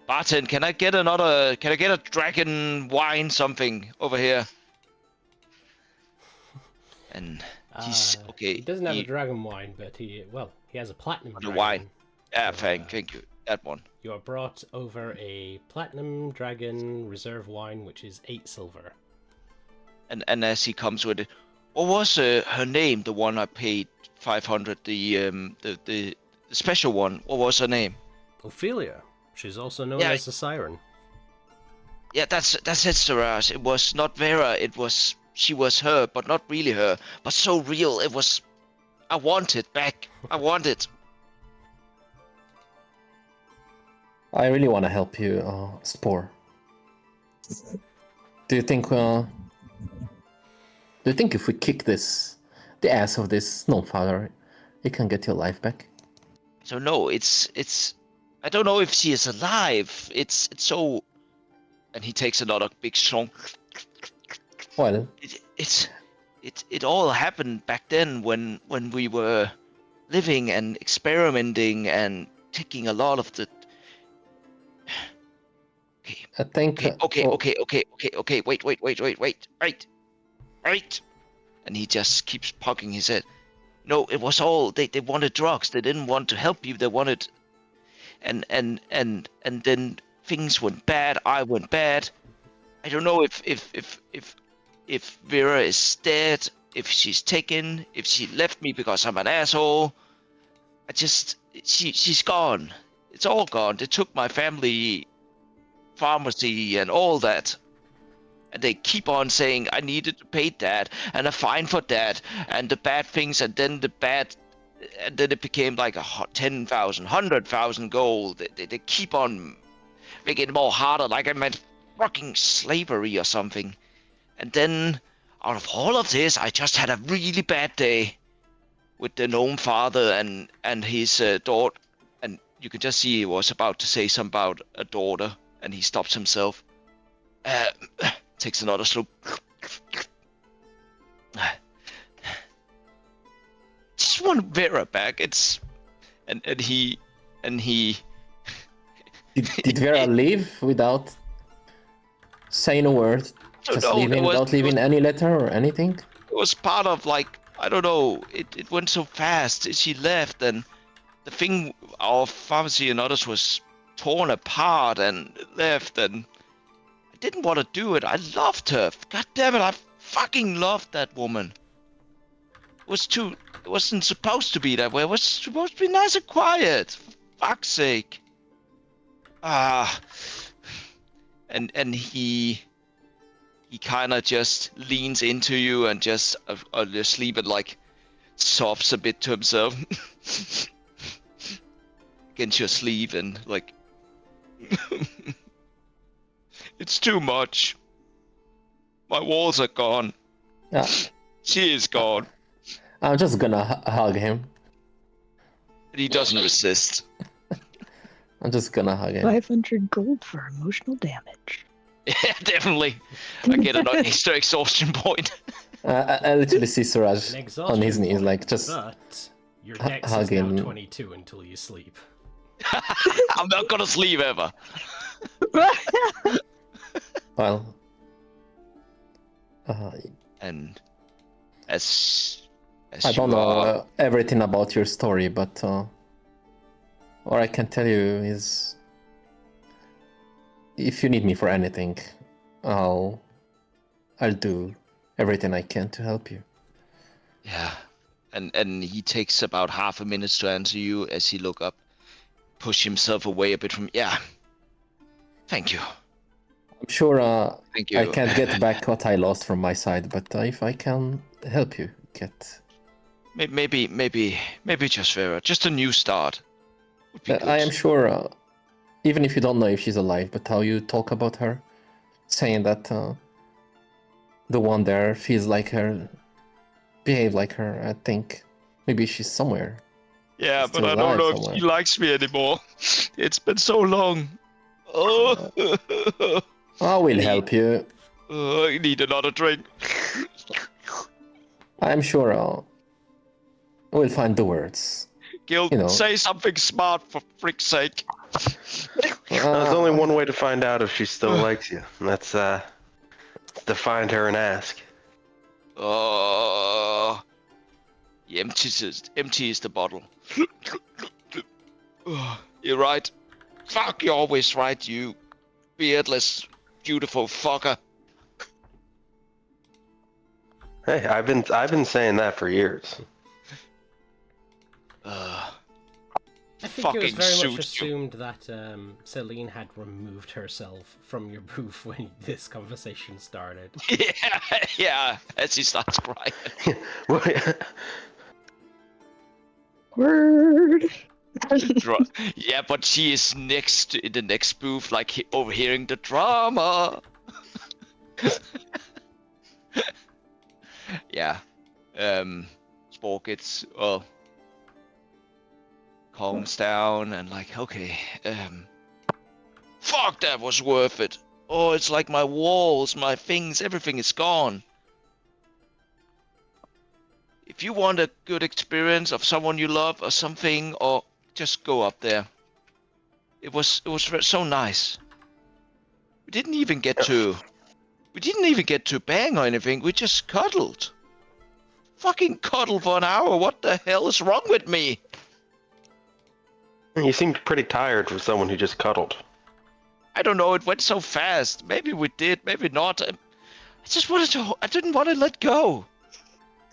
Barton, can I get a dragon wine something over here? And he's okay. He doesn't have a dragon wine, but he has a platinum The dragon. wine. Yeah, So, thank you. That one. You are brought over a platinum dragon reserve wine, which is 8 silver. And as he comes with it, what was her name? The one I paid 500. The special one. What was her name? Ophelia. She's also known Yeah. as the Siren. Yeah, that's it, Siraj. It was not Vera. She was her, but not really her. But so real. It was. I want it back. I want it. I really want to help you, Spore. Do you think if we kick the ass of this Snow-Father, it can get your life back? So no, it's. I don't know if she is alive. It's so. And he takes another big strong. Well, It all happened back then when we were living and experimenting and taking a lot of the. I think. Okay. well, Okay. Wait. And he just keeps poking his head. No, it was all they wanted drugs. They didn't want to help you. They wanted, and then things went bad. I went bad. I don't know if Vera is dead, if she's taken, if she left me because I'm an asshole. She's gone. It's all gone. They took my family pharmacy and all that. And they keep on saying I needed to pay that and a fine for that and the bad things and then it became like 10,000, 100,000 gold. They keep on making it more harder, like I meant fucking slavery or something. And then out of all of this, I just had a really bad day with the gnome father and his daughter. And you could just see he was about to say something about a daughter, and he stops himself. Takes another slurp. Just want Vera back. It's and he did Vera leave without saying a word? Just leaving without leaving any letter or anything? It was part of, like, I don't know. It went so fast. She left, and the thing, our pharmacy and others was torn apart and left, and I didn't want to do it. I loved her. God damn it, I fucking loved that woman. It wasn't supposed to be that way. It was supposed to be nice and quiet. For fuck's sake. And he kind of just leans into you and just asleep and like sobs a bit to himself against your sleeve and like it's too much. My walls are gone. Yeah, She is gone. I'm just gonna hug him. And he doesn't resist. I'm just gonna hug him. 500 gold for emotional damage. Yeah, definitely. I get an extra exhaustion point. I literally see Suraj An on exhaustion his knees, point, like just But your dex is hugging. now 22 until you sleep. I'm not gonna sleep ever. well. And as I don't you know are, everything about your story, but what I can tell you is, if you need me for anything, I'll do everything I can to help you. yeah. And he takes about half a minute to answer you as he look up, push himself away a bit from. Yeah. Thank you. I'm sure Thank you. I can't get back what I lost from my side, but if I can help you get, Maybe just Vera, just a new start. Would be good. I am sure, even if you don't know if she's alive, but how you talk about her, saying that the one there feels like her, behave like her, I think maybe she's somewhere. Yeah, Still but I don't alive know somewhere. if he likes me anymore. It's been so long. Oh, I will And he- help you. I need another drink. I'm sure we'll find the words. Gil, You know. say something smart for frick's sake. There's only one way to find out if she still likes you, and that's to find her and ask. Oh, he empties the bottle. You're right. Fuck, you're always right, you beardless, beautiful fucker. Hey, I've been saying that for years. I think it was Fucking very much suit you. assumed that Celine had removed herself from your booth when this conversation started. Yeah, as he starts crying. Word. Yeah, but she is next in the next booth, like overhearing the drama. Yeah. Spork gets calms down and like, okay, fuck, that was worth it. Oh, it's like my walls, my things, everything is gone. If you want a good experience of someone you love or something, or just go up there. It was so nice. We didn't even get to bang or anything. We just cuddled. Fucking cuddle for an hour. What the hell is wrong with me? You seemed pretty tired for someone who just cuddled. I don't know. It went so fast. Maybe we did. Maybe not. I just wanted to. I didn't want to let go.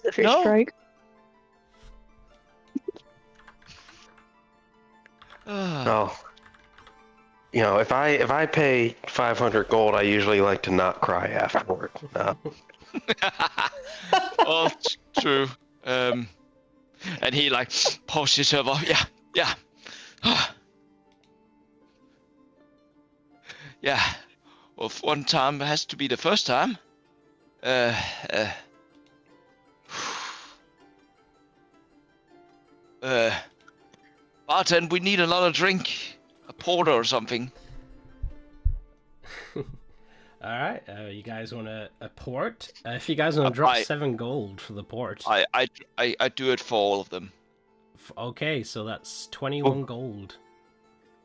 The first No. strike. Oh, you know, if I pay 500 gold, I usually like to not cry afterward. Oh, true. And he like pulls himself off. Yeah. Yeah. Well, if one time has to be the first time. Bartend, we need another drink. A porter or something. Alright, you guys want a port? If you guys want to drop I- 7 gold for the port. I do it for all of them. Okay, so that's 21 gold.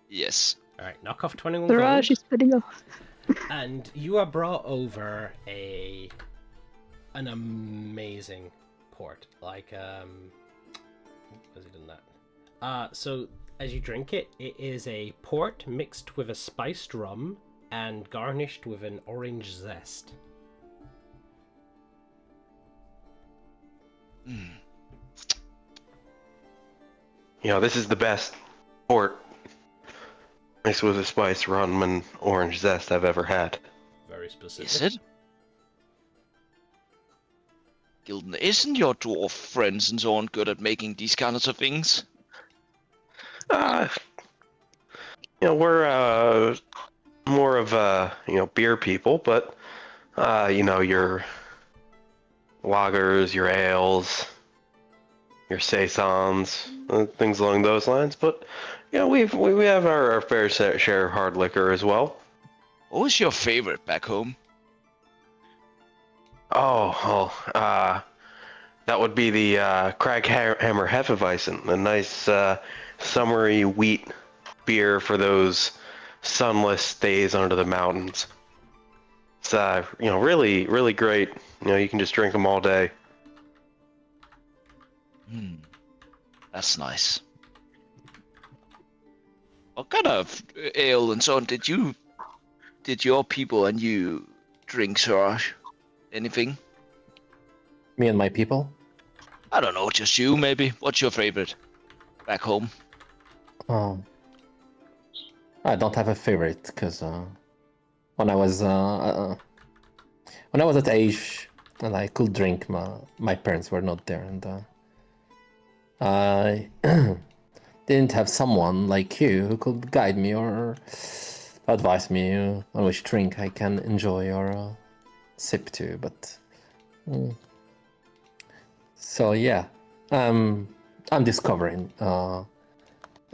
Yes. Alright, knock off 21 Suraj, gold. she's spitting off. And you are brought over an amazing port. Like, has he done that? So as you drink it, it is a port mixed with a spiced rum and garnished with an orange zest. This is the best port mixed with a spice rum and orange zest I've ever had. Very specific. Is it? Gilden, isn't your dwarf friends and so on good at making these kinds of things? Uh, we're more of beer people, but your lagers, your ales, your saisons, things along those lines. But we have our fair share of hard liquor as well. What was your favorite back home? That would be the Kraghammer Hefeweizen, a nice summery wheat beer for those sunless days under the mountains. It's really, really great. You can just drink them all day. That's nice. What kind of ale and so on did your people and you drink, Siraj? Anything? Me and my people. I don't know, just you maybe. What's your favorite back home? Oh, I don't have a favorite because when I was at age and I could drink, my parents were not there, and I didn't have someone like you who could guide me or advise me on which drink I can enjoy or sip to. But so yeah, I'm discovering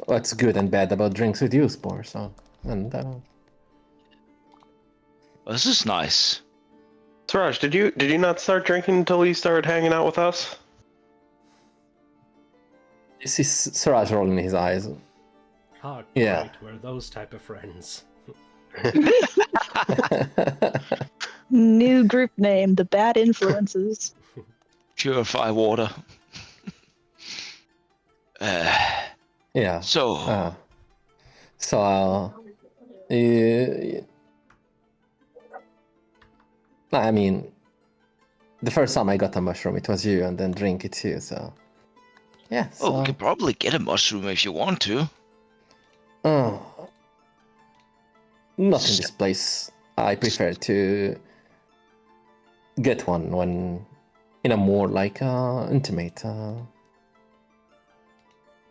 what's good and bad about drinks with you, Spore. So Well, this is nice. Suraj, did you not start drinking until you started hanging out with us? this is Siraj rolling his eyes. Oh, Yeah. great. We're those type of friends. New group name, the Bad Influences. Purify water. Yeah. So, I mean, the first time I got a mushroom, it was you, and then drink it too. So, yeah. we could probably get a mushroom if you want to. Not in this place. I prefer to get one when in a more like intimate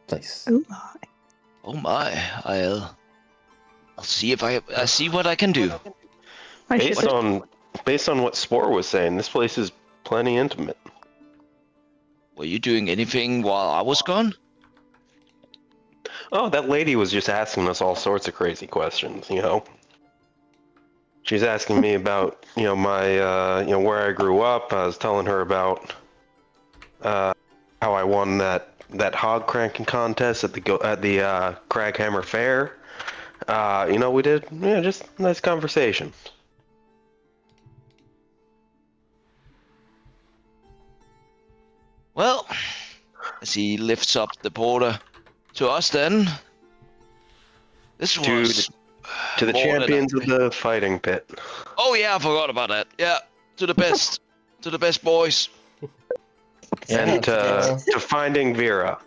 place. Oh my. Oh my, I'll see if I see what I can do. Based on what Spore was saying, this place is plenty intimate. Were you doing anything while I was gone? Oh, that lady was just asking us all sorts of crazy questions. She's asking me about my where I grew up. I was telling her about how I won that hog cranking contest at the Kraghammer Fair. We did just nice conversation. Well, as he lifts up the border to us, then this was to the more than champions I- of the fighting pit. Oh yeah, I forgot about that. Yeah, to the best, to the best boys. And to finding Vera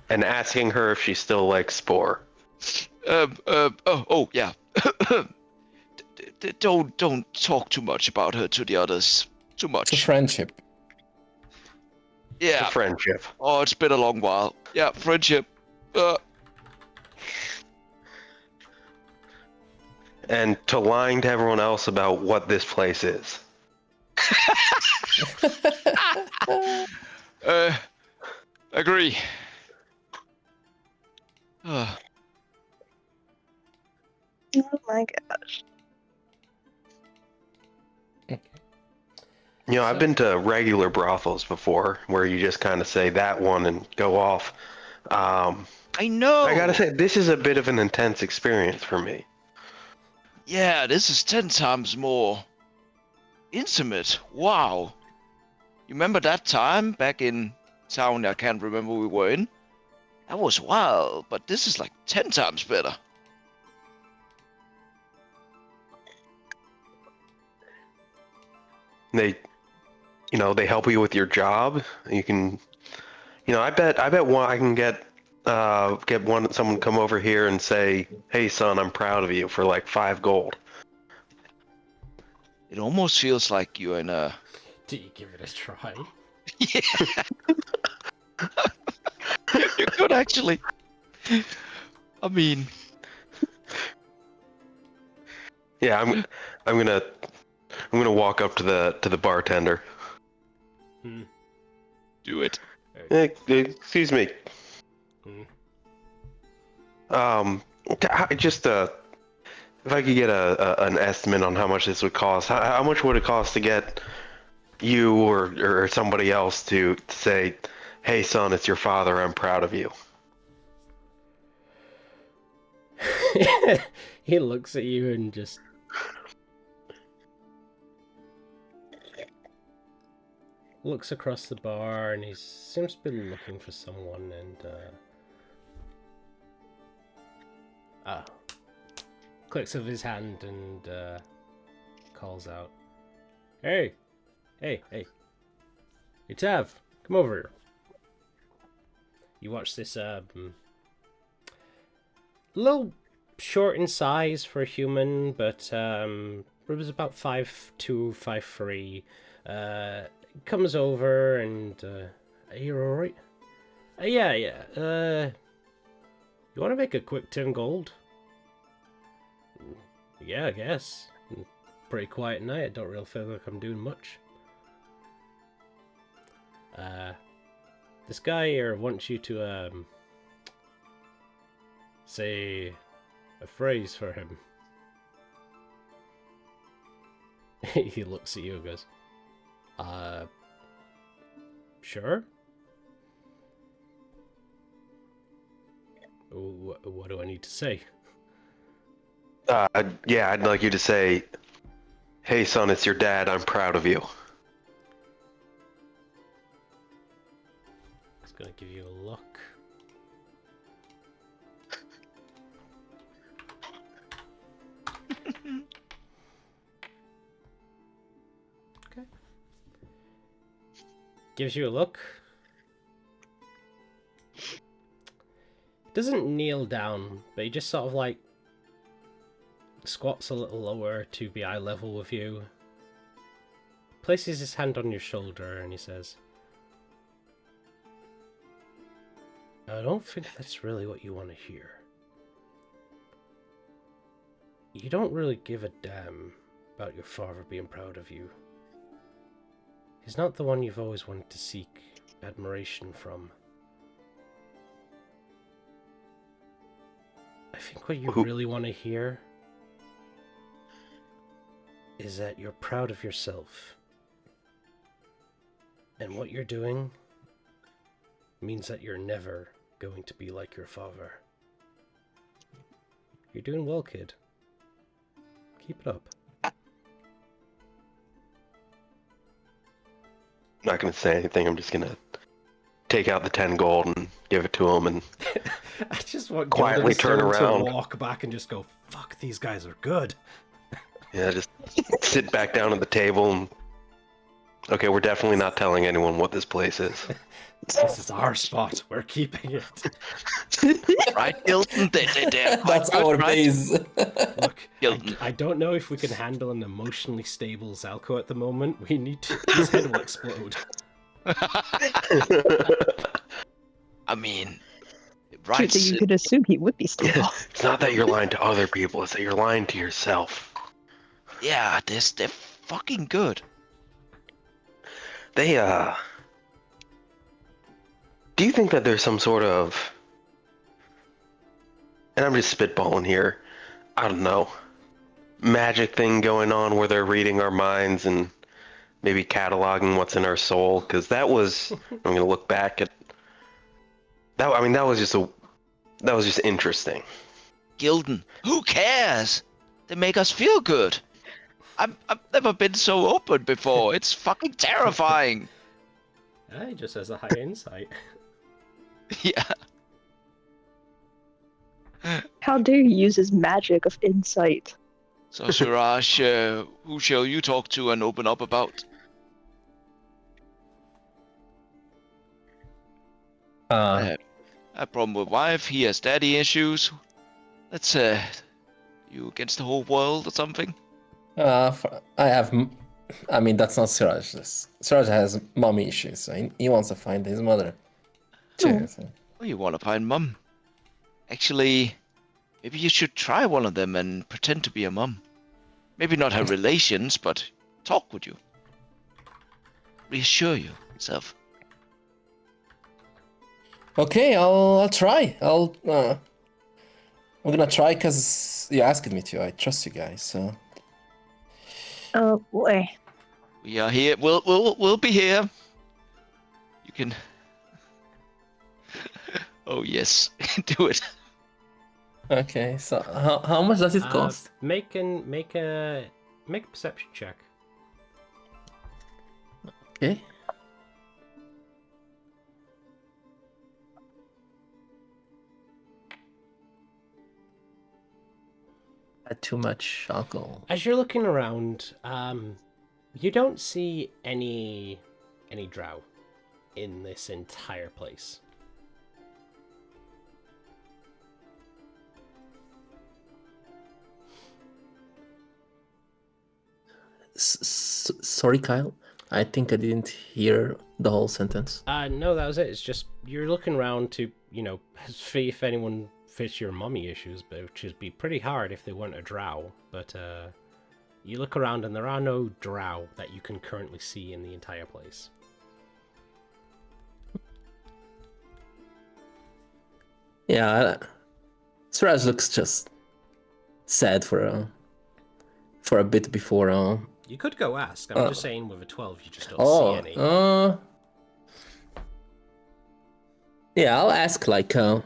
and asking her if she still likes Spore. Oh yeah. Don't talk too much about her to the others. Too much. It's a friendship. Yeah. A friendship. Oh, it's been a long while. Yeah, friendship. And to lying to everyone else about what this place is. Agree. Oh my gosh. I've been to regular brothels before where you just kind of say that one and go off. I know. I gotta say, this is a bit of an intense experience for me. Yeah, this is 10 times more intimate. Wow. You remember that time back in town I can't remember we were in? That was wild, but this is like 10 times better. They help you with your job. You can, I bet one I can get get someone come over here and say, "Hey, son, I'm proud of you," for like 5 gold. It almost feels like you're in a. Do you give it a try? Yeah. You could actually. I mean, Yeah, I'm gonna walk up to the bartender. do it. Excuse me. Hmm. Just if I could get an estimate on how much this would cost. How much would it cost to get you or somebody else to say, "Hey, son, it's your father. I'm proud of you." He looks at you and just looks across the bar, and he seems to be looking for someone, and clicks of his hand and calls out, "Hey, hey, hey, hey, Tav, come over here." You watch this little short in size for a human, but it was about 5'2", 5'3". Comes over and you're all right. Yeah. You want to make a quick 10 gold? Yeah, I guess. Pretty quiet night. I don't really feel like I'm doing much. This guy here wants you to say a phrase for him. He looks at you and goes, sure? What do I need to say? Yeah, I'd like you to say, "Hey, son, it's your dad. I'm proud of you." It's gonna give you a look. Okay. Gives you a look. Doesn't kneel down, but he just sort of like squats a little lower to be eye level with you. Places his hand on your shoulder and he says, "I don't think that's really what you want to hear. You don't really give a damn about your father being proud of you. He's not the one you've always wanted to seek admiration from. I think what you really want to hear is that you're proud of yourself. And what you're doing means that you're never going to be like your father. You're doing well, kid. Keep it up." I'm not gonna say anything. I'm just gonna take out the 10 gold and give it to him and I just want quietly turn around to walk back and just go, "Fuck, these guys are good." Yeah, just sit back down at the table and... Okay, we're definitely not telling anyone what this place is. This is our spot. We're keeping it. Right, Gilton? They're quite That's good, our right? base. Look, Gilton. I don't know if we can handle an emotionally stable Zalco at the moment. We need to... His head will explode. I mean, right? So you could assume he would be stable. It's not that you're lying to other people, it's that you're lying to yourself. Yeah, they're fucking good. They, do you think that there's some sort of... And I'm just spitballing here. I don't know. Magic thing going on where they're reading our minds and maybe cataloging what's in our soul? Because that was... I'm gonna look back at... That, I mean, that was just interesting. Gilden, who cares? They make us feel good. I've never been so open before. It's fucking terrifying. He just has a high insight. Yeah. How dare you use his magic of insight? So, Suraj, who shall you talk to and open up about? a problem with wife. He has daddy issues. Let's you against the whole world or something. I have. I mean, that's not Siraj. Siraj has mommy issues, so he wants to find his mother too. Oh. So. Oh, you want to find mum? Actually, maybe you should try one of them and pretend to be a mum. Maybe not have relations, but talk with you. Reassure you yourself. Okay, I'll try. I'm gonna try because you asked me to. I trust you guys. So. Oh boy. We are here. We'll be here. You can. Oh yes, do it. Okay, so how much does it cost? Make a perception check. Okay. Had too much alcohol. As you're looking around, you don't see any drow in this entire place. Sorry, Kyle. I think I didn't hear the whole sentence. No, that was it. It's just you're looking around to, see if anyone fits your mummy issues, but which would be pretty hard if they weren't a drow. But you look around and there are no drow that you can currently see in the entire place. Yeah, Siraj looks just sad for a bit before. You could go ask. I'm just saying, with a 12, you just don't Oh, see any. yeah, I'll ask like the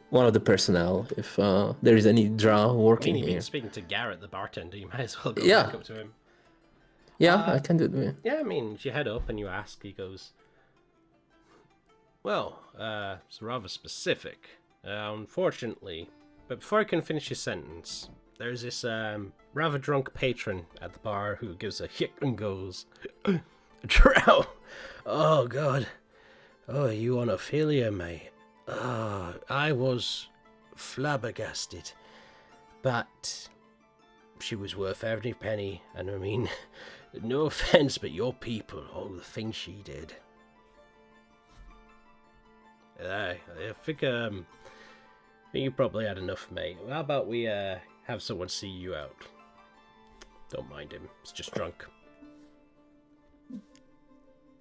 one of the personnel if there is any drow I working mean, you've been here. speaking to Garrett, the bartender. You might as well go Yeah. back up to him. Yeah, I can do it. Yeah, I mean, if you head up and you ask, he goes, well, it's rather specific. Unfortunately, but before I can finish his sentence, there's this rather drunk patron at the bar who gives a hick and goes, drow! Oh, God. Oh, you on Ophelia, mate? Oh, I was flabbergasted. But she was worth every penny, and I mean, no offense, but your people, all the things she did. I think you probably had enough, mate. How about we have someone see you out? Don't mind him. He's just drunk.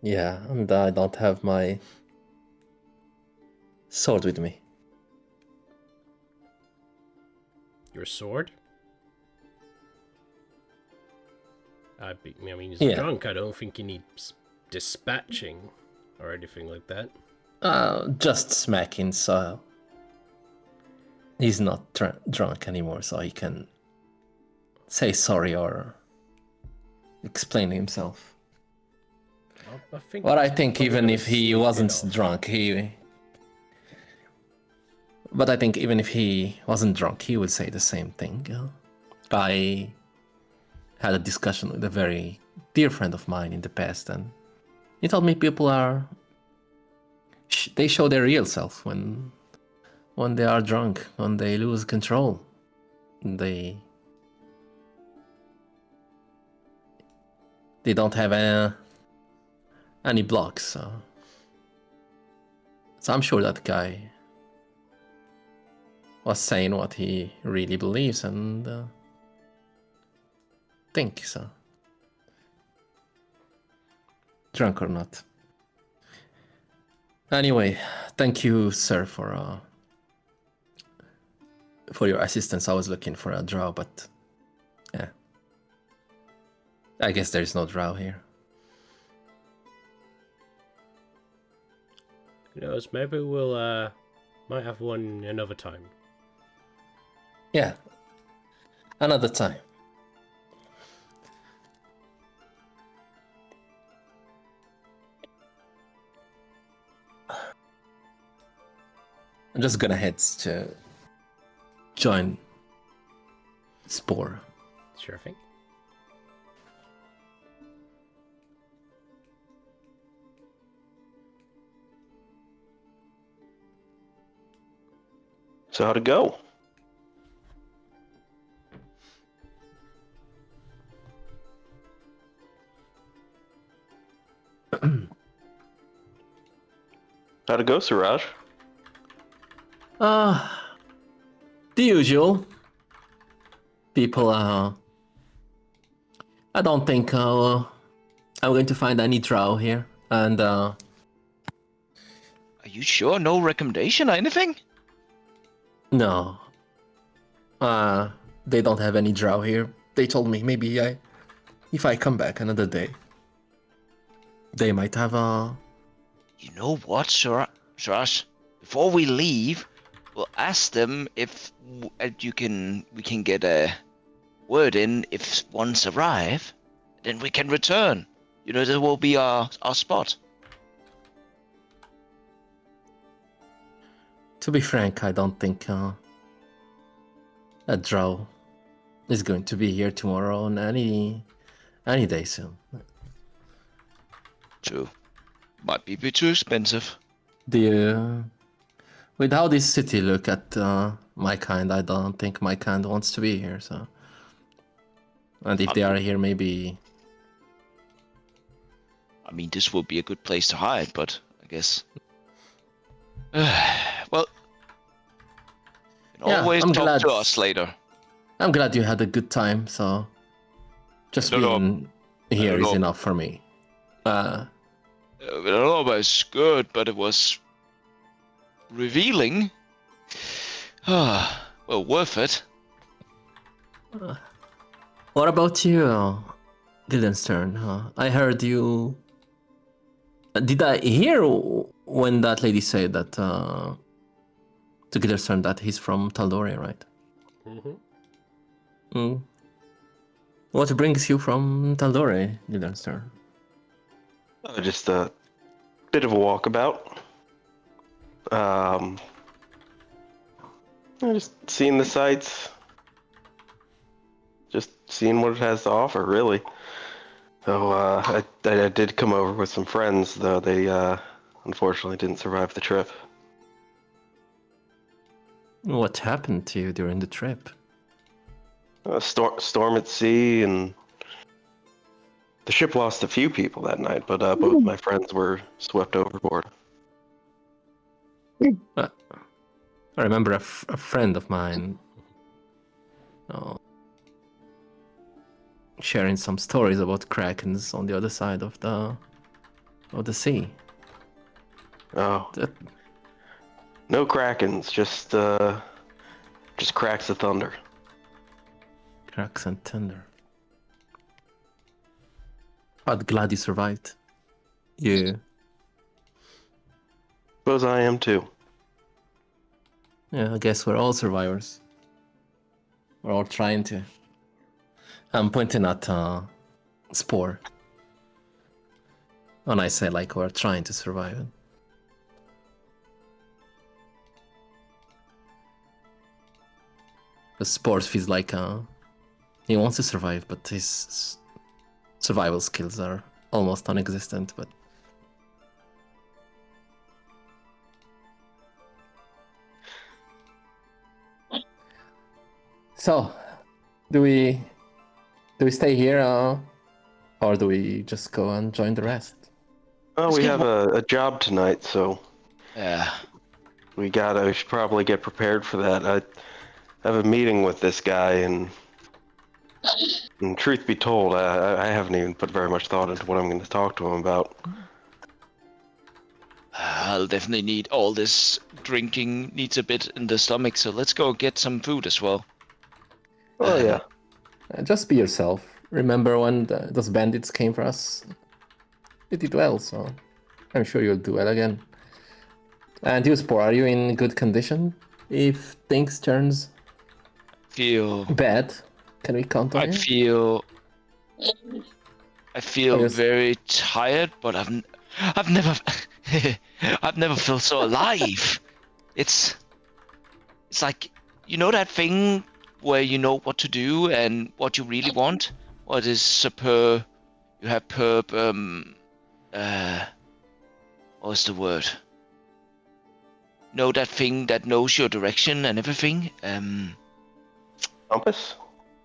Yeah, and I don't have my sword with me. Your sword? I mean, he's Yeah. drunk. I don't think he needs dispatching or anything like that. Just smacking, so he's not drunk anymore, so he can say sorry or explain himself. But I think even if he wasn't drunk, But I think even if he wasn't drunk, he would say the same thing. I had a discussion with a very dear friend of mine in the past, and he told me people they show their real self when they are drunk, when they lose control. They don't have any blocks. So I'm sure that guy was saying what he really believes and thinks. So. Drunk or not. Anyway, thank you, sir, for your assistance. I was looking for a drow, but yeah, I guess there is no drow here. Who knows? Maybe we'll might have one another time. Yeah, another time. I'm just gonna head to join Spore. Sure thing. So how'd it go? How'd it go, Suraj? Uh, the usual. People, I don't think I'm going to find any drow here. And, Are you sure? No recommendation or anything? no. They don't have any drow here. They told me maybe if I come back another day, they might have You know what, Suraj? Before we leave, we'll ask them if we can get a word in if ones arrive, then we can return. You know, that will be our spot. To be frank, I don't think a drow is going to be here tomorrow on any day soon. True. Might be a bit too expensive. With how this city look at my kind, I don't think my kind wants to be here. So, and if they are here, maybe. I mean, this will be a good place to hide, but I guess. Well, you can always I'm talk glad. to us later. I'm glad you had a good time. So, just being here is enough for me. I don't know about it's good, but it was revealing. Well, worth it. What about you, Guildenstern? I heard you. Did I hear when that lady said that to Guildenstern that he's from Tal'Dorei, right? Mm. What brings you from Tal'Dorei, Guildenstern? Just a bit of a walkabout. Just seeing the sights. Just seeing what it has to offer, really. So I did come over with some friends, though they unfortunately didn't survive the trip. What happened to you during the trip? Storm at sea, and the ship lost a few people that night, but both my friends were swept overboard. I remember a friend of mine sharing some stories about krakens on the other side of the sea. Oh, no krakens, just cracks of thunder. Cracks and thunder. But glad you survived. You. Suppose I am too. Yeah, I guess we're all survivors. We're all trying to. I'm pointing at Spore. When I say like we're trying to survive it. The Spore feels like he wants to survive, but his survival skills are almost non-existent. But so, do we stay here, or do we just go and join the rest? Oh, we have a job tonight, so Yeah. we should probably get prepared for that. I have a meeting with this guy, and truth be told, I haven't even put very much thought into what I'm going to talk to him about. I'll definitely need all this drinking, needs a bit in the stomach, so let's go get some food as well. Oh, yeah. Just be yourself. Remember when those bandits came for us? You did well, so I'm sure you'll do well again. And you, Spore, are you in good condition? If things turns bad, can we count on you? I feel very tired, but I've never I've never felt so alive. It's like, you know that thing where you know what to do and what you really want? What is you have what's the word? know that thing that knows your direction and everything. Compass?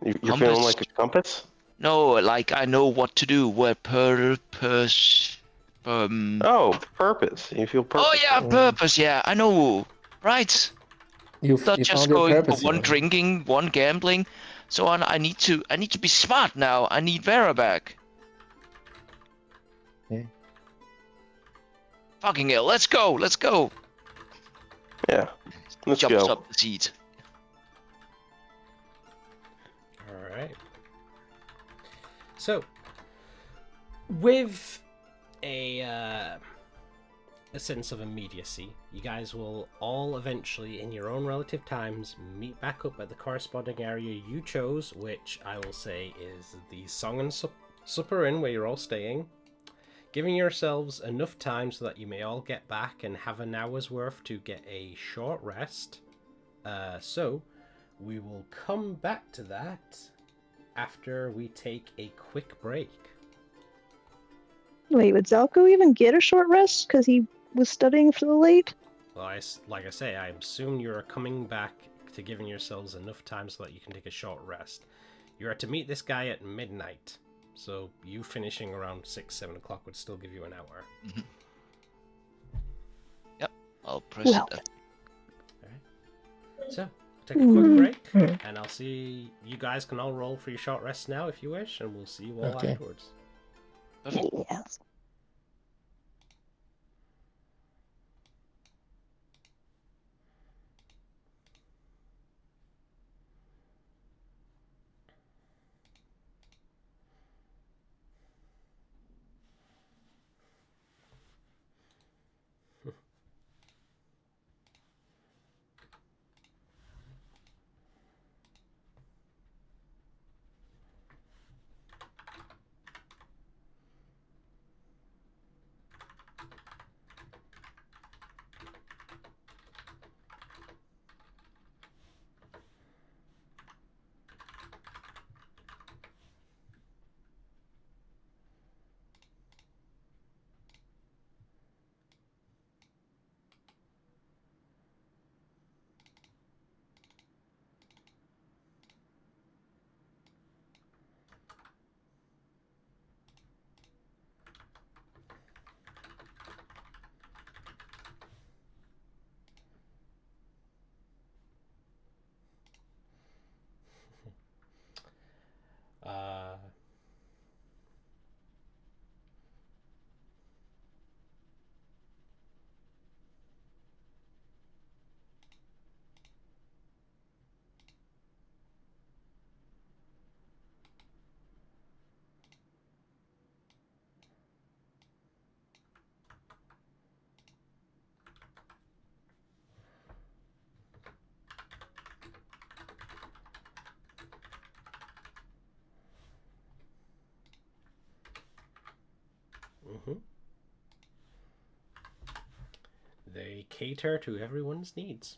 You're feeling Compass. like a compass? No, like I know what to do. Where purpose. Oh, purpose. You feel Oh purpose. yeah, purpose. Yeah, I know. Right. You Not you just found your going for purpose, one Johan. drinking, one gambling, so on. I need to be smart now. I need Vera back. Okay. Fucking hell! Let's go! Let's go! Yeah. Let's Jumps go. up the seat. All right. So, with a sense of immediacy, you guys will all eventually, in your own relative times, meet back up at the corresponding area you chose, which I will say is the Song and Supper Inn, where you're all staying, giving yourselves enough time so that you may all get back and have an hour's worth to get a short rest. So, we will come back to that after we take a quick break. Wait, would Zalko even get a short rest because he was studying for the late? Well, like I say, I assume you're coming back to giving yourselves enough time so that you can take a short rest. You are to meet this guy at midnight, so you finishing around 6, 7 o'clock would still give you an hour. Mm-hmm. Yep, I'll press Well. it. So, take a quick break, and I'll see you guys can all roll for your short rest now if you wish, and we'll see you all Okay. afterwards. Perfect. Yes. Uh, They cater to everyone's needs.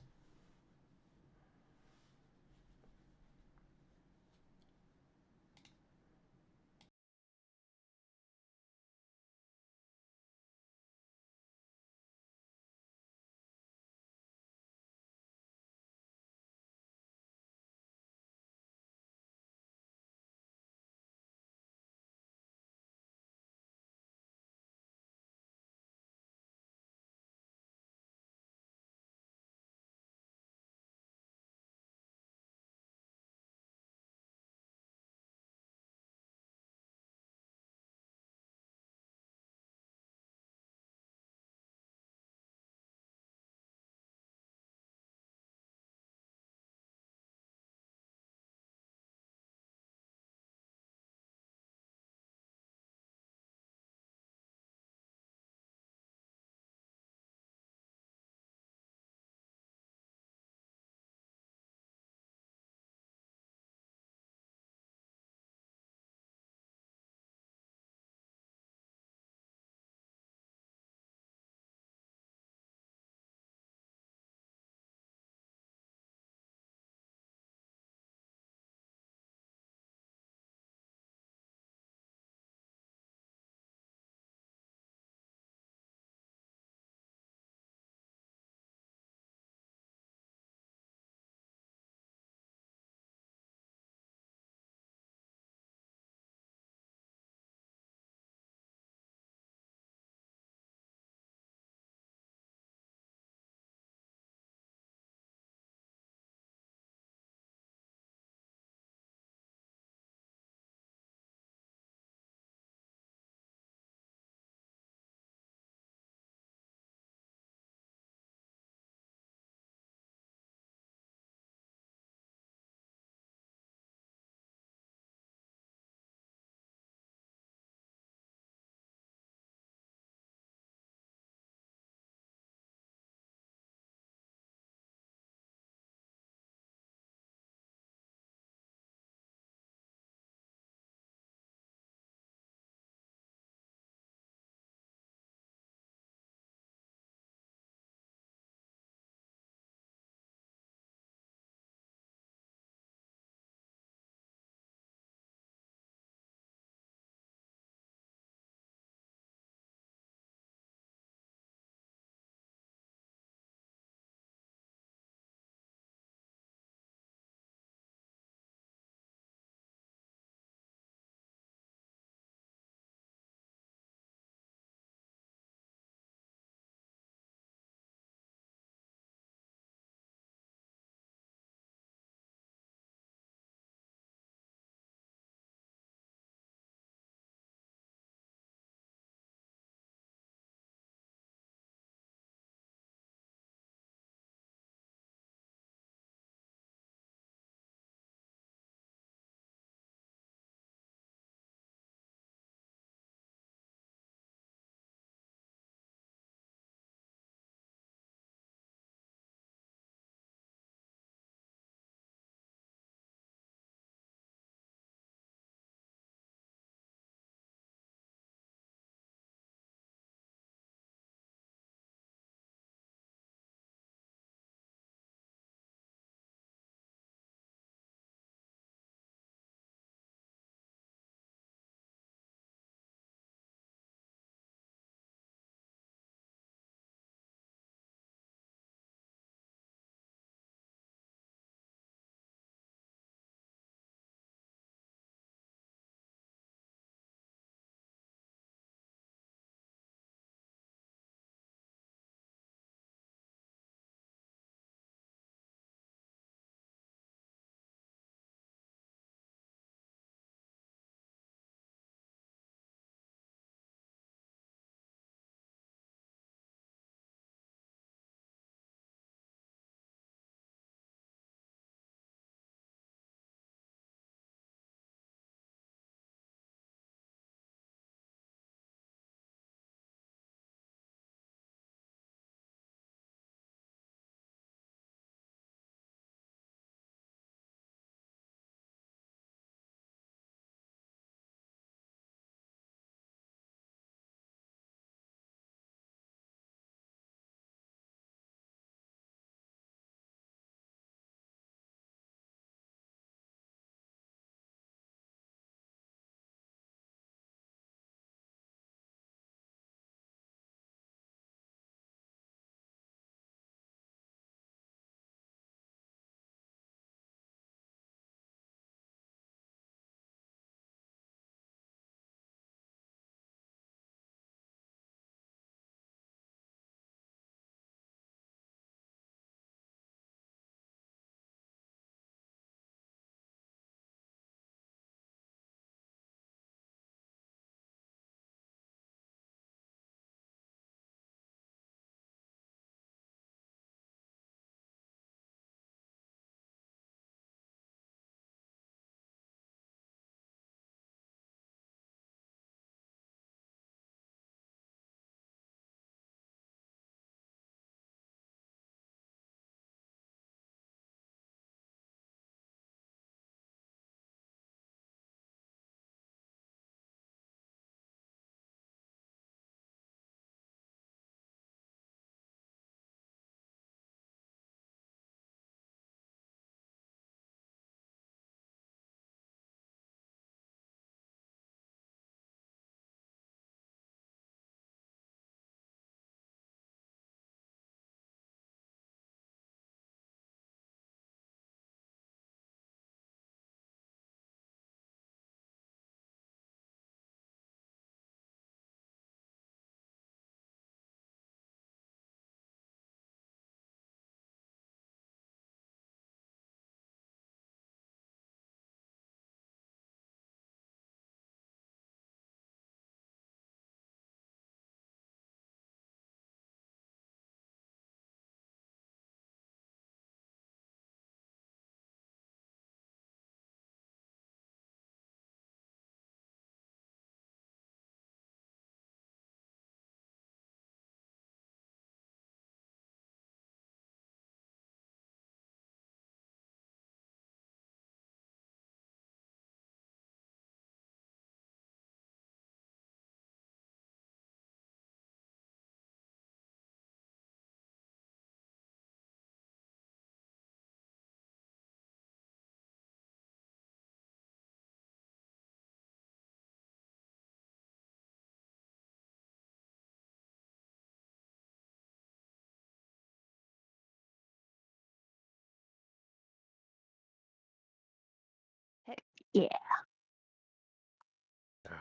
Yeah.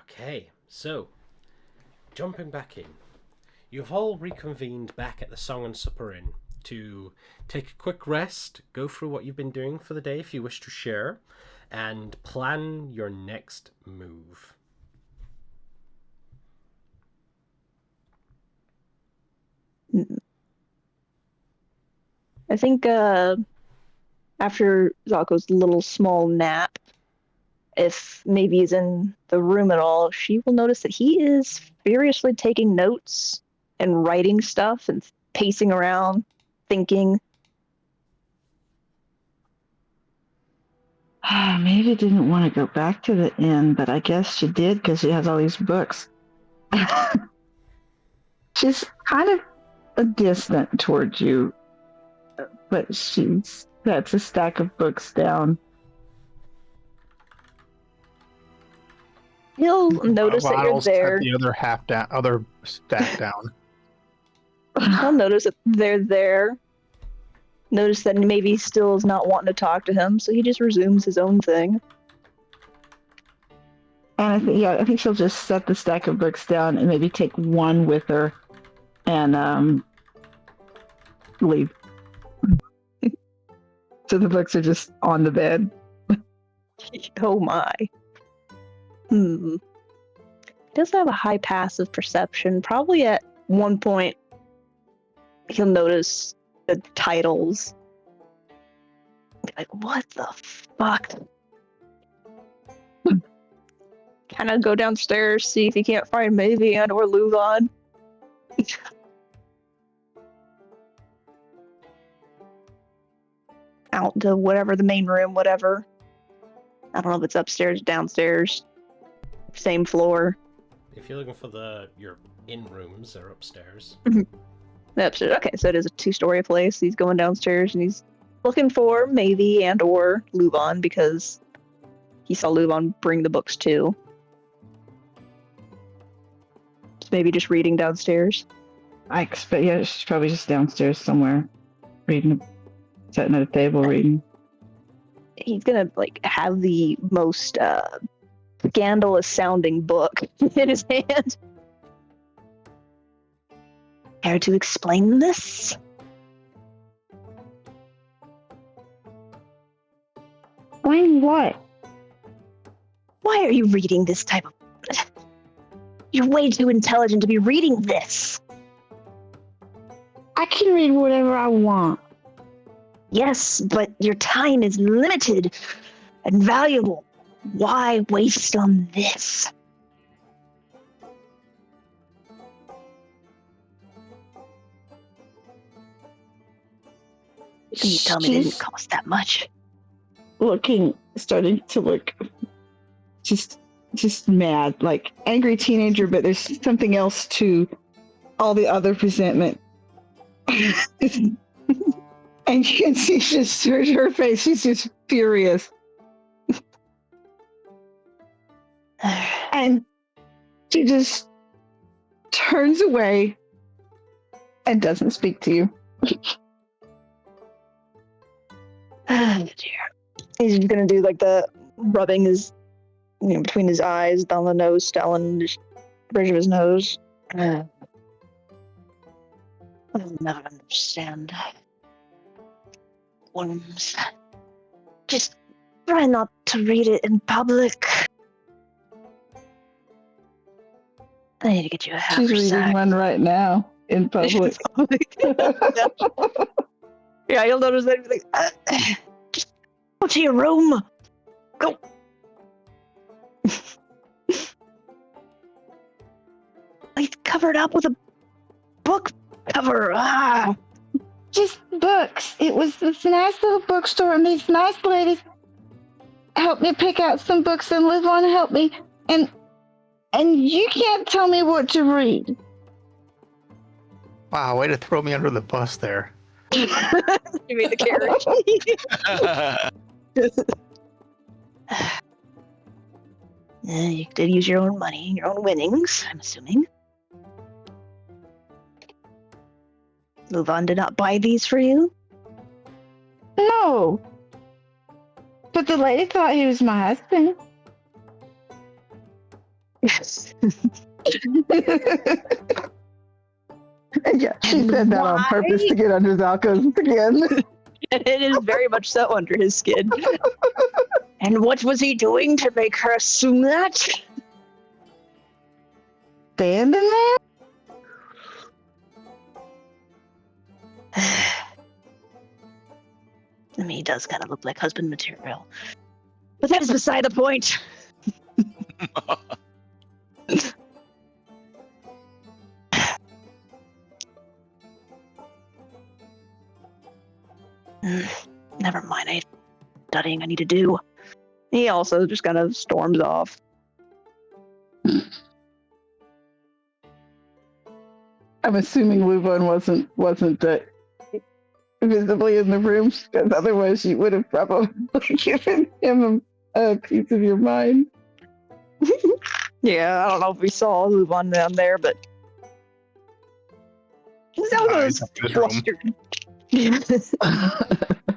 Okay, so jumping back in, you've all reconvened back at the Song and Supper Inn to take a quick rest, go through what you've been doing for the day if you wish to share, and plan your next move. I think after Zako's little small nap, if maybe he's in the room at all, she will notice that he is furiously taking notes and writing stuff and pacing around, thinking. Maybe didn't want to go back to the inn, but I guess she did because she has all these books. She's kind of distant towards you, but that's a stack of books down. He'll notice that you're Vials set there. the other half down, other stack down. He'll notice that they're there. Notice that maybe he still is not wanting to talk to him, so he just resumes his own thing. And I think she'll just set the stack of books down and maybe take one with her and leave. So the books are just on the bed. Oh my. He doesn't have a high passive perception. Probably at one point he'll notice the titles. Be like, what the fuck? Kind of go downstairs, see if he can't find Maeve and or Luvan. Out to whatever, the main room, whatever. I don't know if it's upstairs, downstairs, same floor. If you're looking for your in rooms, they're upstairs. Upstairs. Okay, so it is a 2-story place. He's going downstairs and he's looking for Maeve and or Luvan because he saw Luvan bring the books too. So maybe just reading downstairs. I expect, she's probably just downstairs somewhere, sitting at a table reading. He's gonna have the most scandalous sounding book in his hand. Care to explain this? Explain what? Why are you reading this type of... You're way too intelligent to be reading this. I can read whatever I want. Yes, but your time is limited and valuable. Why waste on this? Can you tell me it didn't cost that much? Starting to look just mad, like angry teenager, but there's something else to all the other resentment. And you can see just her face, she's just furious. And she just turns away and doesn't speak to you. Oh dear. He's gonna do the rubbing his, between his eyes, down the nose, down the bridge of his nose. I'll never understand. Worms. Just try not to read it in public. I need to get you a half. She's reading one right now in public. Yeah, you'll notice that he'll be like, just go to your room. Go. He's covered up with a book cover. Just books. It was this nice little bookstore, and these nice ladies helped me pick out some books, and Liv want to help me. And you can't tell me what to read. Wow, way to throw me under the bus there. You mean the carriage? You did use your own money, your own winnings, I'm assuming. Luvan did not buy these for you? No. But But the lady thought he was my husband. Yes. Yeah, she And said that on purpose why? to get under Zalko's skin. And it is very much so under his skin. And what was he doing to make her assume that? Standing there? I mean, he does kind of look like husband material. But that is beside the point. Never mind, I have studying I need to do. He also just kind of storms off. I'm assuming Lubon wasn't visibly in the room, because otherwise you would have probably given him a piece of your mind. Yeah, I don't know if we saw Lubon down there, but Zelda's Nice bedroom. flustered.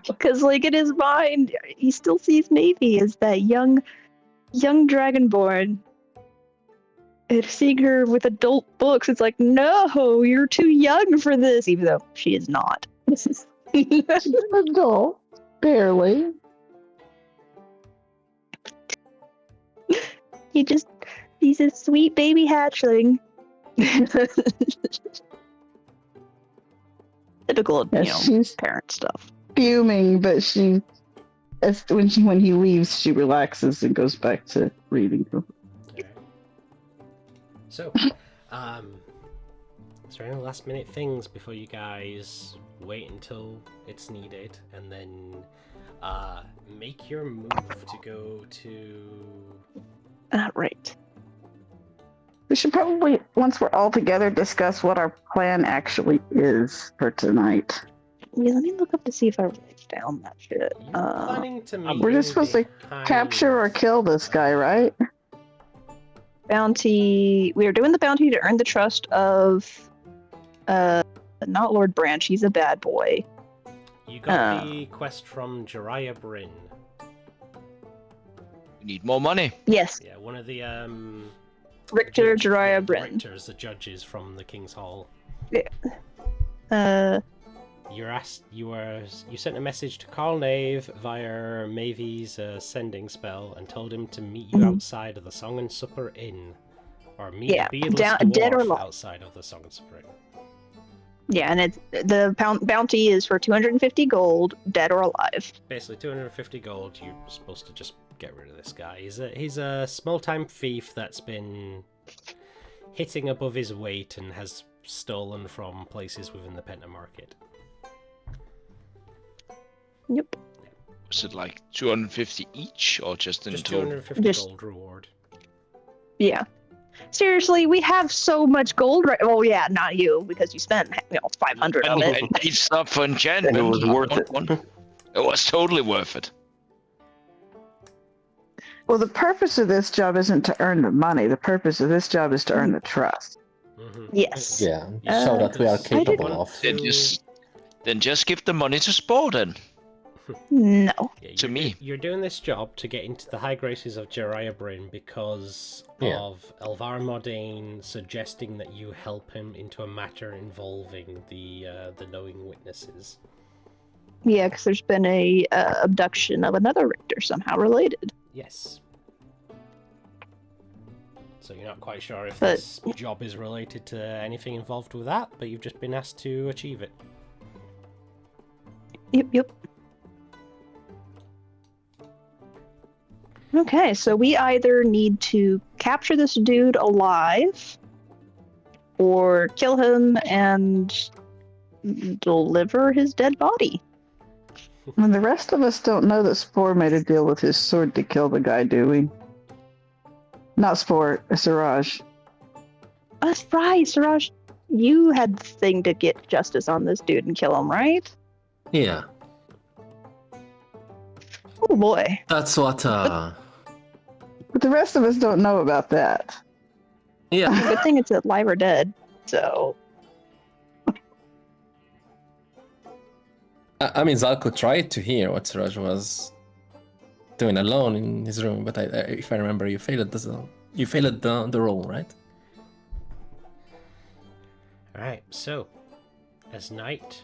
Because, like, in his mind, he still sees Navy as that young dragonborn. And seeing her with adult books, it's like, no, you're too young for this, even though she is not. She's an adult, barely. He's a sweet baby hatchling. Typical, Yeah, she's parent stuff. fuming, but when he leaves, she relaxes and goes back to reading. Alright. So, is there any last minute things before you guys wait until it's needed and then make your move to go to... Right. We should probably, once we're all together, discuss what our plan actually is for tonight. Yeah, let me look up to see if I wrote down that shit. You're planning to meet We're just supposed to capture or kill this guy, right? Bounty. We are doing the bounty to earn the trust of, not Lord Branch. He's a bad boy. You got the quest from Jiraiya Bryn. We need more money. Yes, Yeah, one of the Richter Jiraiya Bryn. Richters, the judges from the King's Hall. You sent a message to Carl Nave via Mavy's sending spell and told him to meet you outside of the Song and Supper Inn, or meet Yeah, the beardless dead or dwarf alive. outside of the Song and Supper Inn. Yeah, and the bounty is for 250 gold, dead or alive. Basically, 250 gold. You're supposed to just get rid of this guy. He's a small-time thief that's been hitting above his weight and has stolen from places within the Penta Market. Yep. Was it like 250 each, or just in Just total? 250 Just- gold reward. Yeah. Seriously, we have so much gold right. Oh yeah, not you because you spent 500 of it. I need stuff for enchantment. And it was I worth want it. one. It was totally worth it. Well, the purpose of this job isn't to earn the money. The purpose of this job is to earn the trust. Mm-hmm. Yes. Yeah, so that we are capable of. Then just give the money to Spore then. No. Yeah, To me. You're doing this job to get into the high graces of Jiraiya Bryn because of Elvira Mordain suggesting that you help him into a matter involving the knowing witnesses. Yeah, because there's been a abduction of another Richter somehow related. Yes. So you're not quite sure if But- this job is related to anything involved with that, but you've just been asked to achieve it. Yep. Okay, so we either need to capture this dude alive, or kill him and deliver his dead body. And the rest of us don't know that Spore made a deal with his sword to kill the guy, do we? Not Spore, Siraj. That's right, Siraj. You had the thing to get justice on this dude and kill him, right? Yeah, Oh boy. that's what. But the rest of us don't know about that. Yeah, Good thing it's alive or dead. So I mean, Zalko tried to hear what Siraj was doing alone in his room. But if I remember, you failed the roll, right? Alright, so, as night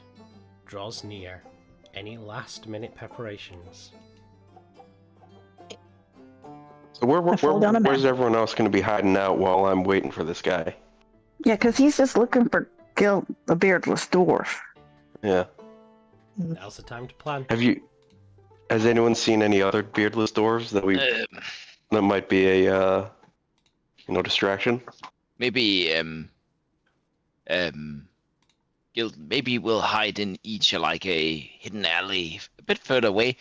draws near, any last-minute preparations? So I fall down a where's map. everyone else going to be hiding out while I'm waiting for this guy? Yeah, because he's just looking for the beardless dwarf. Yeah. Now's the time to plan. Has anyone seen any other beardless dwarves that might be a distraction? Maybe maybe we'll hide in each like a hidden alley a bit further away.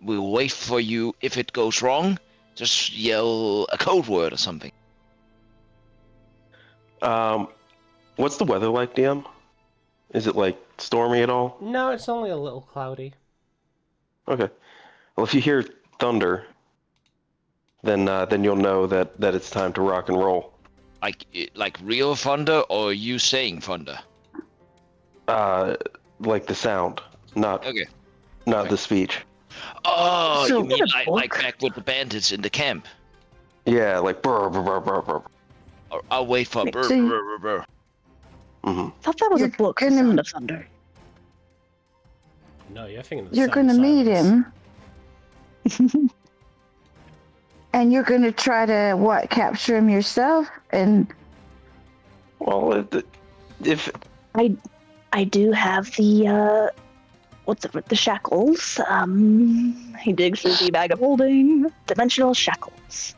We'll wait for you. If it goes wrong, just yell a code word or something. What's the weather like, DM? Is it like stormy at all? No, it's only a little cloudy. Okay. Well, if you hear thunder, then you'll know that it's time to rock and roll. Like real thunder, or you saying thunder? Like the sound, not Okay. the speech. Oh, So- you mean Is that a like book? back with the bandits in the camp? Yeah, like brr brr brr brr brr. I'll wait for Wait, brr, so- brr, brr, brr. Mm-hmm. I thought that was You're a book, The gonna- Sound of Thunder. No, you're thinking of the You're Sound gonna of meet Silence. him, and you're gonna try to capture him yourself, and Well, if I do have the the shackles. He digs through the bag of holding. Dimensional shackles.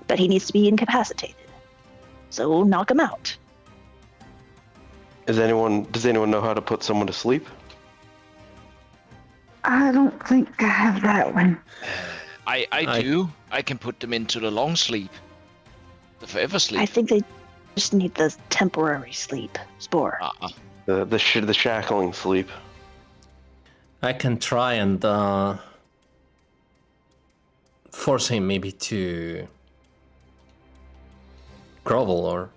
But he needs to be incapacitated. So knock him out. does anyone know how to put someone to sleep? I don't think I have that one. I do. I can put them into the long sleep. The forever sleep. I think they just need the temporary sleep spore. The shackling sleep. I can try and force him maybe to grovel or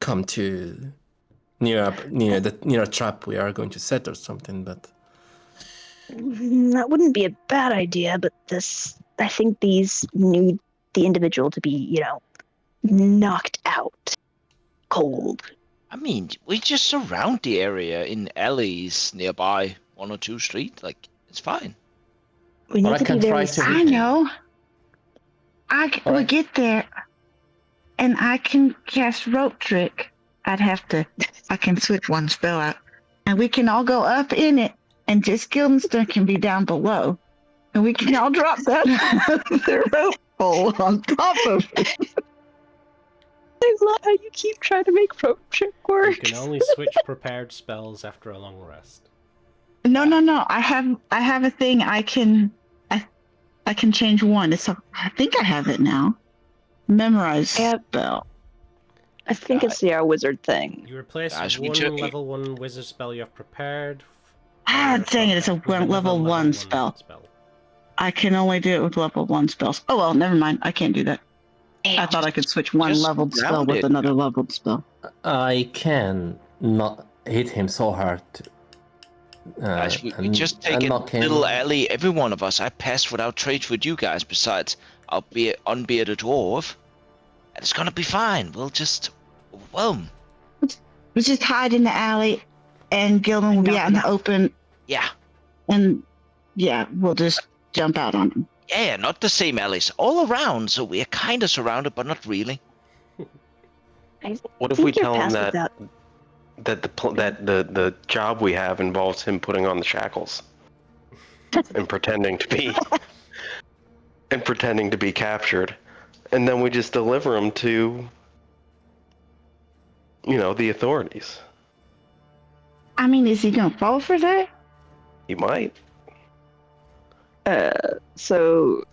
come to near a trap we are going to set or something. But That wouldn't be a bad idea, but I think these need the individual to be, knocked out. Cold. I mean, we just surround the area in alleys nearby, 1 or 2 streets. Like, it's fine. We need Or I to be can very try to- I know. I All will right. get there, and I can cast rope trick. I can switch one spell out, and we can all go up in it, and just Guildenstern can be down below, and we can all drop down the rope pole on top of it. I love how you keep trying to make rope trick You work. can only switch prepared spells after a long rest. No. I have a thing. I can change one. I think I have it now. Memorize Yep. spell. I think it's the wizard thing. You replace Guys, we one ju- level 1 wizard spell you have prepared. Dang it! It's a with another level one spell. I can only do it with level 1 spells. Oh well, never mind. I can't do that. I thought I could switch one just leveled spell round with it. another leveled spell. I can not hit him so hard. Guys, we and- just take and a knock him. little alley, every one of us. I passed without traits with you guys. Besides, I'll be an unbearded dwarf. And it's gonna be fine. We'll just overwhelm. We just hide in the alley, and Gilman will be out in the open, Yeah. and yeah, we'll just jump out on him. Yeah, not the same alleys. All around, so we're kind of surrounded, but not really. What if we tell him that the job we have involves him putting on the shackles and pretending to be captured, and then we just deliver him to the authorities? I mean, is he gonna fall for that? He might. So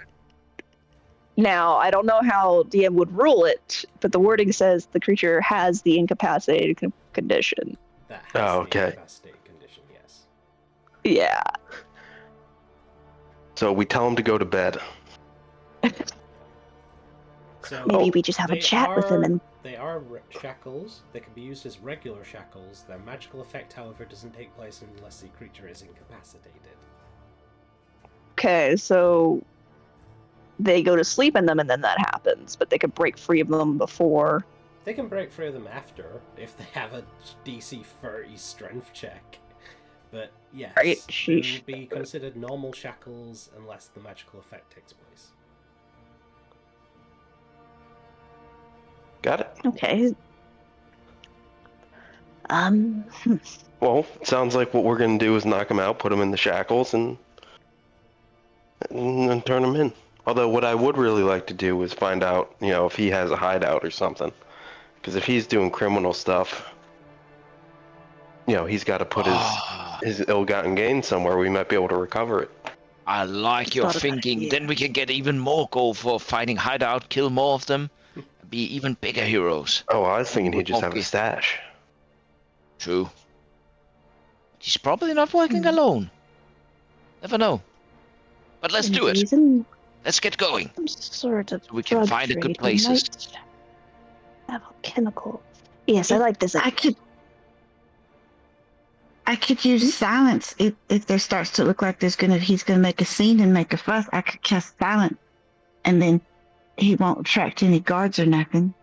now I don't know how DM would rule it, but the wording says the creature has the incapacitated condition. That has Oh, the okay. incapacitated condition, yes. Yeah. So we tell him to go to bed. So Maybe we just have a they chat with him are and they are shackles. They can be used as regular shackles. Their magical effect, however, doesn't take place unless the creature is incapacitated. Okay, so they go to sleep in them and then that happens, but they could break free of them before. They can break free of them after if they have a DC 30 strength check. But yes, Right, they sheesh. would be considered normal shackles unless the magical effect takes place. Got it. Okay. Well, sounds like what we're gonna do is knock him out, put him in the shackles, and turn him in. Although what I would really like to do is find out, if he has a hideout or something. Because if he's doing criminal stuff, he's got to put his ill-gotten gain somewhere. We might be able to recover it. I like Just your thought of that thinking. idea. Then we can get even more gold for fighting hideout, kill more of them, and be even bigger heroes. Oh, I was thinking he'd just have a Okay. stash. True. He's probably not working alone. Never know. But let's do it. Let's get going. Some sort of So we can drug find a good trade. We places. might have alchemical. Yes, I like this. I could use silence if there starts to look like he's gonna make a scene and make a fuss. I could cast silence, and then he won't attract any guards or nothing.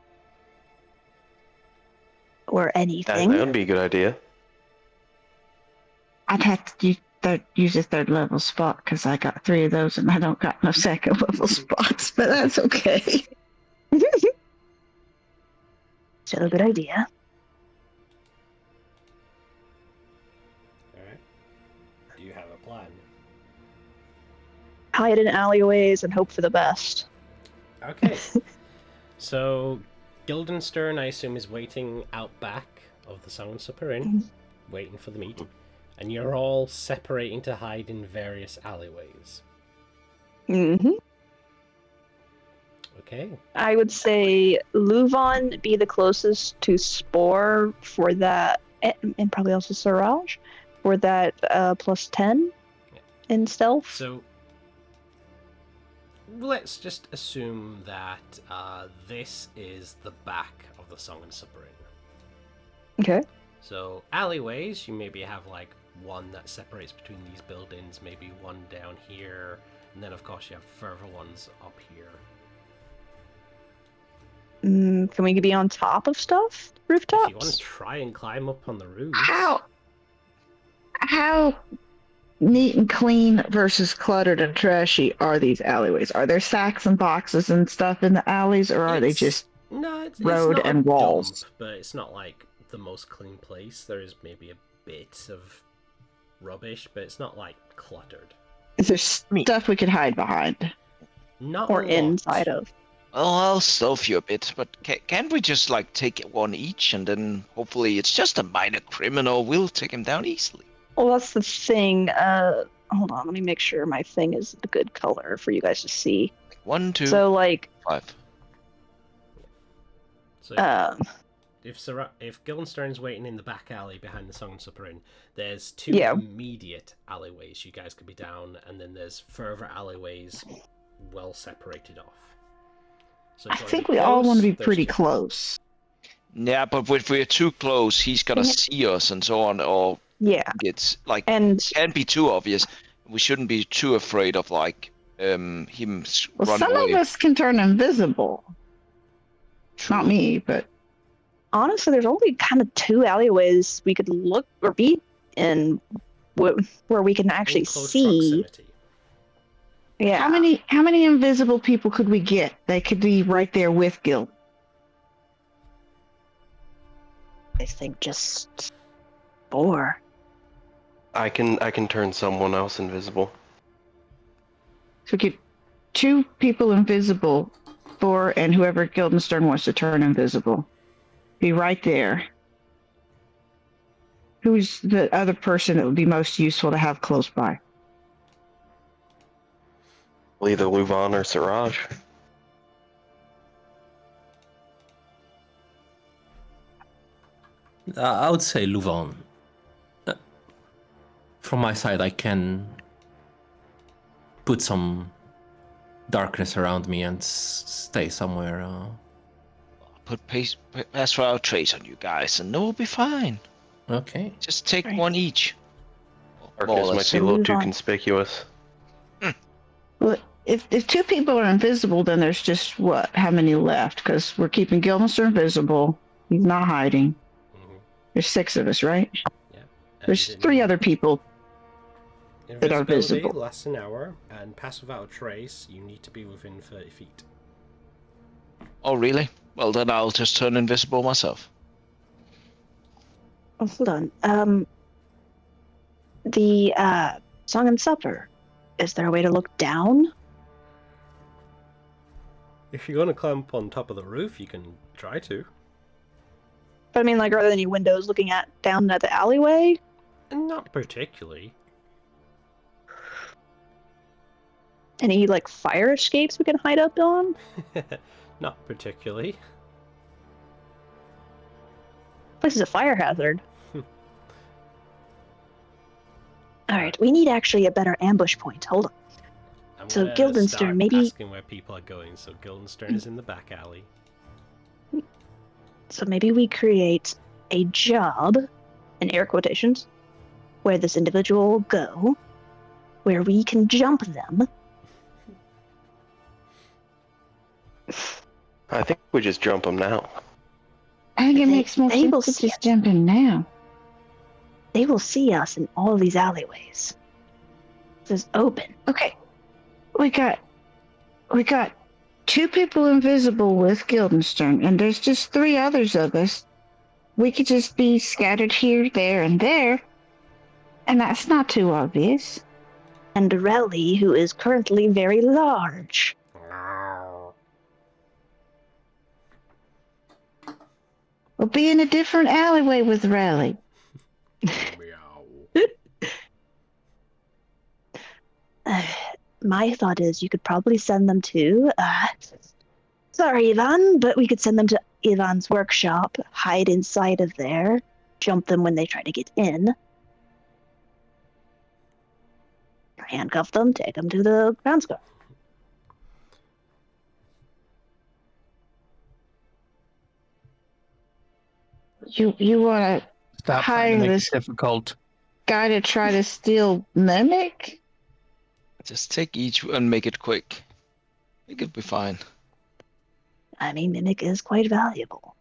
Or anything. That would be a good idea. I'd have to use a third level spot because I got 3 of those and I don't got no second level spots, but that's okay. Still a good idea. Alright. Do you have a plan? Hide in alleyways and hope for the best. Okay. So, Guildenstern, I assume, is waiting out back of the Song and Supper Inn, waiting for the meet. And you're all separating to hide in various alleyways. Mm-hmm. Okay. I would say Luvan be the closest to Spore for that, and probably also Siraj for that plus 10 in stealth. So, let's just assume that this is the back of the Song and Supper Inn. Okay. So, alleyways, you maybe have like one that separates between these buildings, maybe one down here, and then of course you have further ones up here. Can we be on top of stuff? Rooftops? If you want to try and climb up on the roofs. How neat and clean versus cluttered and trashy are these alleyways? Are there sacks and boxes and stuff in the alleys, or are they just it's road not and a walls? dump, but it's not like the most clean place. There is maybe a bit of rubbish, but it's not like cluttered. Is there stuff we could hide behind? Not Or a lot. inside of? Well, I'll stealth you a bit, but can't we just like take one each and then hopefully it's just a minor criminal. We'll take him down easily. Well, that's the thing. Hold on, let me make sure my thing is the good color for you guys to see. 1, 2, So, like, 5. So if Guildenstern's waiting in the back alley behind the Song and Supper Inn, there's 2 immediate alleyways you guys could be down, and then there's further alleyways well separated off. So I think we all want to be pretty close. Yeah, but if we're too close, he's gonna see us and so on, or yeah. it's like And can't be too obvious. We shouldn't be too afraid of like him well, run some away. of us can turn invisible. True. Not me, but honestly, there's only kind of 2 alleyways we could look or be in where we can actually in close see. proximity. Yeah. how many invisible people could we get? They could be right there with Gil. I think just 4. I can turn someone else invisible. So we get 2 people invisible, 4, and whoever Guildenstern wants to turn invisible. Be right there. Who's the other person that would be most useful to have close by? Either Luvan or Siraj. I would say Luvan. From my side, I can put some darkness around me and stay somewhere. put pass without trace on you guys, and we'll be fine. Okay. Just take Right. one each. More or Arcus might less. be a little Move too on. conspicuous. Well, if two people are invisible, then there's just what? How many left? Because we're keeping Guildenstern invisible. He's not hiding. Mhm. There's 6 of us, right? Yeah. There's And 3 other people. that are invisibility visible. lasts an hour, and pass without a trace, you need to be within 30 feet. Oh, really? Well, then I'll just turn invisible myself. Oh, hold on. The Song and Supper. Is there a way to look down? If you're going to climb up on top of the roof, you can try to. But I mean, like, are there any windows looking down at the alleyway? Not particularly. Any like fire escapes we can hide up on? Not particularly. This is a fire hazard. All right, we need actually a better ambush point. Hold on. I'm So gonna Guildenstern, start maybe- asking where people are going. So Guildenstern is in the back alley. So maybe we create a job, in air quotations, where this individual will go, where we can jump them. I think we just jump them now. I think it They- makes more they will sense to see just us. jump in now. They will see us in all of these alleyways. This is open. Okay, we got 2 people invisible with Guildenstern, and there's just 3 others of us. We could just be scattered here, there, and there, and that's not too obvious. And Relly, who is currently very large. We'll be in a different alleyway with Raleigh. Meow. My thought is you could probably send them to, sorry, Ivan, but we could send them to Ivan's workshop, hide inside of there, jump them when they try to get in, handcuff them, take them to the ground square. You want a Stop trying hire to make this it difficult. guy to try to steal Mimic? Just take each and make it quick. I think it'll be fine. I mean, Mimic is quite valuable.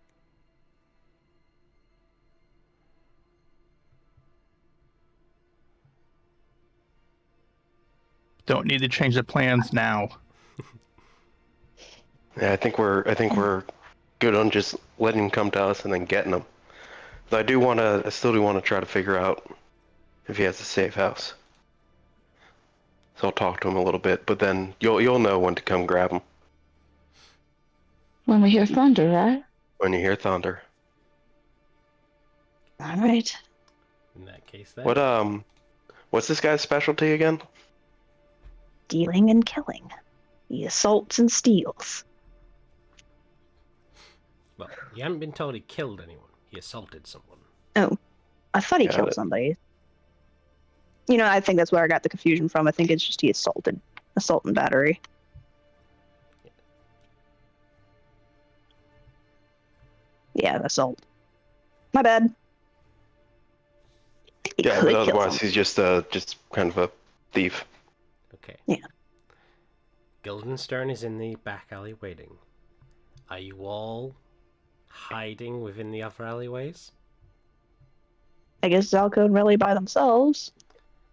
Don't need to change the plans now. Yeah, I think we're good on just letting him come to us and then getting him. But I still do want to try to figure out if he has a safe house. So I'll talk to him a little bit, but then you'll know when to come grab him When we hear thunder, right? when you hear thunder. All right. In that case, then. What's this guy's specialty again? Stealing and killing. He assaults and steals. Well, you haven't been told he killed anyone. He assaulted someone. I thought he Got killed it. somebody. You know, I think that's where I got the confusion from. I think it's just he assaulted. Assault and battery. Yeah, assault. My bad. He Yeah, could but kill otherwise someone. he's just kind of a thief. Okay. Yeah. Guildenstern is in the back alley waiting. Are you all hiding within the other alleyways? I guess Zalco and Relly by themselves.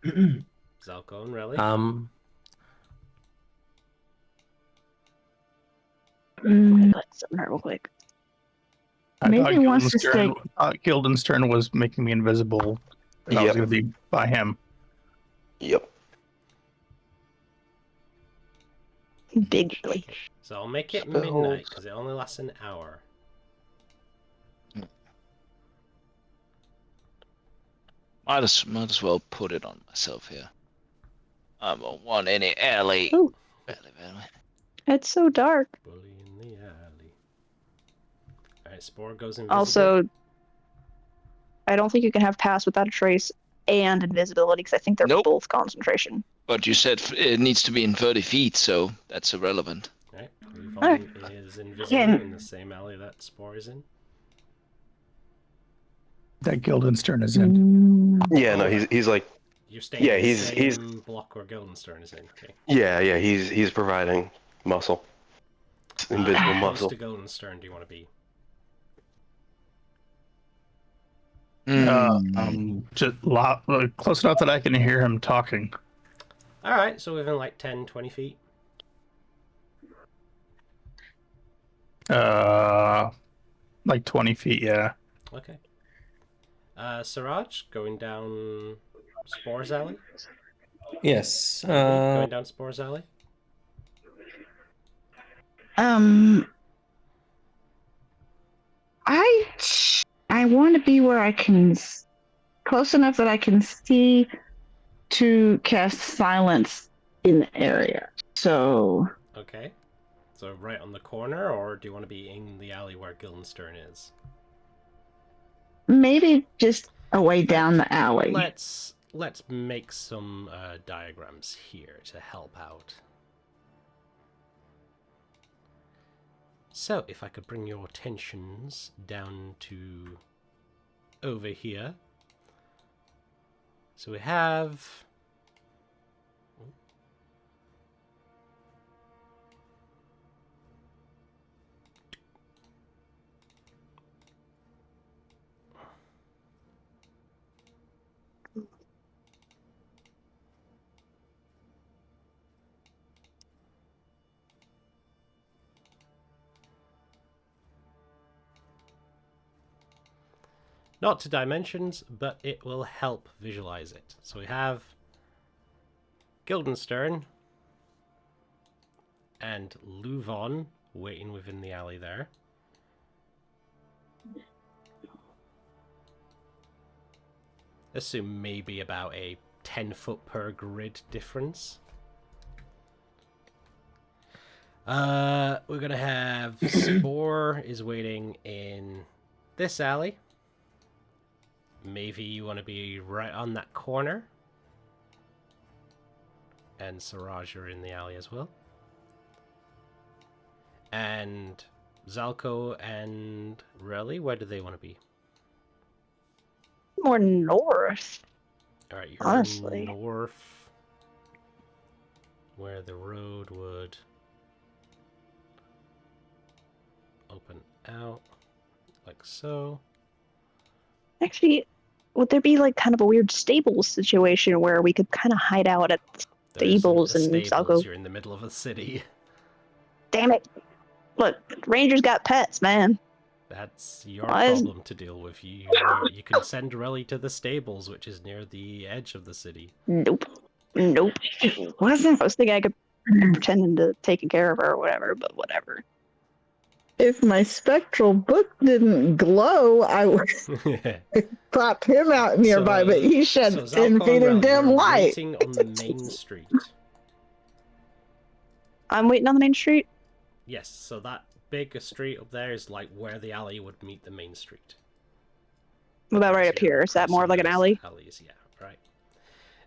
Zalco and Relly? Put something real quick. I Maybe thought he wants to stay. Guildenstern was making me invisible. And I was Yep. going to be by him. Yep. Big Relly. So I'll make it Spells. midnight, because it only lasts an hour. Might as well put it on myself here. I don't want any alley. Ooh. Alley. It's so dark. Bully in the alley. Alright, Spore goes invisible. Also, I don't think you can have pass without a trace and invisibility because I think they're Nope. both concentration. But you said it needs to be in 30 feet, so that's irrelevant. Right, 30 Luvon is invisible in the same alley that Spore is in. That Guildenstern is in. Yeah, no, Oh, he's like, You're staying yeah, in the he's same block where Guildenstern is in. Okay. yeah, he's providing muscle, invisible How close muscle. to Guildenstern do you want to be? Just close enough that I can hear him talking. Alright, so within like 10, 20 feet. Like 20 feet, yeah. Okay. Siraj, going down Spore's Alley? Yes. Anybody going down Spore's Alley? I want to be where I can, close enough that I can see to cast silence in the area. So Okay. So right on the corner, or do you want to be in the alley where Guildenstern is? maybe just away down the alley. Let's make some diagrams here to help out. So, if I could bring your attentions down to over here. So we have... Not to dimensions, but it will help visualize it. So we have Guildenstern and Luvon waiting within the alley there. Assume maybe about a 10-foot per grid difference. We're gonna have Spore is waiting in this alley. Maybe you want to be right on that corner. And Siraj, you're in the alley as well. And Zalko and Relly, where do they want to be? More north. Alright, you're Honestly. north. Where the road would open out. Like so. Actually, would there be like kind of a weird stables situation where we could kind of hide out at There isn't stables a and stables, I'll go, you're in the middle of a city. damn it. Look, Rangers got pets, man. That's your Why is- problem to deal with. You can send Relly to the stables, which is near the edge of the city. Nope. Nope. Wasn't I was thinking I could pretend to taking care of her or whatever, but whatever. if my spectral book didn't glow, I would pop him out nearby, but he shed so 10 Zalko feet and of Relly, dim you're light. waiting on the main street. I'm waiting on the main street. Yes, so that big street up there is like where the alley would meet the main street. What about right So up you're here? Is that more of like an crossing alley? those alleys, yeah, right.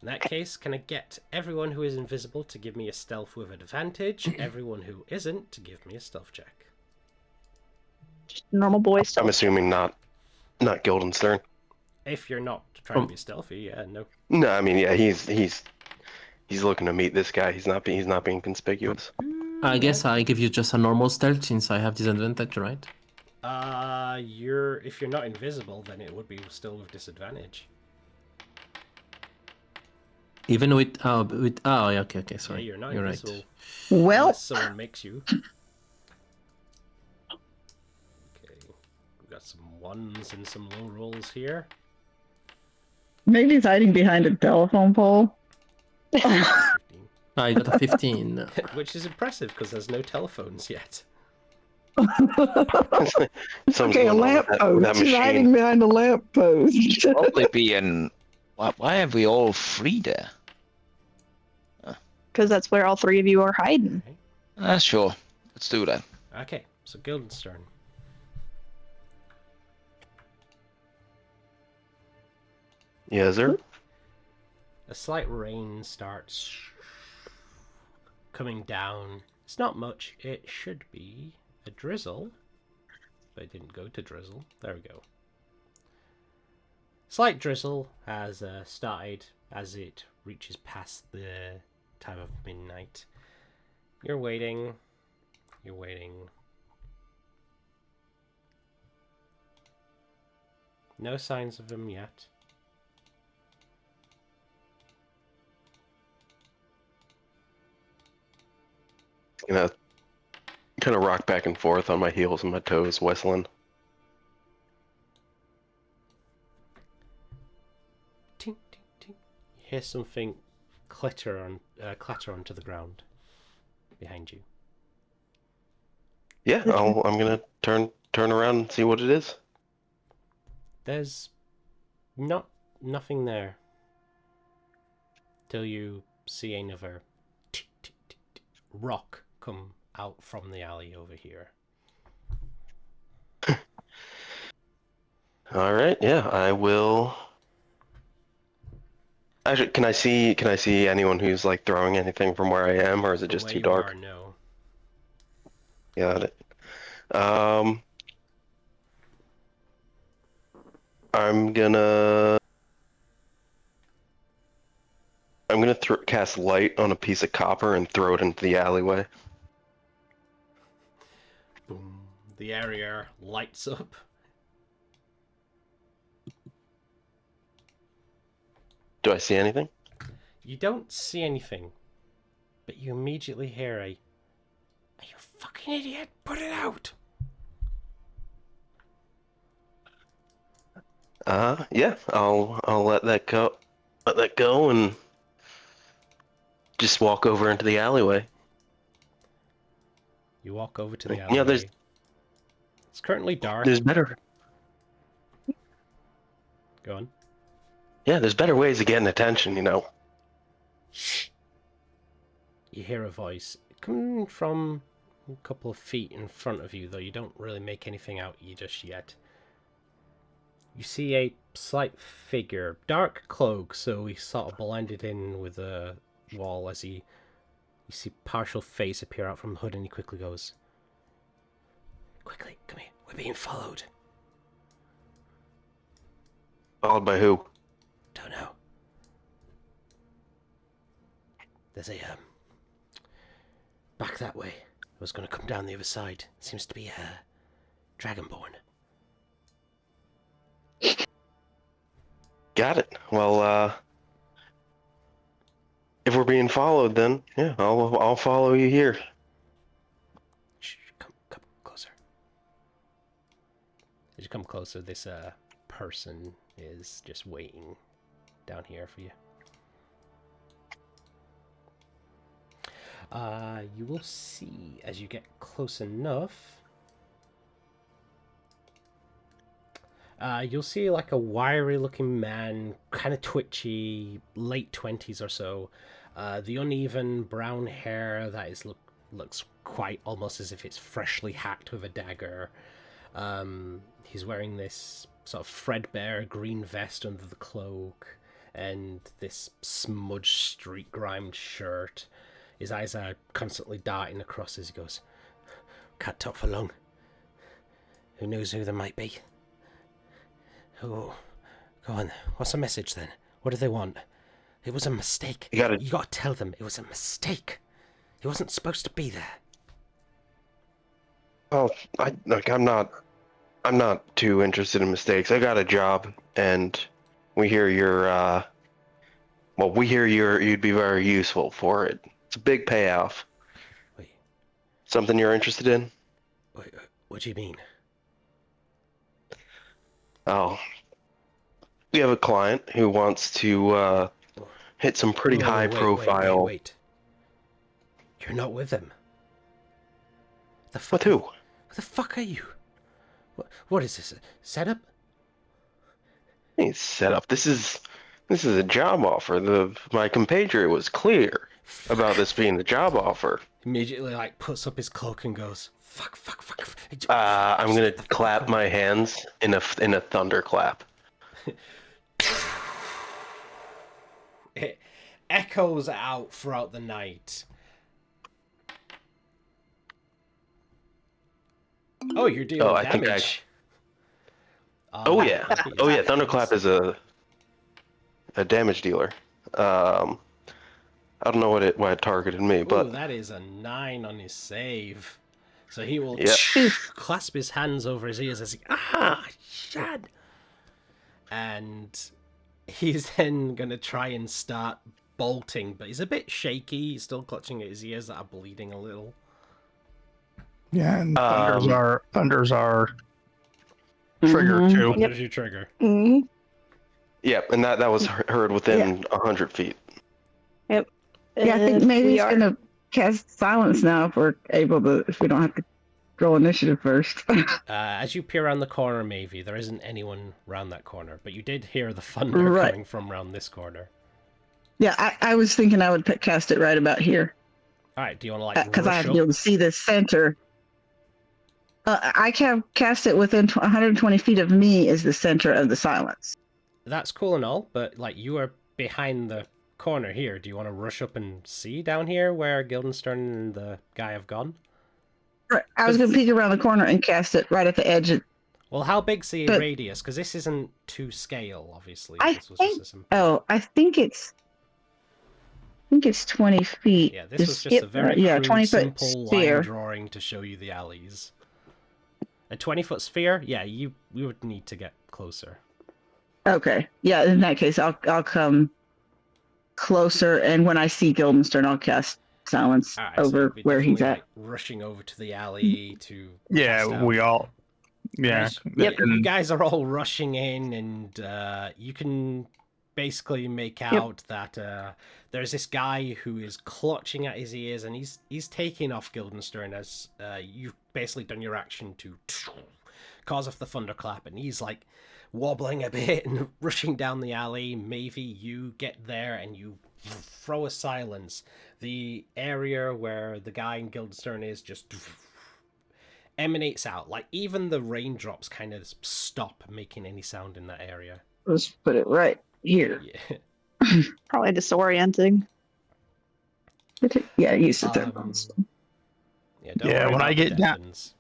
In that case, can I get everyone who is invisible to give me a stealth with advantage? Everyone who isn't to give me a stealth check. Just normal boys I'm still. assuming not Guildenstern. If you're not trying to be stealthy, yeah, no. No, I mean, yeah, he's looking to meet this guy. He's not being conspicuous. I guess I give you just a normal stealth since I have disadvantage, right? If you're not invisible, then it would be still with disadvantage. Even with yeah, okay, sorry. Yeah, you're not You're invisible. right. Well, Unless someone makes you. Okay, we got some ones and some low rolls here. maybe he's hiding behind a telephone pole. 15. I got a 15. Which is impressive because there's no telephones yet. Something's Okay, a going on lamp with post. that He's hiding machine. behind a lamp post. Probably be in. Why have we all three there? Because that's where all three of you are hiding. Sure. Let's do that. Okay, so Guildenstern. Yeah, sir. A slight rain starts coming down It's not much. It should be a drizzle. But it didn't go to drizzle. There we go. Slight drizzle has started as it reaches past the time of midnight. You're waiting. You're waiting. No signs of them yet. Gonna kind of rock back and forth on my heels and my toes, whistling. Tink, tink, tink. You hear something clatter onto the ground behind you. Yeah, I'm gonna turn around and see what it is. There's nothing there till you see another rock come out from the alley over here. All right, yeah, I will. Actually, can I see anyone who's like throwing anything from where I am, or is it just Where too you dark? are, no. Got it. Um, I'm gonna cast light on a piece of copper and throw it into the alleyway. Boom. The area lights up. Do I see anything? You don't see anything, but you immediately hear a, "Are you a fucking idiot? Put it out!" Yeah, I'll let that go. Let that go and just walk over into the alleyway. You walk over to the Yeah, alleyway. It's currently dark. there's better. Go on. Yeah, there's better ways of getting attention, you know. Shh. You hear a voice coming from a couple of feet in front of you, though you don't really make anything out just yet. You see a slight figure, dark cloak, so he sort of blended in with the wall as you see partial face appear out from the hood, and he quickly goes, "Quickly, come here, we're being followed." Followed by who? Don't know. There's a back that way. I was gonna come down the other side. Seems to be a dragonborn. Got it. Well, if we're being followed, then yeah, I'll follow you here. Shh, come closer. As you come closer, this person is just waiting down here for you. You will see as you get close enough. You'll see like a wiry-looking man, kind of twitchy, late 20s or so. The uneven brown hair that is looks quite almost as if it's freshly hacked with a dagger. He's wearing this sort of threadbare green vest under the cloak, and this smudged, street-grimed shirt. His eyes are constantly darting across as he goes, "Can't talk for long. Who knows who they might be? Oh, go on. What's the message then? What do they want? It was a mistake. You gotta tell them it was a mistake. He wasn't supposed to be there." Oh, I'm not too interested in mistakes. I got a job, and we hear you'd be very useful for it. It's a big payoff. Wait, Something you're interested in? what do you mean? Oh, we have a client who wants to hit some pretty high profile. Wait. You're not with them. The fuck? With who? Who the fuck are you? What is this? A setup? He's set up. This is a job offer. My compatriot was clear about this being the job offer. Immediately, like, puts up his cloak and goes, fuck. I'm gonna clap my hands in a thunderclap. It echoes out throughout the night. Oh, you're dealing I think damage. Oh yeah, okay, oh yeah. that Thunderclap happens. is a damage dealer. I don't know what it targeted me, Ooh, but that is a 9 on his save. So he will yeah. clasp his hands over his ears as he shit. And he's then gonna try and start bolting, but he's a bit shaky. He's still clutching at his ears that are bleeding a little. Yeah, and Um, thunders are trigger Mhm. too. Thunder to trigger. Mhm. Yeah, and that was heard within 100 feet. Yep. Yeah, I think If maybe we he's are. gonna cast silence now if we're able to. If we don't have to roll initiative first. As you peer around the corner, Mavie, there isn't anyone round that corner, but you did hear the thunder Right. coming from round this corner. Yeah, I was thinking I would cast it right about here All right, do you want to like because I rush have to up? be able to see the center. I can cast it within 120 feet of me is the center of the silence. That's cool and all, but like you are behind the corner here. Do you want to rush up and see down here where Guildenstern and the guy have gone? Right. I was going to peek around the corner and cast it right at the edge. Well, how big's the But- radius? Because this isn't to scale, obviously. I This was think- just a simple... Oh, I think it's 20 feet. Yeah, this was just a very crude, 20-foot simple sphere. line drawing to show you the alleys. A 20-foot sphere? Yeah, you would need to get closer. Okay. Yeah, in that case, I'll come closer, and when I see Guildenstern, I'll cast silence Alright, so over you'd be where he's definitely, at. like, rushing over to the alley to Yeah, cast out. we all. Yeah. As Yep. You guys are all rushing in, and you can basically make out that there's this guy who is clutching at his ears, and he's taking off Guildenstern as you've basically done your action to cause off the thunderclap, and he's like wobbling a bit and rushing down the alley. Mavie, you get there and you throw a silence. The area where the guy in Guildenstern is just emanates out. Like, even the raindrops kind of stop making any sound in that area. Let's put it right here. Yeah. Probably disorienting. Yeah, use it there. Yeah, don't Yeah, worry when about I the get down- deafens.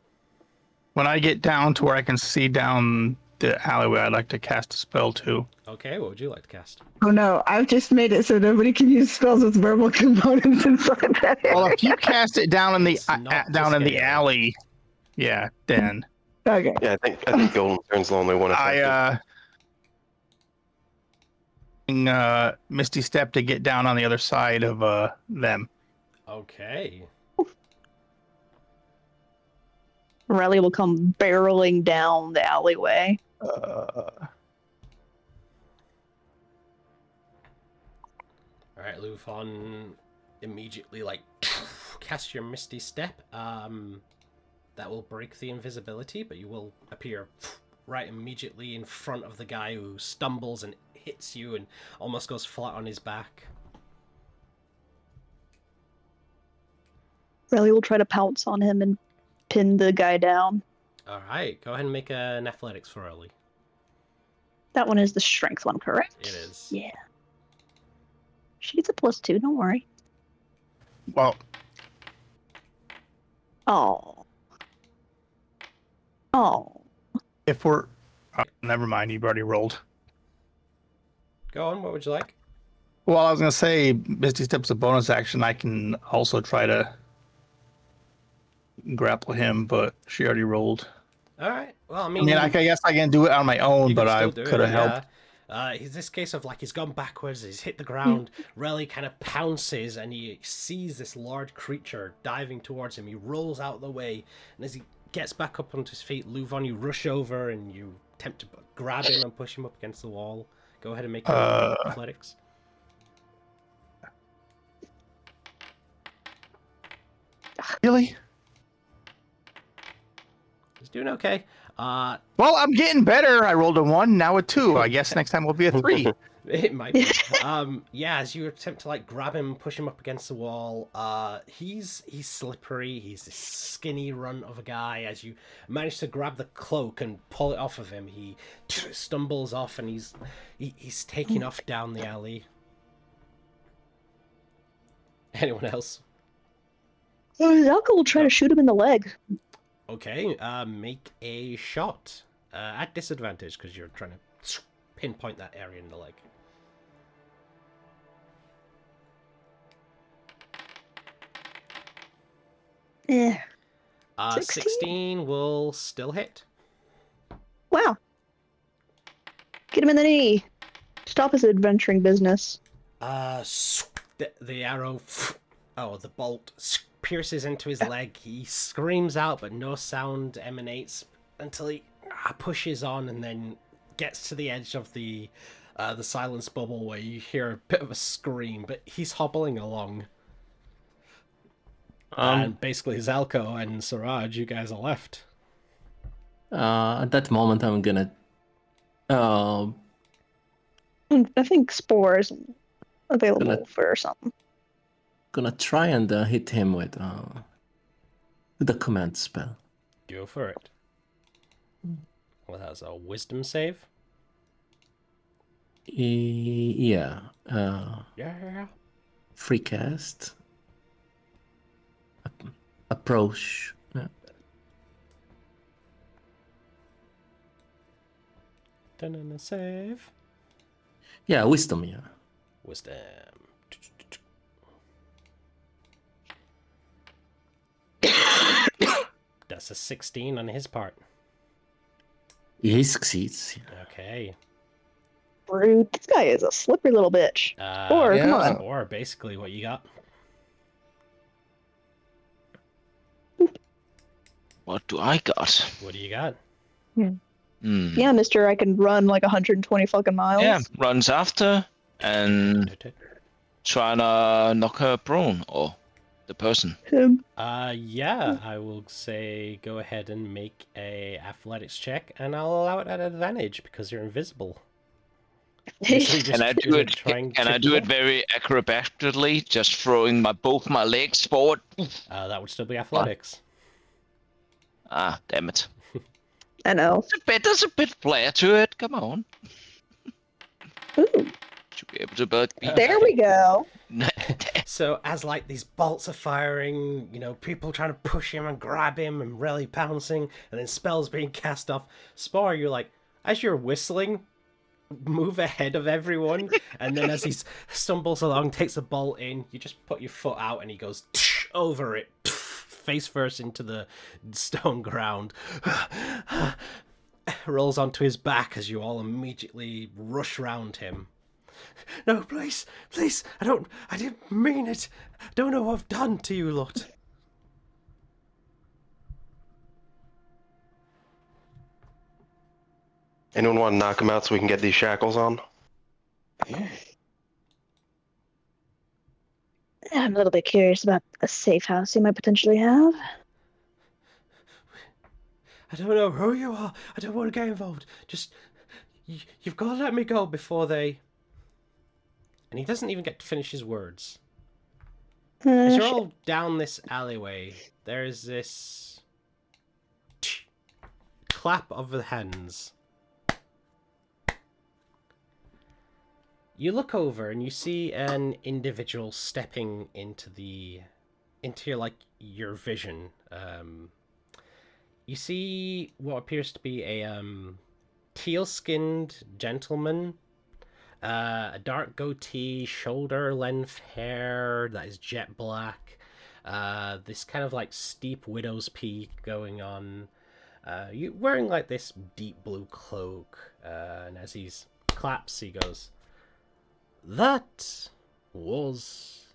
When I get down to where I can see down the alleyway, I'd like to cast a spell too. Okay, what would you like to cast? Oh no, I've just made it so nobody can use spells with verbal components inside that. Well, if you cast it down in the It's not down in the scale. alley, yeah, then Okay. Yeah, I think Guildenstern's the only one affected. Misty Step to get down on the other side of them. Okay. Riley will come barreling down the alleyway. Alright, Lufon immediately, like, cast your Misty Step. That will break the invisibility, but you will appear right immediately in front of the guy who stumbles and hits you and almost goes flat on his back. Riley will try to pounce on him and pin the guy down. Alright, go ahead and make an athletics for Early. That one is the strength one, correct? It is. Yeah. She gets a +2, don't worry. Well, Oh. Oh. if we're never mind, you've already rolled. Go on, what would you like? Well, I was gonna say Misty Step's a bonus action. I can also try to grapple him, but she already rolled. Alright, well, I I mean... mean, I guess I can do it on my own, You but can I still do could have it, helped. yeah. He's this case of like he's gone backwards, he's hit the ground, Relly kind of pounces and he sees this large creature diving towards him. He rolls out of the way, and as he gets back up onto his feet, Luvon, you rush over and you attempt to grab him and push him up against the wall. Go ahead and make your athletics. Really? He's doing okay. Well, I'm getting better. I rolled a 1, now a 2. I guess next time will be a 3. It might be. Yeah, as you attempt to like grab him, push him up against the wall, he's slippery. He's this skinny runt of a guy. As you manage to grab the cloak and pull it off of him, he stumbles off and he's taking off down the alley. Anyone else? Zelka will try to shoot him in the leg. Okay, make a shot at disadvantage because you're trying to pinpoint that area in the leg. Eh. 16 will still hit. Wow. Get him in the knee. Stop his adventuring business. The arrow, the bolt pierces into his leg. He screams out, but no sound emanates until he pushes on and then gets to the edge of the silence bubble where you hear a bit of a scream, but he's hobbling along. And basically, Zelko and Siraj, you guys are left. At that moment, I'm gonna. I think Spores available for something. Gonna try and hit him with the command spell. Go for it. Well, that's a wisdom save. Yeah. Yeah. Free cast. Approach. Yeah. Done a save. Yeah, wisdom. Yeah. Wisdom. That's a 16 on his part. He succeeds. Okay. Rude. This guy is a slippery little bitch. Come on. Or basically what you got. What do I got? What do you got? Yeah, mister, I can run like 120 fucking miles. Yeah, runs after and trying to knock her prone, or the person. Him. Yeah, I will say go ahead and make a athletics check, and I'll allow it at advantage because you're invisible. Can I do it? Can I do it very acrobatically, just throwing both my legs forward? That would still be athletics. Ah, damn it! I know. There's a bit flair to it. Come on. Ooh. Should be able to There we go. So as like these bolts are firing, people trying to push him and grab him and really pouncing, and then spells being cast off. Spar, you're like, as you're whistling, move ahead of everyone, and then as he stumbles along, takes a bolt in, you just put your foot out and he goes over it, face first into the stone ground, rolls onto his back as you all immediately rush round him. No, please, I didn't mean it. I don't know what I've done to you lot. Anyone want to knock him out so we can get these shackles on? I'm a little bit curious about a safe house you might potentially have. I don't know who you are. I don't want to get involved. Just, you've got to let me go before they... And he doesn't even get to finish his words. As you're all down this alleyway, there is this clap of the hands. You look over and you see an individual stepping into your vision. You see what appears to be a teal-skinned gentleman. A dark goatee, shoulder-length hair that is jet black. This kind of like steep widow's peak going on. You wearing like this deep blue cloak. And as he claps, he goes, "That was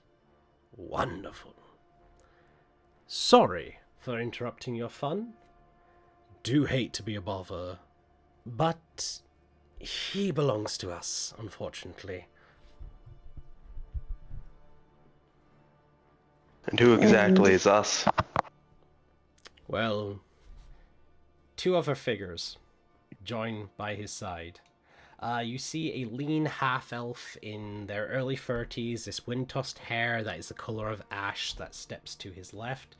wonderful. Sorry for interrupting your fun. Do hate to be a bother, but he belongs to us, unfortunately." And who exactly is us? Well, two other figures join by his side. You see a lean half-elf in their early 30s, this wind-tossed hair that is the colour of ash that steps to his left,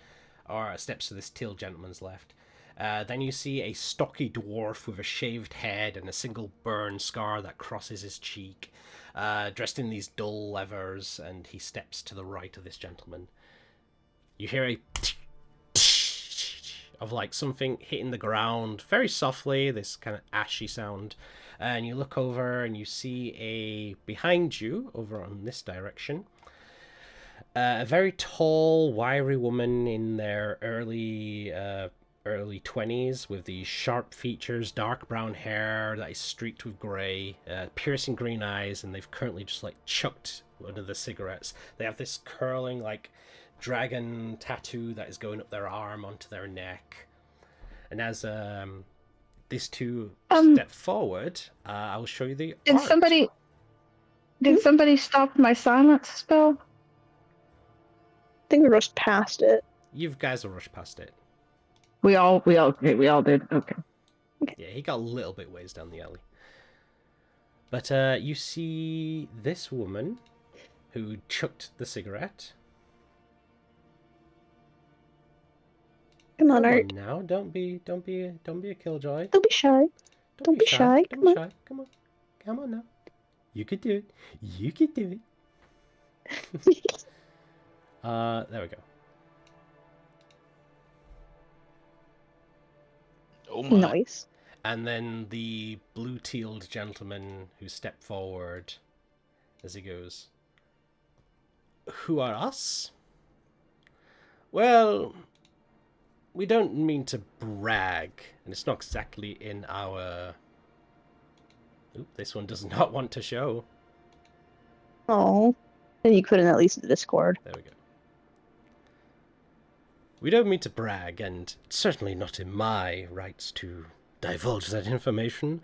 or steps to this teal gentleman's left. Then you see a stocky dwarf with a shaved head and a single burn scar that crosses his cheek, dressed in these dull leathers, and he steps to the right of this gentleman. You hear a of like something hitting the ground very softly, this kind of ashy sound. And you look over and you see behind you, over on this direction, a very tall, wiry woman in their early 20s with these sharp features, dark brown hair that is streaked with grey, piercing green eyes, and they've currently just like chucked one of the cigarettes. They have this curling like dragon tattoo that is going up their arm onto their neck. And as these two step forward, I will show you the Did art. somebody stop my silence spell? I think we rushed past it. You guys will rush past it. We all did. Okay. Yeah, he got a little bit ways down the alley. But you see this woman who chucked the cigarette. Come on, Come Art. on now, don't be a killjoy. Don't be shy. Don't be shy. Don't be shy. Come on now. You could do it. You could do it. There we go. Oh my. Nice. And then the blue-tealed gentleman who stepped forward as he goes, "Who are us? Well, we don't mean to brag, and it's not exactly in our..." Oop, this one does not want to show. Oh, then you couldn't at least in the Discord. There we go. We don't mean to brag, and certainly not in my rights to divulge that information,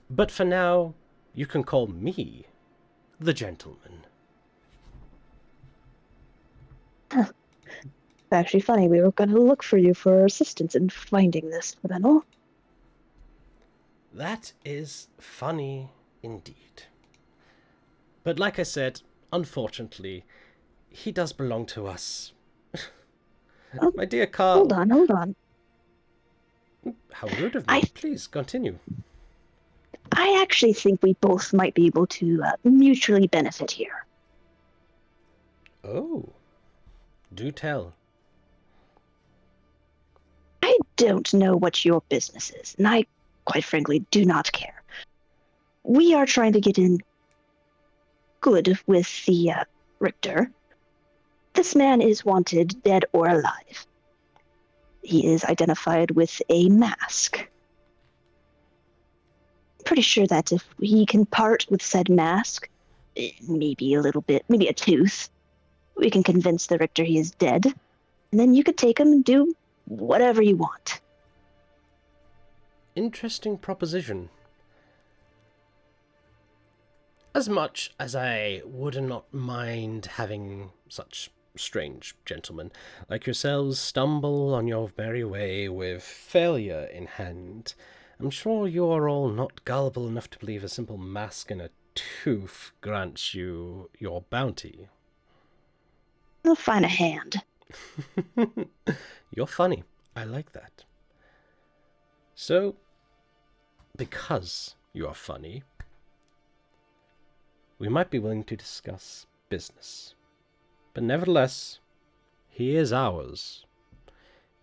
but for now, you can call me the gentleman. It's actually funny. We were going to look for you for assistance in finding this criminal. That is funny indeed. But like I said, unfortunately, he does belong to us. Oh, My dear Carl. Hold on. How rude of me. Please, continue. I actually think we both might be able to mutually benefit here. Oh. Do tell. I don't know what your business is, and I, quite frankly, do not care. We are trying to get in good with the Richter. This man is wanted, dead or alive. He is identified with a mask. Pretty sure that if he can part with said mask, maybe a little bit, maybe a tooth, we can convince the Richter he is dead, and then you could take him and do whatever you want. Interesting proposition. As much as I would not mind having such strange gentlemen like yourselves stumble on your merry way with failure in hand, I'm sure you are all not gullible enough to believe a simple mask and a tooth grants you your bounty. I'll find a hand. You're funny. I like that. So, because you are funny, we might be willing to discuss business. But nevertheless, he is ours.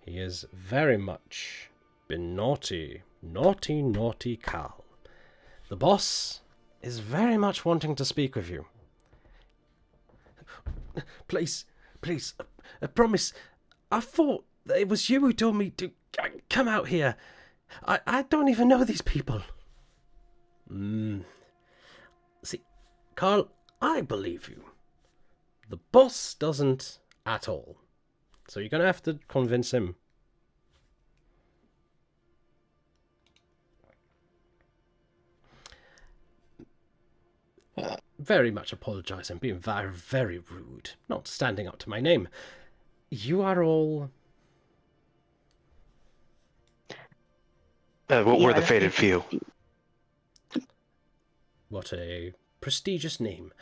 He has very much been naughty, naughty Carl. The boss is very much wanting to speak with you. Please, I promise. I thought that it was you who told me to come out here. I don't even know these people. See, Carl, I believe you. The boss doesn't at all. So you're going to have to convince him. Very much apologise. I'm being very, very rude. Not standing up to my name. You are all... We're the Fated Few. What a prestigious name.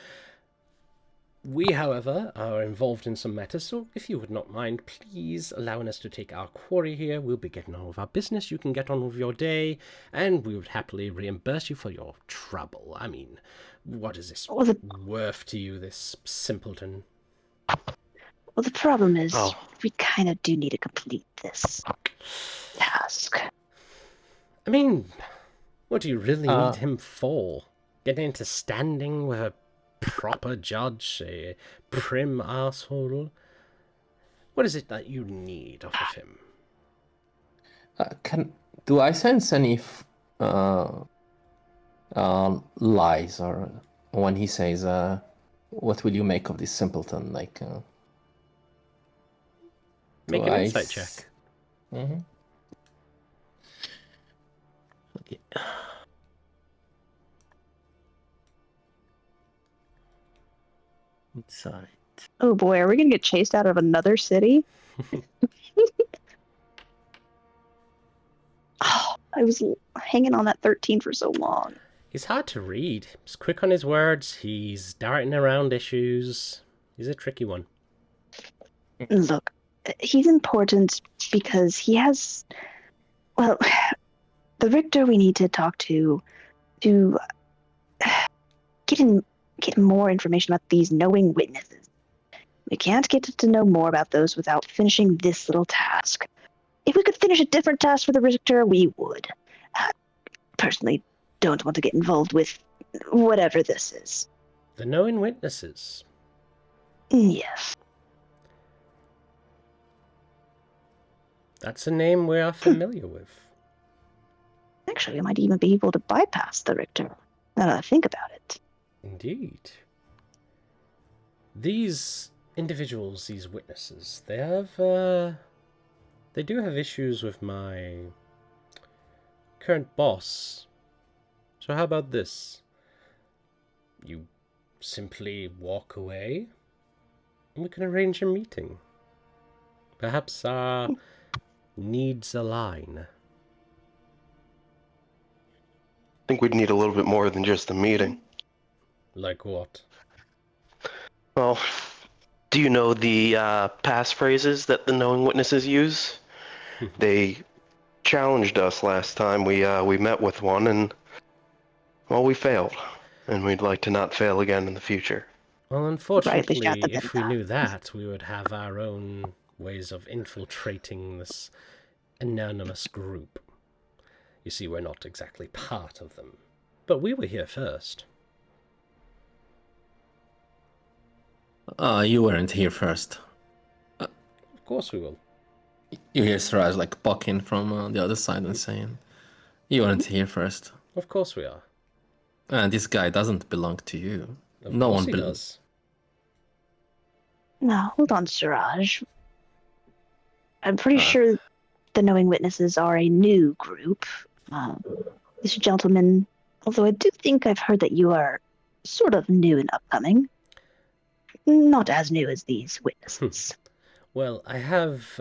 We, however, are involved in some matters, so if you would not mind, please allowing us to take our quarry here. We'll be getting on with our business. You can get on with your day, and we would happily reimburse you for your trouble. I mean, what is this worth to you, this simpleton? Well, the problem is, Oh. we kind of do need to complete this task. I mean, what do you really Uh, need him for? Get into standing with a proper judge, a prim asshole? What is it that you need off of him? Do I sense any lies, or when he says, "What will you make of this simpleton?" Like, Make do an I insight check. Mhm. Okay. Inside. Oh boy, are we gonna get chased out of another city? Oh, I was hanging on that 13 for so long. He's hard to read. He's quick on his words. He's darting around issues. He's a tricky one. Look, he's important because he has, well, the Richter we need to talk to get more information about these knowing witnesses. We can't get to know more about those without finishing this little task. If we could finish a different task for the Richter, we would. Personally, don't want to get involved with whatever this is. The knowing witnesses. Yes. That's a name we are familiar with. Actually, we might even be able to bypass the Richter, now that I think about it. Indeed. These individuals, these witnesses, they do have issues with my current boss. So how about this? You simply walk away, and we can arrange a meeting. Perhaps our needs align. I think we'd need a little bit more than just a meeting. Like what? Well, do you know the passphrases that the knowing witnesses use? They challenged us last time we met with one, and well, we failed, and we'd like to not fail again in the future. Well, Rightly shot unfortunately, them if in we that. knew that, we would have our own ways of infiltrating this anonymous group. You see, we're not exactly part of them. But we were here first. You weren't here first. Of course we will. You hear Siraj like bucking from the other side and saying, "You weren't here first. Of course we are. And this guy doesn't belong to you. Of No course one he belongs." does. Now, hold on, Siraj. I'm pretty Ah. sure the knowing witnesses are a new group. This gentleman, although I do think I've heard that you are sort of new and upcoming. Not as new as these witnesses. Well, I've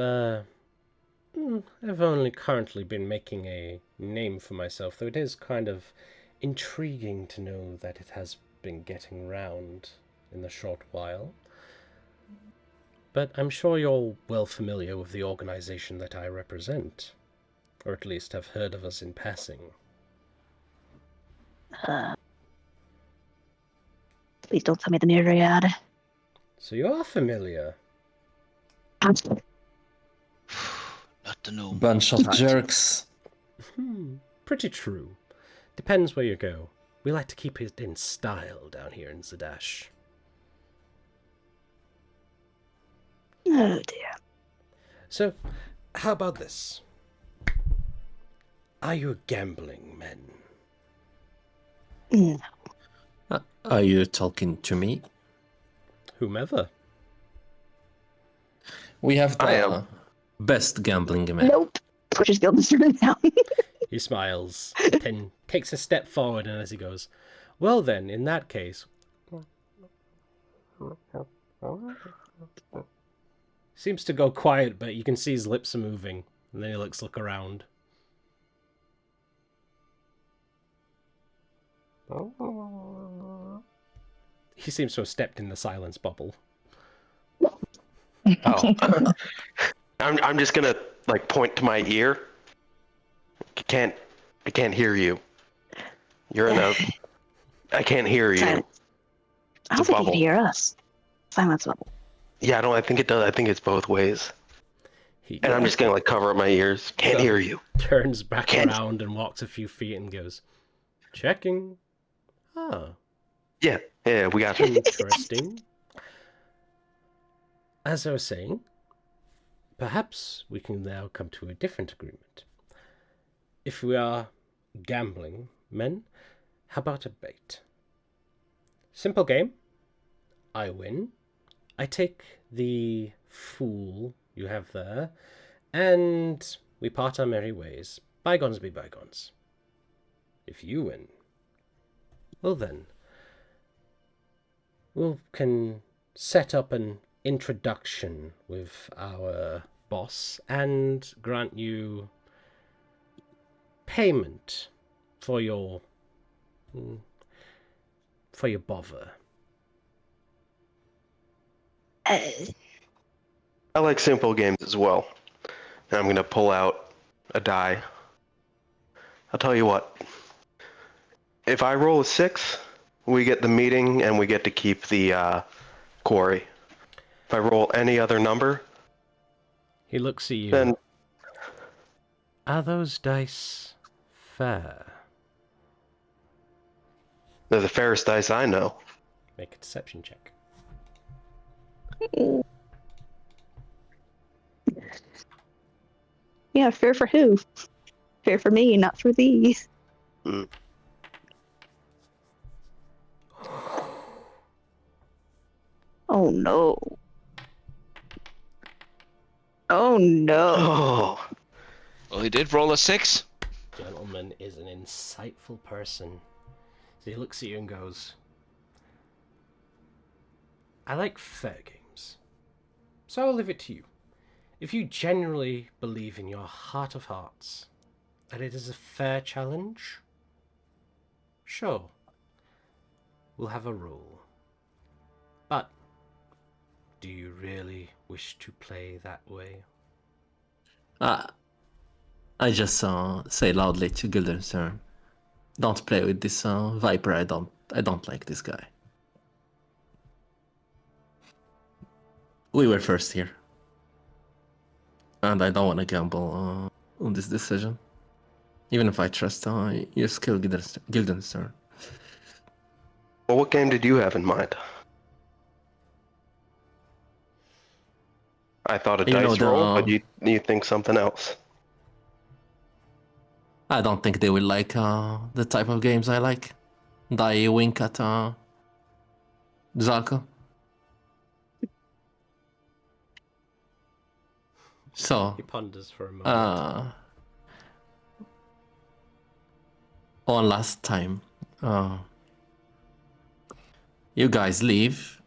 only currently been making a name for myself, though it is kind of intriguing to know that it has been getting round in the short while. But I'm sure you're well familiar with the organization that I represent, or at least have heard of us in passing. Please don't tell me the myriad. So you are familiar. Not to know. Bunch of jerks. Pretty true. Depends where you go. We like to keep it in style down here in Zadash. Oh dear. So, how about this? Are you gambling men? No. Are you talking to me? Whomever. We have I the am. best gambling man. Nope. Pushes Guildenstern down. He smiles, then takes a step forward, and as he goes, well then, in that case... Seems to go quiet, but you can see his lips are moving, and then he look around. He seems to have stepped in the silence bubble. Oh. I'm just gonna like point to my ear. I can't hear you. You're in a. I can't hear you. Silence. I don't It's a think you can bubble. hear us. Silence bubble. Yeah, I think it does. I think it's both ways. He And I'm just gonna like cover up my ears. Can't hear you. turns back Can't- around and walks a few feet and goes, checking. Ah, Yeah, we got it. interesting. As I was saying, perhaps we can now come to a different agreement. If we are gambling men, how about a bait? Simple game. I win. I take the fool you have there, and we part our merry ways. Bygones be bygones. If you win, well then, we can set up an introduction with our boss and grant you payment for your bother. I like simple games as well. And I'm gonna pull out a die. I'll tell you what. If I roll a 6, we get the meeting and we get to keep the quarry. If I roll any other number, He looks at you. then Are those dice fair? they're the fairest dice I know. Make a deception check. Yeah, fair for who? Fair for me, not for thee. Mm. Oh no. Oh no. Oh, Well, he did roll a 6. Gentleman is an insightful person. So he looks at you and goes, I like fair games. So I'll leave it to you. If you genuinely believe in your heart of hearts that it is a fair challenge, sure, we'll have a rule. But do you really wish to play that way? I just say loudly to Guildenstern, don't play with this Viper. I don't like this guy. We were first here, and I don't want to gamble on this decision, even if I trust your skill, Guildenstern. well, what game did you have in mind? I thought a You know dice the- roll, but you think something else. I don't think they will like the type of games I like. Die wink at Zalko. So, He ponders for a moment. one last time. You guys leave.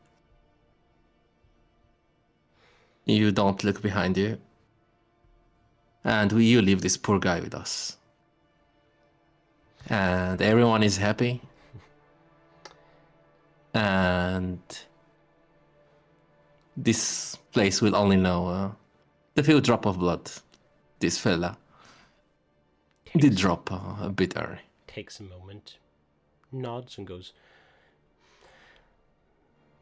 You don't look behind you. And you leave this poor guy with us. And everyone is happy. And this place will only know the few drop of blood this fella did drop a bit early. Takes a moment, nods and goes,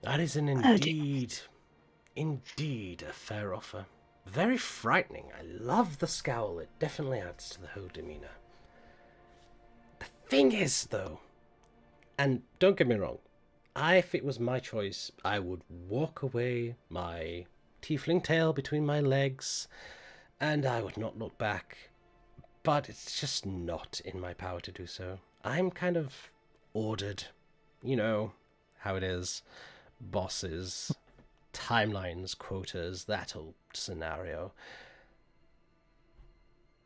that is an indeed a fair offer. Very frightening. I love the scowl. It definitely adds to the whole demeanor. The thing is, though, and don't get me wrong, if it was my choice, I would walk away, my tiefling tail between my legs, and I would not look back. But it's just not in my power to do so. I'm kind of ordered. You know how it is. Bosses, timelines, quotas, that old scenario.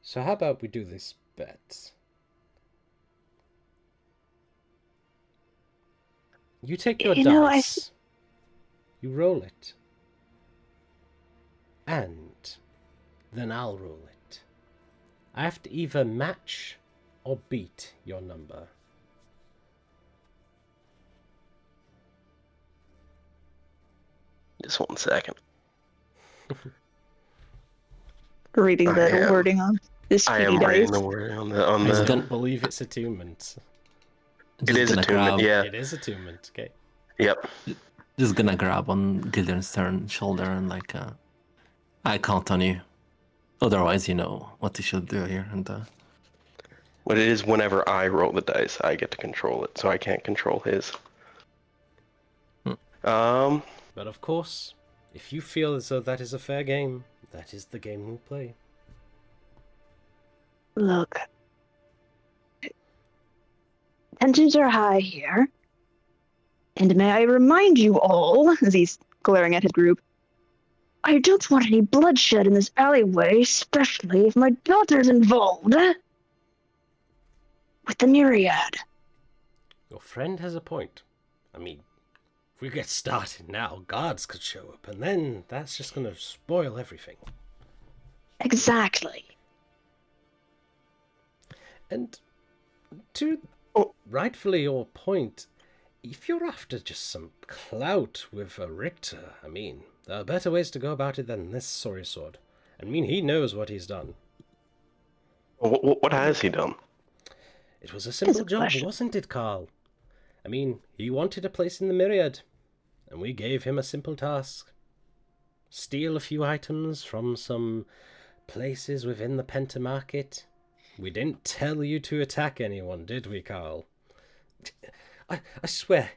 So how about we do this bet? You take your dice, you roll it, and then I'll roll it. I have to either match or beat your number. Just 1 second. Reading the wording on this I am reading the wording on the. I don't believe it's attunement. It is attunement, yeah. It is attunement, okay. Yep. Just gonna grab on Guildenstern's shoulder and like, I count on you. Otherwise, you know what you should do here. And But it is whenever I roll the dice, I get to control it, so I can't control his. But of course, if you feel as though that is a fair game, that is the game we'll play. Look, tensions are high here. And may I remind you all, as he's glaring at his group, I don't want any bloodshed in this alleyway, especially if my daughter's involved. With the Myriad. Your friend has a point. I mean, if we get started now, guards could show up, and then that's just going to spoil everything. Exactly. And to rightfully your point, if you're after just some clout with a Richter, I mean, there are better ways to go about it than this sorry sword. I mean, he knows what he's done. What has he done? It was a simple job, question. wasn't it, Carl? I mean, he wanted a place in the Myriad, and we gave him a simple task. Steal a few items from some places within the Pentamarket. We didn't tell you to attack anyone, did we, Carl? I swear,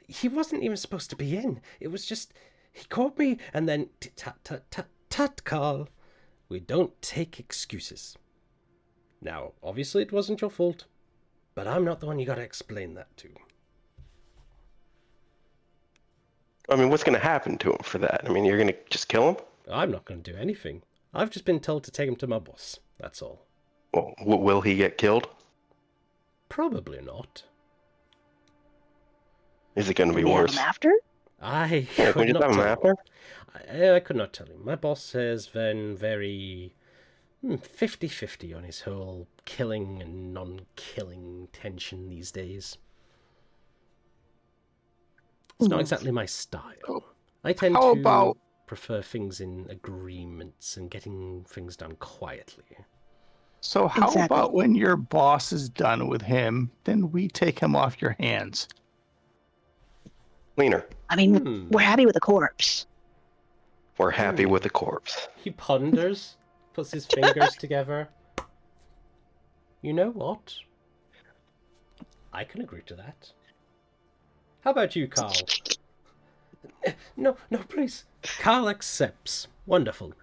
he wasn't even supposed to be in. It was just, he caught me, and then tut, Carl. We don't take excuses. Now, obviously it wasn't your fault, but I'm not the one you gotta explain that to. I mean, what's going to happen to him for that? I mean, you're going to just kill him? I'm not gonna do anything. I've just been told to take him to my boss, that's all. Well, will he get killed? Probably not. Is it going to be Can we have worse? him after? I Yeah, can could we just not have him tell after? you. I could not tell you. My boss has been very 50-50 on his whole killing and non-killing tension these days. It's not exactly my style. I tend How to about- prefer things in agreements and getting things done quietly. So how Exactly. about when your boss is done with him, then we take him off your hands? Cleaner. I mean, we're happy with the corpse. We're happy with the corpse. He ponders, puts his fingers together. You know what? I can agree to that. How about you, Carl? No, please. Carl accepts. Wonderful.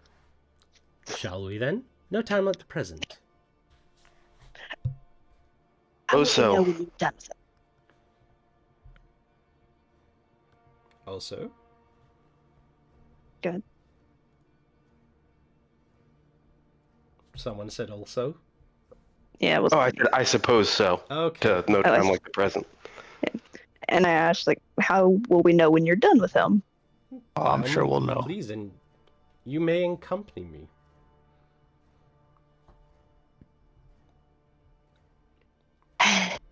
Shall we then? No time like the present. How will we so- know when you've done so? Also, Good. someone said also. Yeah, it was. Oh, I suppose so. Okay. To no I time see. like the present. And I asked, like, how will we know when you're done with him? Oh, I'm By sure all we'll means, know. Please, and you may accompany me.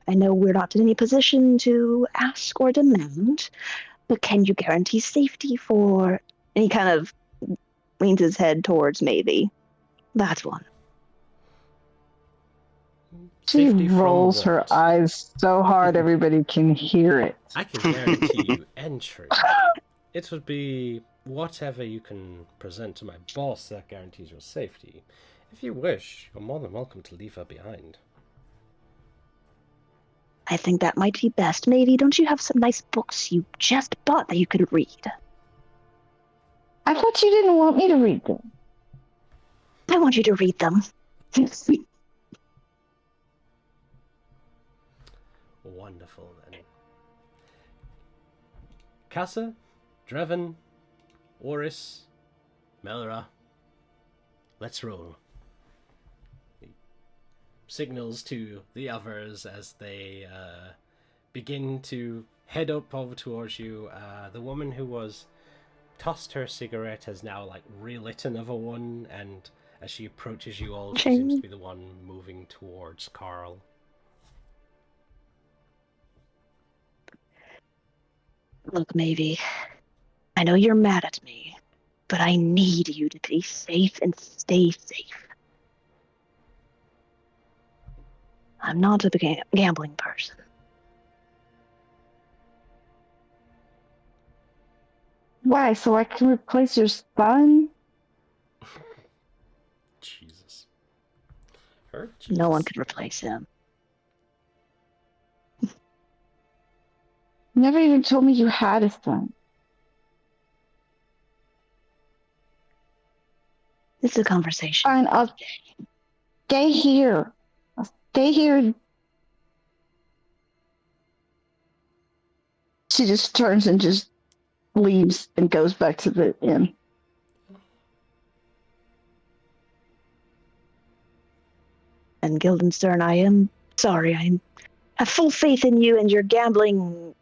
I know we're not in any position to ask or demand, but can you guarantee safety for... And he kind of leans his head towards maybe. That's one. She Safety from rolls her what? eyes so hard everybody can hear it. I can guarantee you entry. It would be whatever you can present to my boss that guarantees your safety. If you wish, you're more than welcome to leave her behind. I think that might be best. Maybe don't you have some nice books you just bought that you could read? I thought you didn't want me to read them. I want you to read them. Wonderful, then. Casa, Dreven, Oris, Melra, let's roll. He signals to the others as they begin to head up over towards you. The woman who was tossed her cigarette has now relit another one, and as she approaches you all, she seems to be the one moving towards Carl. Look, maybe. I know you're mad at me, but I need you to be safe and stay safe. I'm not a gambling person. Why? So I can replace your son? Jesus. Her No one Jesus. could replace him. You never even told me you had a son. This is a conversation. Fine, I'll stay here. I'll stay here. She just turns and just leaves and goes back to the inn. And Guildenstern, I am sorry. I have full faith in you and your gambling.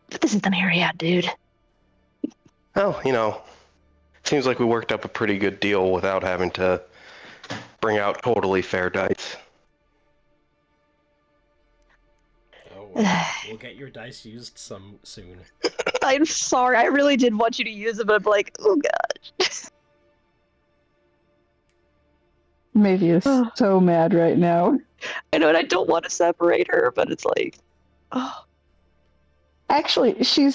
But this isn't the Marriott, dude. Well, seems like we worked up a pretty good deal without having to bring out totally fair dice. Oh, well, we'll get your dice used soon. I'm sorry. I really did want you to use it, but I'm like, oh gosh. Maybe is so mad right now. I know, and I don't want to separate her, but it's like, oh. Actually, she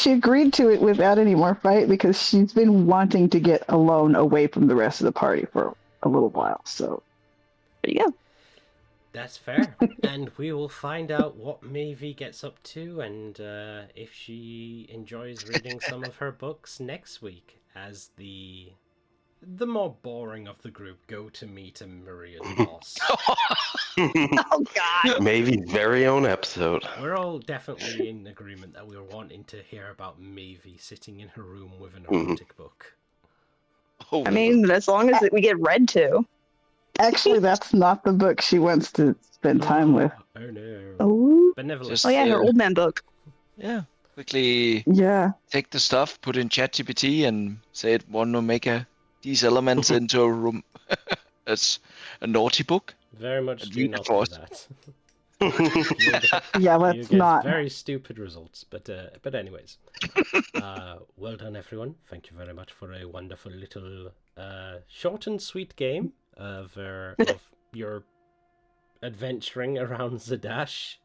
agreed to it without any more fight because she's been wanting to get alone away from the rest of the party for a little while. So There you go. That's fair. And we will find out what Mavie gets up to and if she enjoys reading some of her books next week as the more boring of the group go to meet a myriad boss. Oh god. Maybe very own episode. We're all definitely in agreement that we're wanting to hear about Mavie sitting in her room with an erotic book. Oh, I mean, as long as we get read to. actually, that's not the book she wants to spend time with. Oh no. Oh. But nevertheless. Just- Oh yeah, her old man book. yeah. Quickly Yeah. take the stuff, put in ChatGPT, and say it want to make these elements into a room as a naughty book. Very much And do read not it for do us. that. You'll get, Yeah, you let's get not. very stupid results. But anyways, well done everyone. Thank you very much for a wonderful little short and sweet game of your adventuring around Zadash.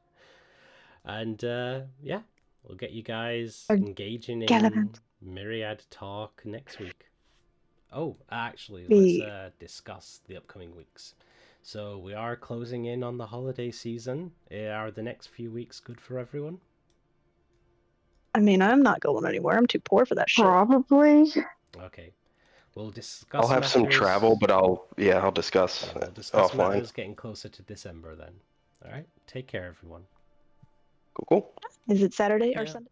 And yeah, we'll get you guys engaging in Gallivant. Myriad talk next week. Oh, actually, We- let's discuss the upcoming weeks. So we are closing in on the holiday season. Are the next few weeks good for everyone? I mean, I'm not going anywhere. I'm too poor for that shit. Probably. Okay. We'll discuss I'll have some matters- travel, but I'll discuss Yeah, we'll discuss offline. matters getting closer to December then. All right. Take care, everyone. Cool. Is it Saturday or Yeah. Sunday?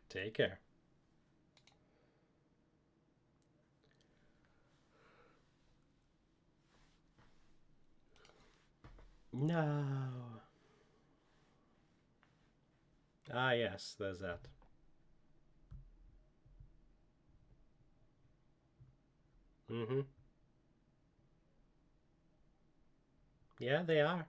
Take care. No. Ah, yes, there's that. Mm-hmm. Yeah, they are.